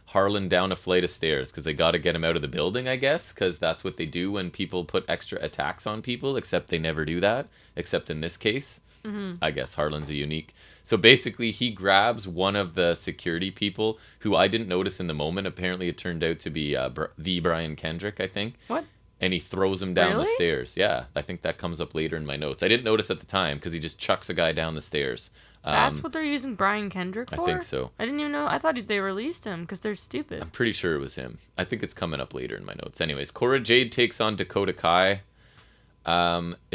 Harlan down a flight of stairs because they got to get him out of the building, I guess, because that's what they do when people put extra attacks on people, except they never do that, except in this case. I guess Harlan's a unique. So basically, he grabs one of the security people who I didn't notice in the moment. Apparently, it turned out to be the Brian Kendrick, I think. What? And he throws him down Really? the stairs. Yeah, I think that comes up later in my notes. I didn't notice at the time because he just chucks a guy down the stairs. That's what they're using Brian Kendrick for? I think so. I didn't even know. I thought they released him because they're stupid. I'm pretty sure it was him. I think it's coming up later in my notes. Anyways, Cora Jade takes on Dakota Kai.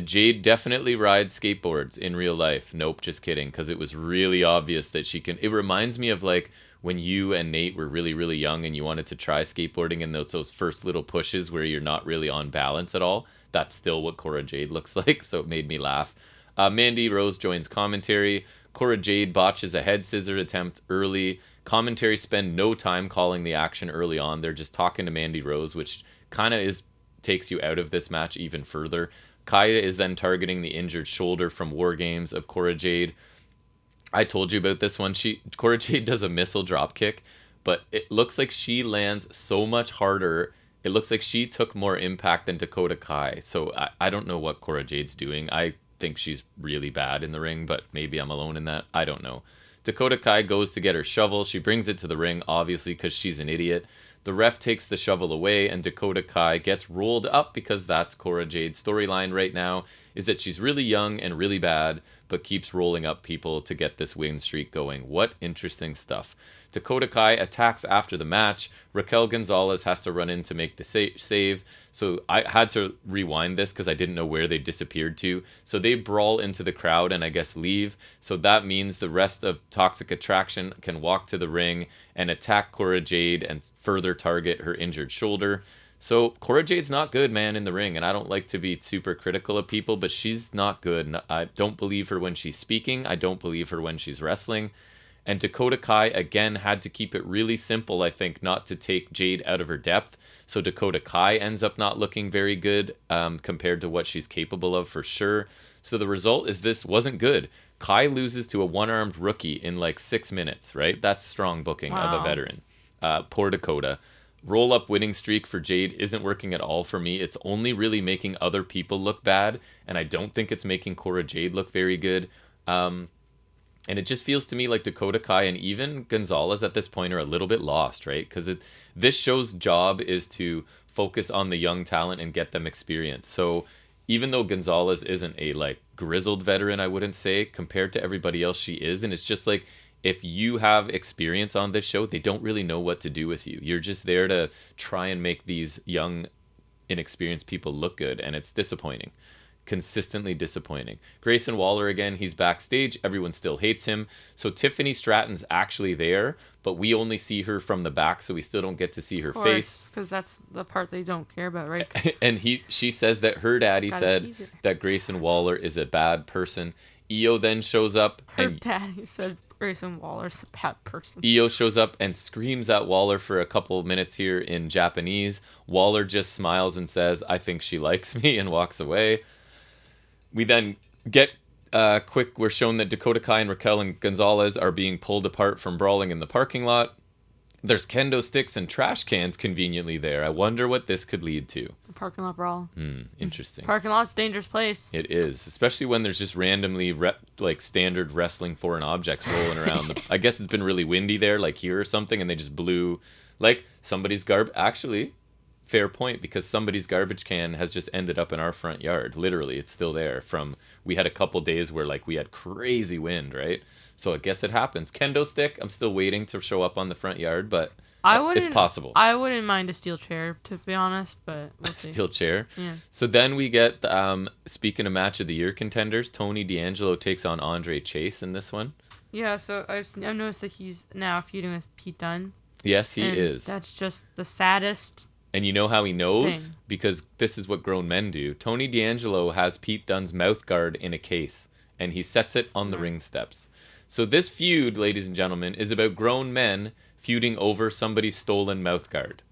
Jade definitely rides skateboards in real life. Nope, just kidding. Because it was really obvious that she can. It reminds me of like when you and Nate were really, really young and you wanted to try skateboarding and those first little pushes where you're not really on balance at all. That's still what Cora Jade looks like. So it made me laugh. Mandy Rose joins commentary. Cora Jade botches a head scissor attempt early. Commentary spend no time calling the action early on. They're just talking to Mandy Rose, which kind of takes you out of this match even further. Kaya is then targeting the injured shoulder from War Games of Cora Jade. I told you about this one. Cora Jade does a missile drop kick, but it looks like she lands so much harder. It looks like she took more impact than Dakota Kai. So I don't know what Cora Jade's doing. I think she's really bad in the ring, but maybe I'm alone in that. I don't know. Dakota Kai goes to get her shovel. She brings it to the ring, obviously, because she's an idiot. The ref takes the shovel away, and Dakota Kai gets rolled up because that's Cora Jade's storyline right now, is that she's really young and really bad, but keeps rolling up people to get this win streak going. What interesting stuff. Dakota Kai attacks after the match. Raquel Gonzalez has to run in to make the save. So I had to rewind this because I didn't know where they disappeared to. So they brawl into the crowd and I guess leave. So that means the rest of Toxic Attraction can walk to the ring and attack Cora Jade and further target her injured shoulder. So Cora Jade's not good, man, in the ring. And I don't like to be super critical of people, but she's not good. I don't believe her when she's speaking. I don't believe her when she's wrestling. And Dakota Kai, again, had to keep it really simple, I think, not to take Jade out of her depth. So Dakota Kai ends up not looking very good compared to what she's capable of for sure. So the result is this wasn't good. Kai loses to a one-armed rookie in like 6 minutes, right? That's strong booking of a veteran. Poor Dakota. Roll-up winning streak for Jade isn't working at all for me. It's only really making other people look bad, and I don't think it's making Cora Jade look very good. And it just feels to me like Dakota Kai and even Gonzalez at this point are a little bit lost, right? Because this show's job is to focus on the young talent and get them experience. So even though Gonzalez isn't a like grizzled veteran, I wouldn't say, compared to everybody else she is. And it's just like, if you have experience on this show, they don't really know what to do with you. You're just there to try and make these young, inexperienced people look good, and it's disappointing. Consistently disappointing. Grayson Waller, again, he's backstage. Everyone still hates him. So Tiffany Stratton's actually there, but we only see her from the back, so we still don't get to see her face. Because that's the part they don't care about, right? And she says that her daddy said that Grayson Waller is a bad person. Io then shows up. Her daddy said Grayson Waller's a bad person. Io shows up and screams at Waller for a couple minutes here in Japanese. Waller just smiles and says, "I think she likes me," and walks away. We then get we're shown that Dakota Kai and Raquel and Gonzalez are being pulled apart from brawling in the parking lot. There's kendo sticks and trash cans conveniently there. I wonder what this could lead to. A parking lot brawl. Interesting. Parking lot's a dangerous place. It is, especially when there's just randomly like standard wrestling foreign objects rolling around. I guess it's been really windy there, like here or something, and they just blew like somebody's Actually, fair point, because somebody's garbage can has just ended up in our front yard. Literally, it's still there. We had a couple days where like we had crazy wind, right? So I guess it happens. Kendo stick, I'm still waiting to show up on the front yard, but it's possible. I wouldn't mind a steel chair, to be honest, but we'll see. Steel chair. Yeah. So then we get, speaking of match of the year contenders, Tony D'Angelo takes on Andre Chase in this one. Yeah, so I've noticed that he's now feuding with Pete Dunne. Yes, he is. That's just the saddest. And you know how he knows? Because this is what grown men do. Tony D'Angelo has Pete Dunne's mouth guard in a case, and he sets it on the ring steps. So this feud, ladies and gentlemen, is about grown men feuding over somebody's stolen mouth guard.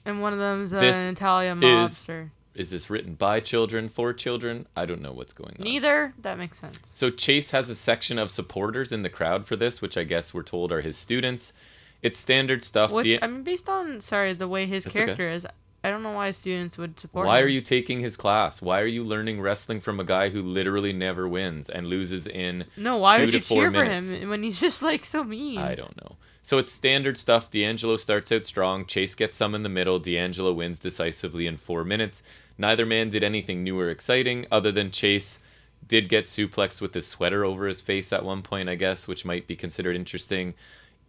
And one of them is an Italian mobster. Is this written by children, for children? I don't know what's going on. Neither. That makes sense. So Chase has a section of supporters in the crowd for this, which I guess we're told are his students. It's standard stuff. Which, based on, the way his character is, I don't know why students would support him. Why are you taking his class? Why are you learning wrestling from a guy who literally never wins and loses in 2 to 4 minutes? No, why would you cheer for him when he's just, so mean? I don't know. So it's standard stuff. D'Angelo starts out strong. Chase gets some in the middle. D'Angelo wins decisively in 4 minutes. Neither man did anything new or exciting, other than Chase did get suplexed with his sweater over his face at one point, I guess, which might be considered interesting.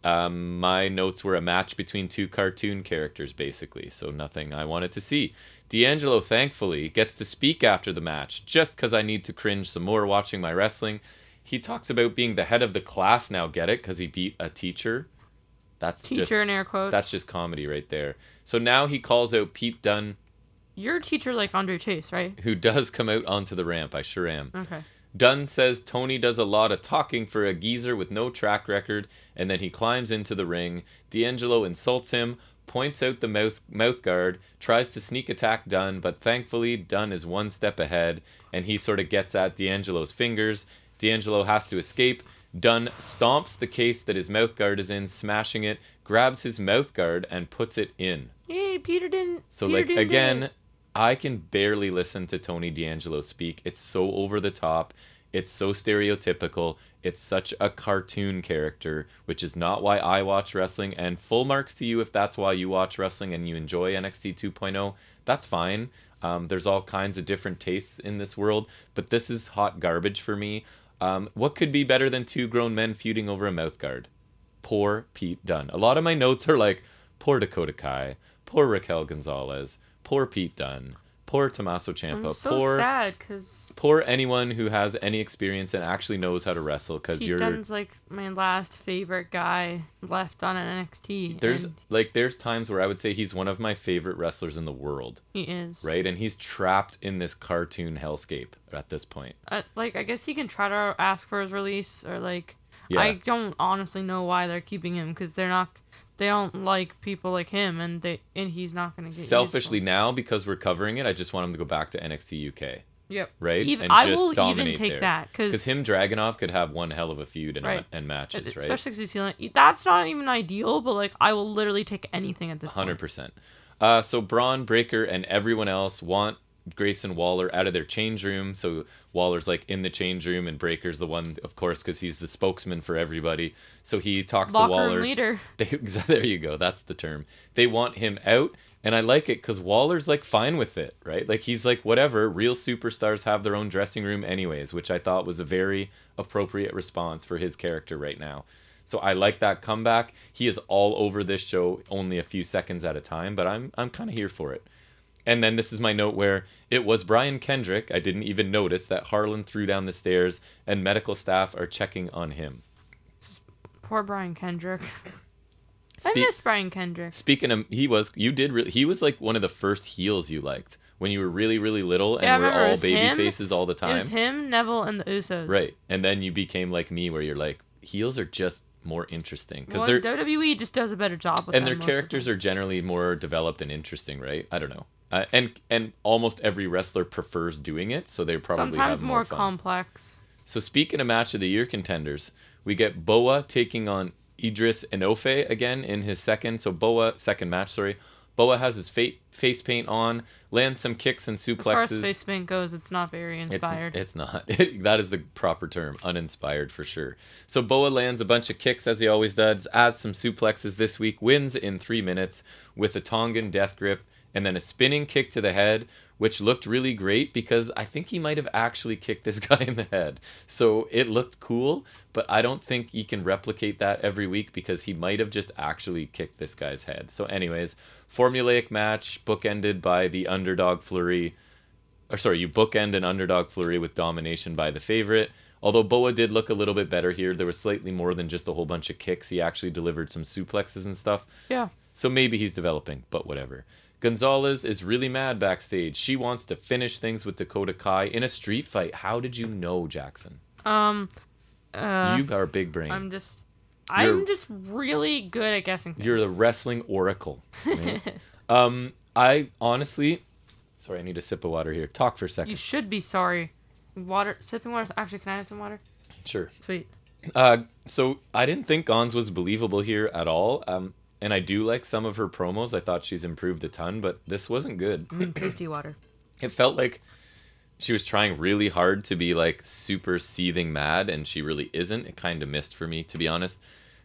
My notes were a match between 2 cartoon characters, basically, so nothing I wanted to see. D'Angelo, thankfully, gets to speak after the match, just because I need to cringe some more watching my wrestling. He talks about being the head of the class now, get it? Because he beat a teacher. That's teacher in air quotes. That's just comedy right there. So now he calls out Pete Dunne. You're a teacher like Andre Chase, right? Who does come out onto the ramp, I sure am. Okay. Dunn says Tony does a lot of talking for a geezer with no track record, and then he climbs into the ring. D'Angelo insults him, points out the mouth guard, tries to sneak attack Dunn, but thankfully Dunn is 1 step ahead, and he sort of gets at D'Angelo's fingers. D'Angelo has to escape. Dunn stomps the case that his mouth guard is in, smashing it, grabs his mouth guard, and puts it in. Yay, Peter didn't. So, again, I can barely listen to Tony D'Angelo speak. It's so over the top. It's so stereotypical. It's such a cartoon character, which is not why I watch wrestling. And full marks to you if that's why you watch wrestling and you enjoy NXT 2.0. That's fine. There's all kinds of different tastes in this world, but this is hot garbage for me. What could be better than 2 grown men feuding over a mouth guard? Poor Pete Dunne. A lot of my notes are like, poor Dakota Kai, poor Raquel Gonzalez, poor Pete Dunne, poor Tommaso Ciampa, I'm so sad because poor anyone who has any experience and actually knows how to wrestle. Because Pete Dunne's like my last favorite guy left on NXT. There's times where I would say he's one of my favorite wrestlers in the world. He is, right, and he's trapped in this cartoon hellscape at this point. I guess he can try to ask for his release, or I don't honestly know why they're keeping him, because they don't like people like him, and he's not going to get selfishly now, because we're covering it, I just want him to go back to NXT UK. Yep. Right? And I just will dominate even take there. That. Because him, Dragunov, could have one hell of a feud and matches, right? Especially because he's feeling... That's not even ideal, but I will literally take anything at this 100%. So Braun, Breaker, and everyone else want Grayson Waller out of their change room. So Waller's like in the change room, and Breaker's the one, of course, because he's the spokesman for everybody. So he talks to Waller. Room leader. There you go. That's the term. They want him out, and I like it because Waller's like fine with it, right? Like he's like, whatever. Real superstars have their own dressing room, anyways, which I thought was a very appropriate response for his character right now. So I like that comeback. He is all over this show, only a few seconds at a time, but I'm kind of here for it. And then this is my note where it was Brian Kendrick. I didn't even notice that Harlan threw down the stairs and medical staff are checking on him. Poor Brian Kendrick. I miss Brian Kendrick. Speaking of, he was like one of the first heels you liked when you were really, really little and we're all baby faces all the time. It was him, Neville, and the Usos. Right. And then you became like me where you're like, heels are just more interesting. Because WWE just does a better job with them. And their characters are generally more developed and interesting, right? I don't know. And almost every wrestler prefers doing it, so they probably sometimes have more fun. Complex. So speaking of match of the year contenders, we get Boa taking on Idris Enofe again in his second match. Boa has his face paint on, lands some kicks and suplexes. As far as face paint goes, it's not very inspired. It's not. That is the proper term, uninspired for sure. So Boa lands a bunch of kicks as he always does, adds some suplexes this week, wins in 3 minutes with a Tongan death grip, and then a spinning kick to the head, which looked really great because I think he might have actually kicked this guy in the head. So it looked cool, but I don't think you can replicate that every week because he might have just actually kicked this guy's head. So anyways, formulaic match, bookended by the underdog flurry. You bookend an underdog flurry with domination by the favorite. Although Boa did look a little bit better here. There was slightly more than just a whole bunch of kicks. He actually delivered some suplexes and stuff. Yeah. So maybe he's developing, but whatever. Gonzalez is really mad backstage. She wants to finish things with Dakota Kai in a street fight. How did you know, Jackson? You are big brain. I'm just really good at guessing things. You're the wrestling oracle. Right? I honestly... Sorry, I need a sip of water here. Talk for a second. You should be sorry. Sipping water. Actually, can I have some water? Sure. Sweet. So I didn't think Gonz was believable here at all. And I do like some of her promos. I thought she's improved a ton, but this wasn't good. Tasty water. It felt like she was trying really hard to be like super seething mad, and she really isn't. It kind of missed for me, to be honest.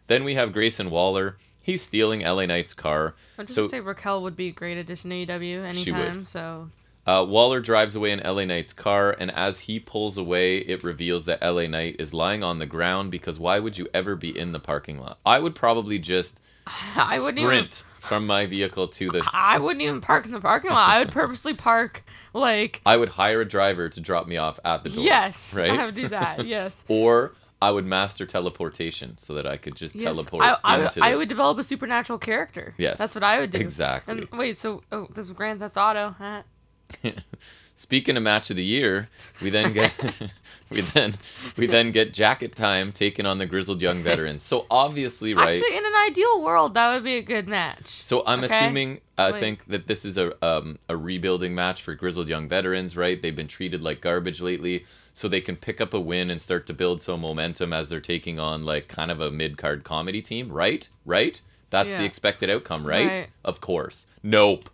Then we have Grayson Waller. He's stealing LA Knight's car. I'd just say Raquel would be a great addition to AEW anytime. She would. So. Waller drives away in LA Knight's car, and as he pulls away, it reveals that LA Knight is lying on the ground because why would you ever be in the parking lot? I would probably just sprint from my vehicle to the... I wouldn't even park in the parking lot. I would purposely park, like... I would hire a driver to drop me off at the door. Yes, right? I would do that, yes. Or I would master teleportation so that I could just teleport I would develop a supernatural character. Yes. That's what I would do. Exactly. And wait, so... Oh, this is Grand Theft Auto, huh? Speaking of match of the year, we then get we then get Jacket Time taking on the Grizzled Young Veterans. So obviously, right? Actually, in an ideal world, that would be a good match. So I'm assuming, I think that this is a rebuilding match for Grizzled Young Veterans, right? They've been treated like garbage lately, so they can pick up a win and start to build some momentum as they're taking on like kind of a mid-card comedy team, right? Right? That's the expected outcome, right? Of course. Nope.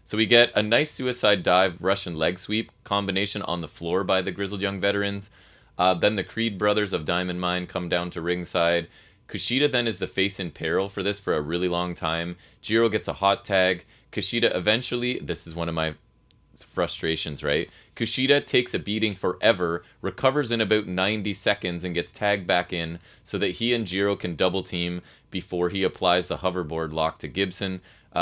So we get a nice suicide dive, Russian leg sweep combination on the floor by the Grizzled Young Veterans. Then the Creed brothers of Diamond Mine come down to ringside. Kushida then is the face in peril for this for a really long time. Jiro gets a hot tag. Kushida eventually, this is one of my frustrations, right? Kushida takes a beating forever, recovers in about 90 seconds, and gets tagged back in so that he and Jiro can double team before he applies the hoverboard lock to Gibson.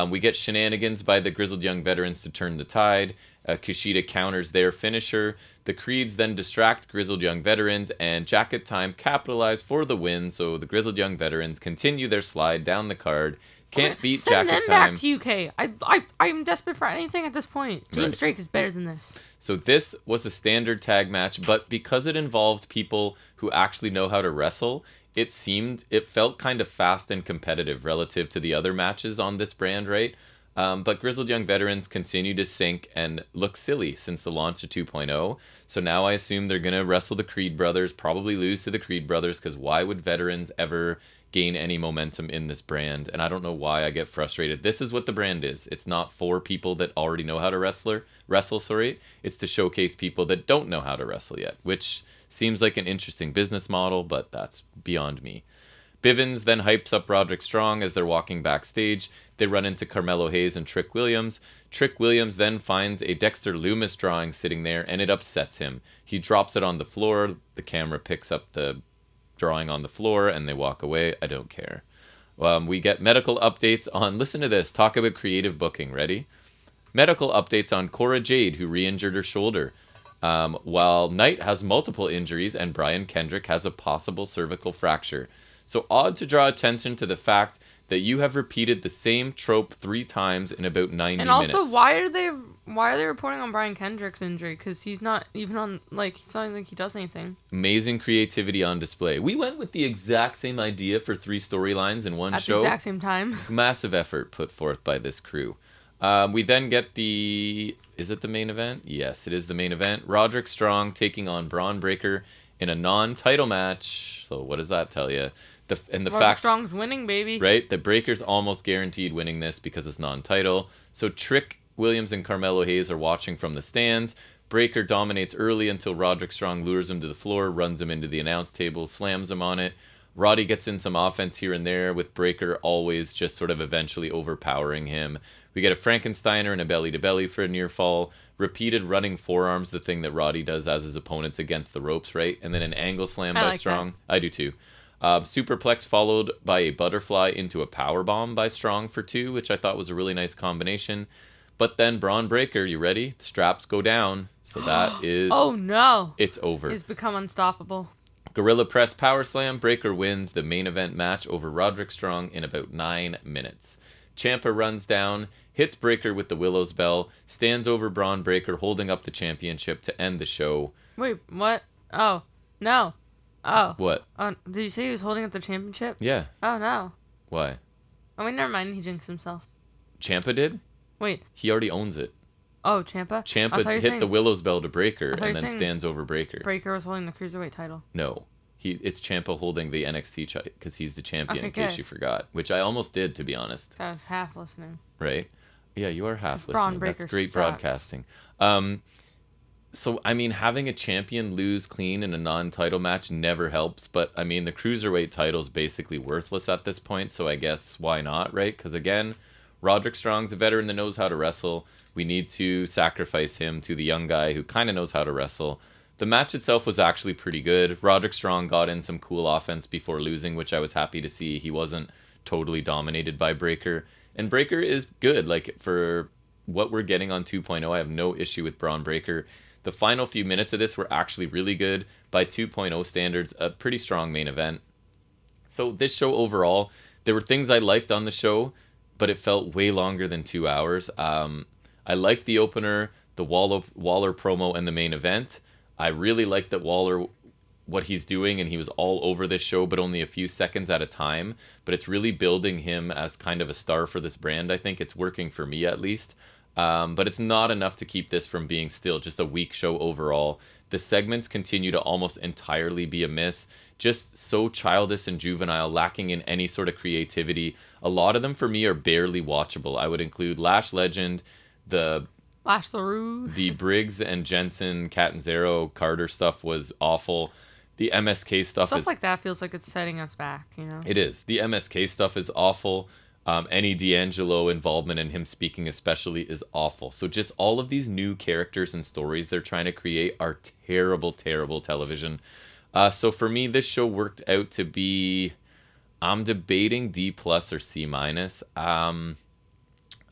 We get shenanigans by the Grizzled Young Veterans to turn the tide. Kushida counters their finisher. The Creeds then distract Grizzled Young Veterans, and Jacket Time capitalize for the win, so the Grizzled Young Veterans continue their slide down the card. Can't beat Jacket Time. Send them back to UK. I'm desperate for anything at this point. James Drake is better than this. So this was a standard tag match, but because it involved people who actually know how to wrestle, it felt kind of fast and competitive relative to the other matches on this brand, right? But Grizzled Young Veterans continue to sink and look silly since the launch of 2.0. So now I assume they're going to wrestle the Creed brothers, probably lose to the Creed brothers, because why would veterans ever gain any momentum in this brand? And I don't know why I get frustrated. This is what the brand is. It's not for people that already know how to wrestle. It's to showcase people that don't know how to wrestle yet, which seems like an interesting business model, but that's beyond me. Bivens then hypes up Roderick Strong as they're walking backstage. They run into Carmelo Hayes and Trick Williams. Trick Williams then finds a Dexter Loomis drawing sitting there, and it upsets him. He drops it on the floor. The camera picks up the drawing on the floor, and they walk away. I don't care. We get medical updates on, listen to this, talk about creative booking. Ready? Medical updates on Cora Jade, who re-injured her shoulder. While Knight has multiple injuries, and Brian Kendrick has a possible cervical fracture. So odd to draw attention to the fact that you have repeated the same trope 3 times in about 90 minutes. And also, why are they reporting on Brian Kendrick's injury? Because he's not even on, like, he's not like he does anything. Amazing creativity on display. We went with the exact same idea for 3 storylines in one show. At the exact same time. Massive effort put forth by this crew. We then get is it the main event? Yes, it is the main event. Roderick Strong taking on Braun Breaker in a non-title match. So what does that tell you? The fact Strong's winning, baby. Right? The Breaker's almost guaranteed winning this because it's non-title. So Trick Williams and Carmelo Hayes are watching from the stands. Breaker dominates early until Roderick Strong lures him to the floor, runs him into the announce table, slams him on it. Roddy gets in some offense here and there, with Breaker always just sort of eventually overpowering him. We get a Frankensteiner and a belly-to-belly for a near fall. Repeated running forearms, the thing that Roddy does as his opponents against the ropes, right? And then an angle slam by Strong. That. I do too. Superplex followed by a butterfly into a powerbomb by Strong for 2, which I thought was a really nice combination. But then Braun Breaker, you ready? The straps go down. So that is... Oh no! It's over. He's become unstoppable. Gorilla Press Power Slam. Breaker wins the main event match over Roderick Strong in about 9 minutes. Ciampa runs down, hits Breaker with the Willow's Bell, stands over Braun Breaker holding up the championship to end the show. Wait, what? Oh, no. Oh. What? Did you say he was holding up the championship? Yeah. Oh, no. Why? Oh, wait, never mind. He jinxed himself. Ciampa did? Wait. He already owns it. Oh, Ciampa? Ciampa hit the Willow's Bell to Breaker and then stands over Breaker. Breaker was holding the Cruiserweight title. No. It's Ciampa holding the NXT because he's the champion, in case you forgot. Which I almost did, to be honest. I was half listening. Right? Yeah, you are half listening. Braun Breaker That's great sucks. Broadcasting. So, I mean, having a champion lose clean in a non-title match never helps. But, I mean, the Cruiserweight title's basically worthless at this point. So, I guess, why not, right? Because, again, Roderick Strong's a veteran that knows how to wrestle. We need to sacrifice him to the young guy who kind of knows how to wrestle. The match itself was actually pretty good. Roderick Strong got in some cool offense before losing, which I was happy to see. He wasn't totally dominated by Breaker. And Breaker is good. Like, for what we're getting on 2.0, I have no issue with Braun Breaker. The final few minutes of this were actually really good. By 2.0 standards, a pretty strong main event. So this show overall, there were things I liked on the show, but it felt way longer than 2 hours. I liked the opener, the Waller promo, and the main event. I really liked that Waller, what he's doing, and he was all over this show, but only a few seconds at a time. But it's really building him as kind of a star for this brand. I think it's working for me, at least. But it's not enough to keep this from being still just a weak show overall. The segments continue to almost entirely be a miss. Just so childish and juvenile, lacking in any sort of creativity. A lot of them, for me, are barely watchable. I would include Lash Legend, Lash LaRue. The Briggs and Jensen, Catanzaro, Carter stuff was awful. The MSK stuff like that feels like it's setting us back, you know? It is. The MSK stuff is awful. Any D'Angelo involvement in him speaking especially is awful. So just all of these new characters and stories they're trying to create are terrible, terrible television. So for me, this show worked out to be... I'm debating D+ or C-.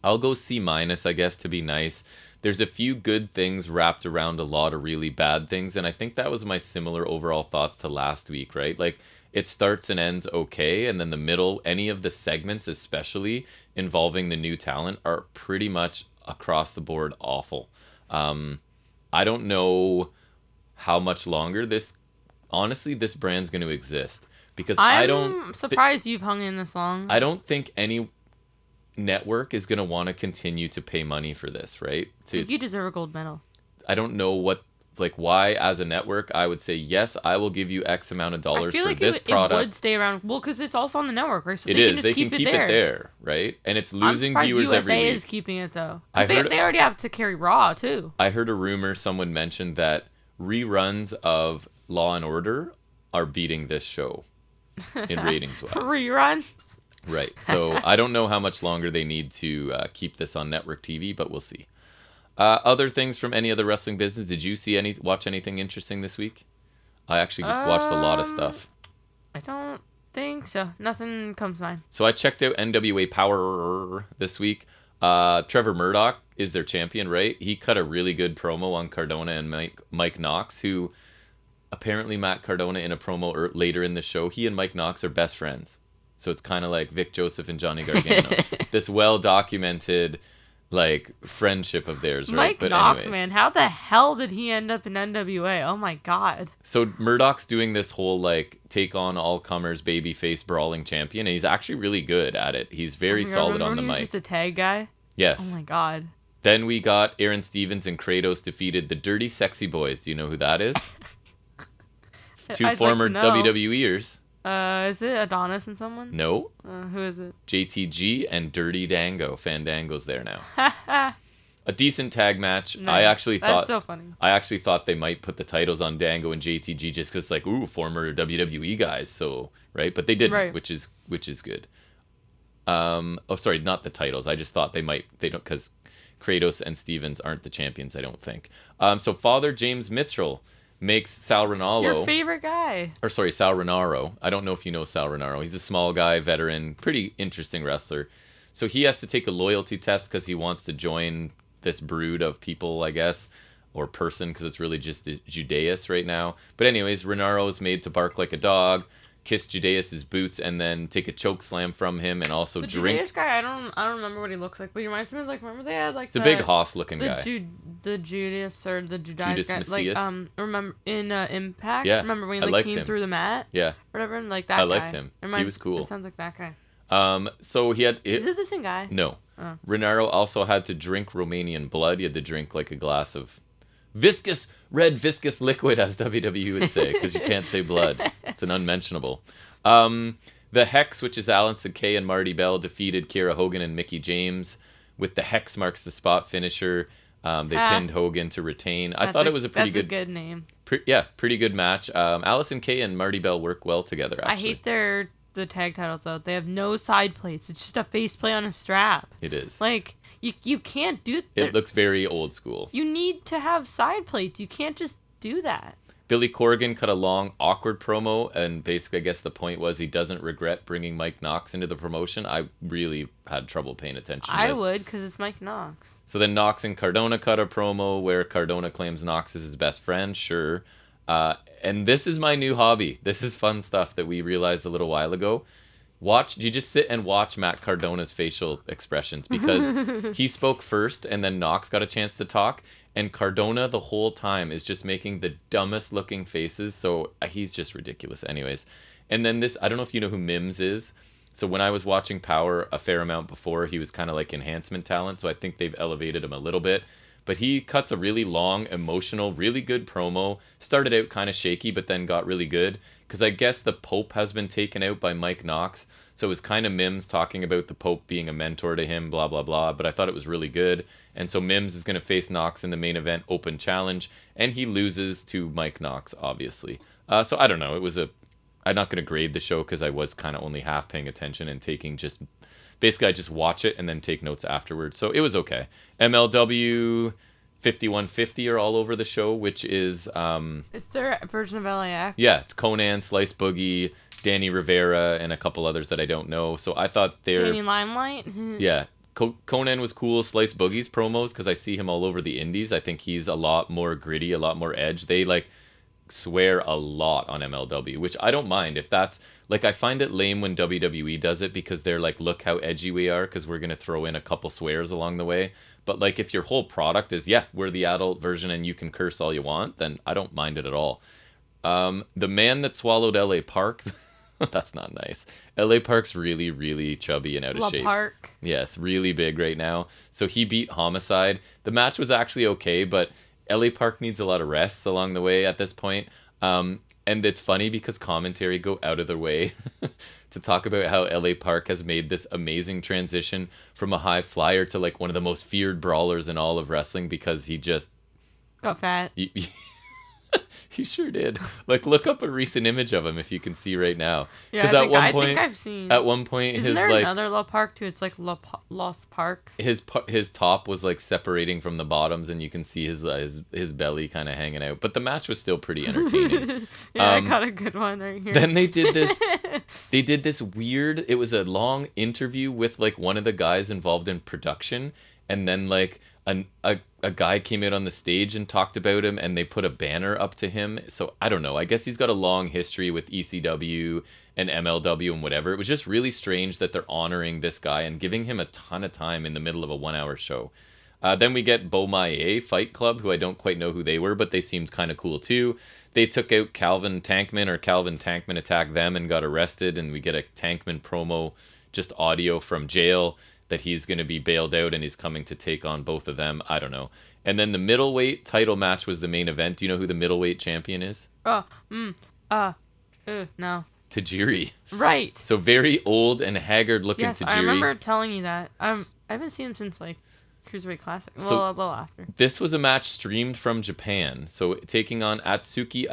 I'll go C-, I guess, to be nice. There's a few good things wrapped around a lot of really bad things, and I think that was my similar overall thoughts to last week, right? Like, it starts and ends okay, and then the middle, any of the segments especially involving the new talent are pretty much across the board awful. I don't know how much longer this brand's going to exist, because I'm surprised you've hung in this long. I don't think network is going to want to continue to pay money for this, right? You deserve a gold medal. I don't know why as a network I would say, yes, I will give you X amount of dollars for this product. It would stay around. Well, because it's also on the network, right? So they can keep it there, right? And it's losing viewers USA every week. is keeping it, though. They already have to carry Raw, too. I heard a rumor, someone mentioned that reruns of Law and Order are beating this show in ratings-wise. Reruns? Right. So I don't know how much longer they need to keep this on network TV, but we'll see. Other things from any other wrestling business? Did you watch anything interesting this week? I actually watched a lot of stuff. I don't think so. Nothing comes to mind. So I checked out NWA Powerrr this week. Trevor Murdoch is their champion, right? He cut a really good promo on Cardona and Mike Knox, who apparently Matt Cardona in a promo later in the show, he and Mike Knox are best friends. So it's kind of like Vic Joseph and Johnny Gargano. This well-documented friendship of theirs, right? Mike Knox, man, how the hell did he end up in NWA? Oh my god. So Murdoch's doing this whole take on all comers babyface brawling champion, and he's actually really good at it. He's very solid on the mic. He's just a tag guy? Yes. Oh my god. Then we got Aaron Stevens and Kratos defeated the Dirty Sexy Boys. Do you know who that is? Two former WWEers. Is it Adonis and someone? No. Who is it? JTG and Dirty Dango. Fandango's there now. A decent tag match. Nice. That's so funny. I actually thought they might put the titles on Dango and JTG just because, former WWE guys. So right, but they didn't, right. which is good. Sorry, not the titles. I just thought they don't because Kratos and Stevens aren't the champions. I don't think. So Father James Mitchell makes Sal Ronaldo... Your favorite guy. Sal Renaro. I don't know if you know Sal Renaro. He's a small guy, veteran, pretty interesting wrestler. So he has to take a loyalty test because he wants to join this brood of people, I guess, or person, because it's really just Judeus right now. But anyways, Renaro is made to bark like a dog, kiss Judeus's boots, and then take a choke slam from him, and also drink. Judeus guy, I don't remember what he looks like, but he reminds me of remember they had it's a big hoss looking guy. The Judas or the Judas guy, Macias. Remember in Impact? Yeah, remember when he came through the mat? Yeah, whatever. That guy. I liked him. He was cool. It sounds like that guy. So he had. Is it the same guy? No. Oh. Renaro also had to drink Romanian blood. He had to drink a glass of red viscous liquid, as WWE would say, because you can't say blood. It's an unmentionable. The Hex, which is Allison Kay and Marty Bell, defeated Kiera Hogan and Mickie James. With the Hex marks the spot finisher. They pinned Hogan to retain. I thought it was a pretty good... That's a good name. Pretty good match. Allison Kay and Marty Bell work well together, actually. I hate the tag titles, though. They have no side plates. It's just a face plate on a strap. It is. You can't do... It looks very old school. You need to have side plates. You can't just do that. Billy Corgan cut a long, awkward promo, and basically, I guess the point was he doesn't regret bringing Mike Knox into the promotion. I really had trouble paying attention to this. I would, because it's Mike Knox. So then Knox and Cardona cut a promo where Cardona claims Knox is his best friend, sure. And this is my new hobby. This is fun stuff that we realized a little while ago. You just sit and watch Matt Cardona's facial expressions, because he spoke first and then Knox got a chance to talk, and Cardona the whole time is just making the dumbest looking faces. So he's just ridiculous anyways. And then I don't know if you know who Mims is. So when I was watching Power a fair amount before, he was kind of like enhancement talent. So I think they've elevated him a little bit. But he cuts a really long, emotional, really good promo. Started out kind of shaky, but then got really good. Because I guess the Pope has been taken out by Mike Knox. So it was kind of Mims talking about the Pope being a mentor to him, blah, blah, blah. But I thought it was really good. And so Mims is going to face Knox in the main event open challenge. And he loses to Mike Knox, obviously. So I don't know. I'm not going to grade the show because I was kind of only half paying attention and taking just... Basically, I just watch it and then take notes afterwards. So it was okay. MLW 5150 are all over the show, which is... it's their version of LAX. Yeah, it's Conan, Slice Boogie, Danny Rivera, and a couple others that I don't know. So I thought they're... Danny Limelight? Yeah. Conan was cool. Slice Boogie's promos, because I see him all over the indies. I think he's a lot more gritty, a lot more edge. They, swear a lot on MLW, which I don't mind. If that's... I find it lame when WWE does it, because they're look how edgy we are, because we're going to throw in a couple swears along the way. But, if your whole product is, we're the adult version and you can curse all you want, then I don't mind it at all. The man that swallowed LA Park That's not nice. LA Park's really, really chubby and out of shape. Park. Yes, really big right now. So he beat Homicide. The match was actually okay, but LA Park needs a lot of rest along the way at this point. And it's funny because commentary go out of their way to talk about how LA Park has made this amazing transition from a high flyer to like one of the most feared brawlers in all of wrestling because he just got fat. He sure did. Like, look up a recent image of him if you can see right now. Yeah, I think I've seen. At one point, Isn't there another La Park too? It's like Los Parks. His top was like separating from the bottoms, and you can see his belly kind of hanging out. But the match was still pretty entertaining. Yeah, I got a good one right here. Then they did this. They did this weird. It was a long interview with like one of the guys involved in production, and then like a guy came out on the stage and talked about him, and they put a banner up to him. So I don't know. I guess he's got a long history with ECW and MLW and whatever. It was just really strange that they're honoring this guy and giving him a ton of time in the middle of a 1 hour show. Then we get Bomaye Fight Club, who I don't quite know who they were, but they seemed kind of cool too. They took out Calvin Tankman attacked them and got arrested, and we get a Tankman promo, just audio from jail, that he's going to be bailed out and he's coming to take on both of them. I don't know. And then the middleweight title match was the main event. Do you know who the middleweight champion is? No. Tajiri. Right. So very old and haggard looking Tajiri. I remember telling you that. I haven't seen him since like Cruiserweight Classic. Well, a little after. This was a match streamed from Japan. So taking on Atsuki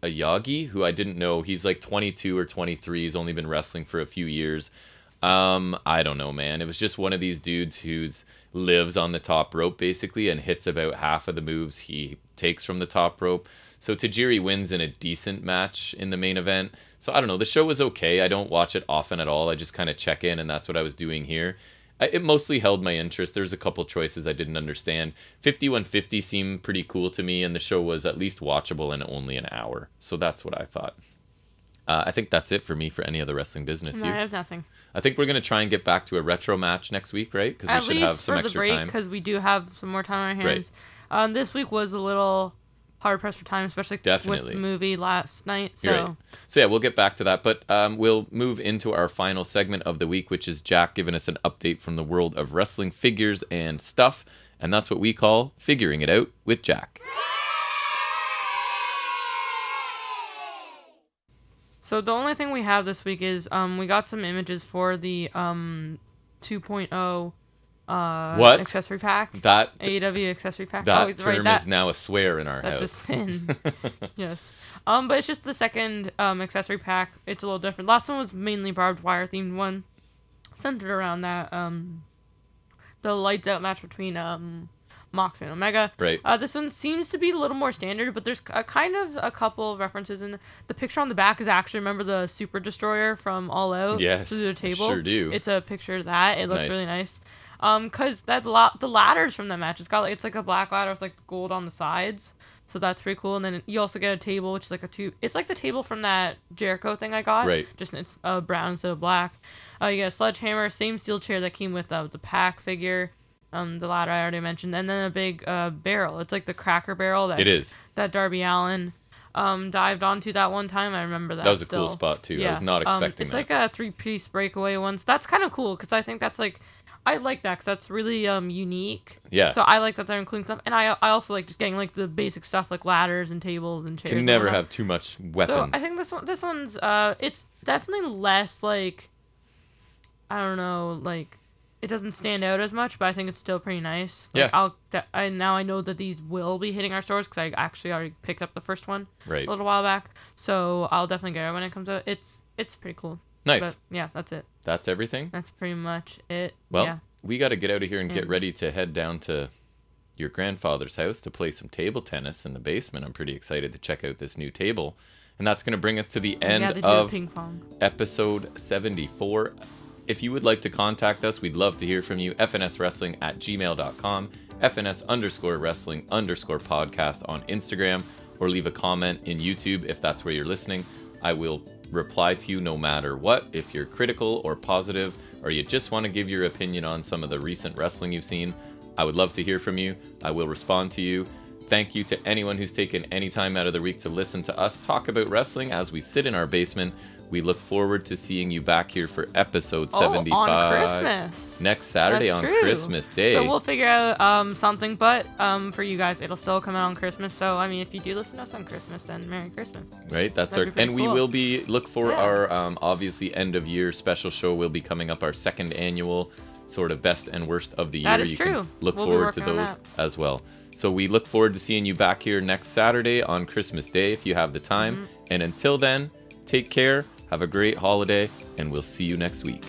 Ayagi, who I didn't know. He's like 22 or 23. He's only been wrestling for a few years. I don't know, man. It was just one of these dudes who's lives on the top rope basically and hits about half of the moves he takes from the top rope. So Tajiri wins in a decent match in the main event. So I don't know. The show was okay. I don't watch it often at all. I just kind of check in, and that's what I was doing here. It mostly held my interest. There's a couple choices I didn't understand. 5150 seemed pretty cool to me, and the show was at least watchable in only an hour. So that's what I thought. I think that's it for me for any other wrestling business. No, I have nothing. I think we're going to try and get back to a retro match next week, right? Because we should have some extra time. At least for the break, because we do have some more time on our hands. Right. This week was a little hard pressed for time, especially with the movie last night. So, right. So yeah, we'll get back to that. But we'll move into our final segment of the week, which is Jack giving us an update from the world of wrestling figures and stuff. And that's what we call Figuring It Out with Jack. So the only thing we have this week is we got some images for the 2.0 accessory pack. That AEW accessory pack. That term is now a swear in our house. That's a sin. Yes. But it's just the second accessory pack. It's a little different. Last one was mainly barbed wire themed one, centered around that the lights out match between Mox and Omega. Right. This one seems to be a little more standard, but there's kind of a couple of references in the picture on the back is actually, remember the Super Destroyer from All Out? Yes. The table. Sure do. It's a picture of that. It looks really nice. Cause the ladders from that match, it's like a black ladder with like gold on the sides. So that's pretty cool. And then you also get a table, which is like it's like the table from that Jericho thing I got. Right. Just it's brown instead of black. You get a sledgehammer, same steel chair that came with the pack figure. The ladder I already mentioned, and then a big barrel. It's like the Cracker Barrel that Darby Allin dived onto that one time. I remember that. That was a cool spot too. Yeah. I was not expecting it's that. It's like a 3-piece breakaway one. So that's kind of cool because I think that's like I like that because that's really unique. Yeah. So I like that they're including stuff, and I also like just getting like the basic stuff like ladders and tables and chairs. Can never have too much weapons. So I think this one's it's definitely less like I don't know like. It doesn't stand out as much, but I think it's still pretty nice. Like, yeah. Now I know that these will be hitting our stores because I actually already picked up the first one a little while back. So I'll definitely get it when it comes out. It's pretty cool. Nice. But yeah, that's it. That's everything? That's pretty much it. Well, we got to get out of here and get ready to head down to your grandfather's house to play some table tennis in the basement. I'm pretty excited to check out this new table. And that's going to bring us to the end of ping pong. Episode 74. If you would like to contact us, we'd love to hear from you. fnswrestling@gmail.com, fns_wrestling_podcast on Instagram, or leave a comment in YouTube if that's where you're listening. I will reply to you no matter what. If you're critical or positive, or you just want to give your opinion on some of the recent wrestling you've seen, I would love to hear from you. I will respond to you. thank you to anyone who's taken any time out of the week to listen to us talk about wrestling as we sit in our basement. We look forward to seeing you back here for episode 75 on Christmas. next Saturday. That's on true. Christmas Day. So we'll figure out something, but for you guys, it'll still come out on Christmas. So I mean, if you do listen to us on Christmas, then Merry Christmas. Right, that's That'd our, be and we cool. will be look for our obviously end of year special show. Will be coming up, our second annual sort of best and worst of the year. That is you true. Can look We'll be forward to working on those that. as well. So we look forward to seeing you back here next Saturday on Christmas Day if you have the time. And until then, take care. Have a great holiday, and we'll see you next week.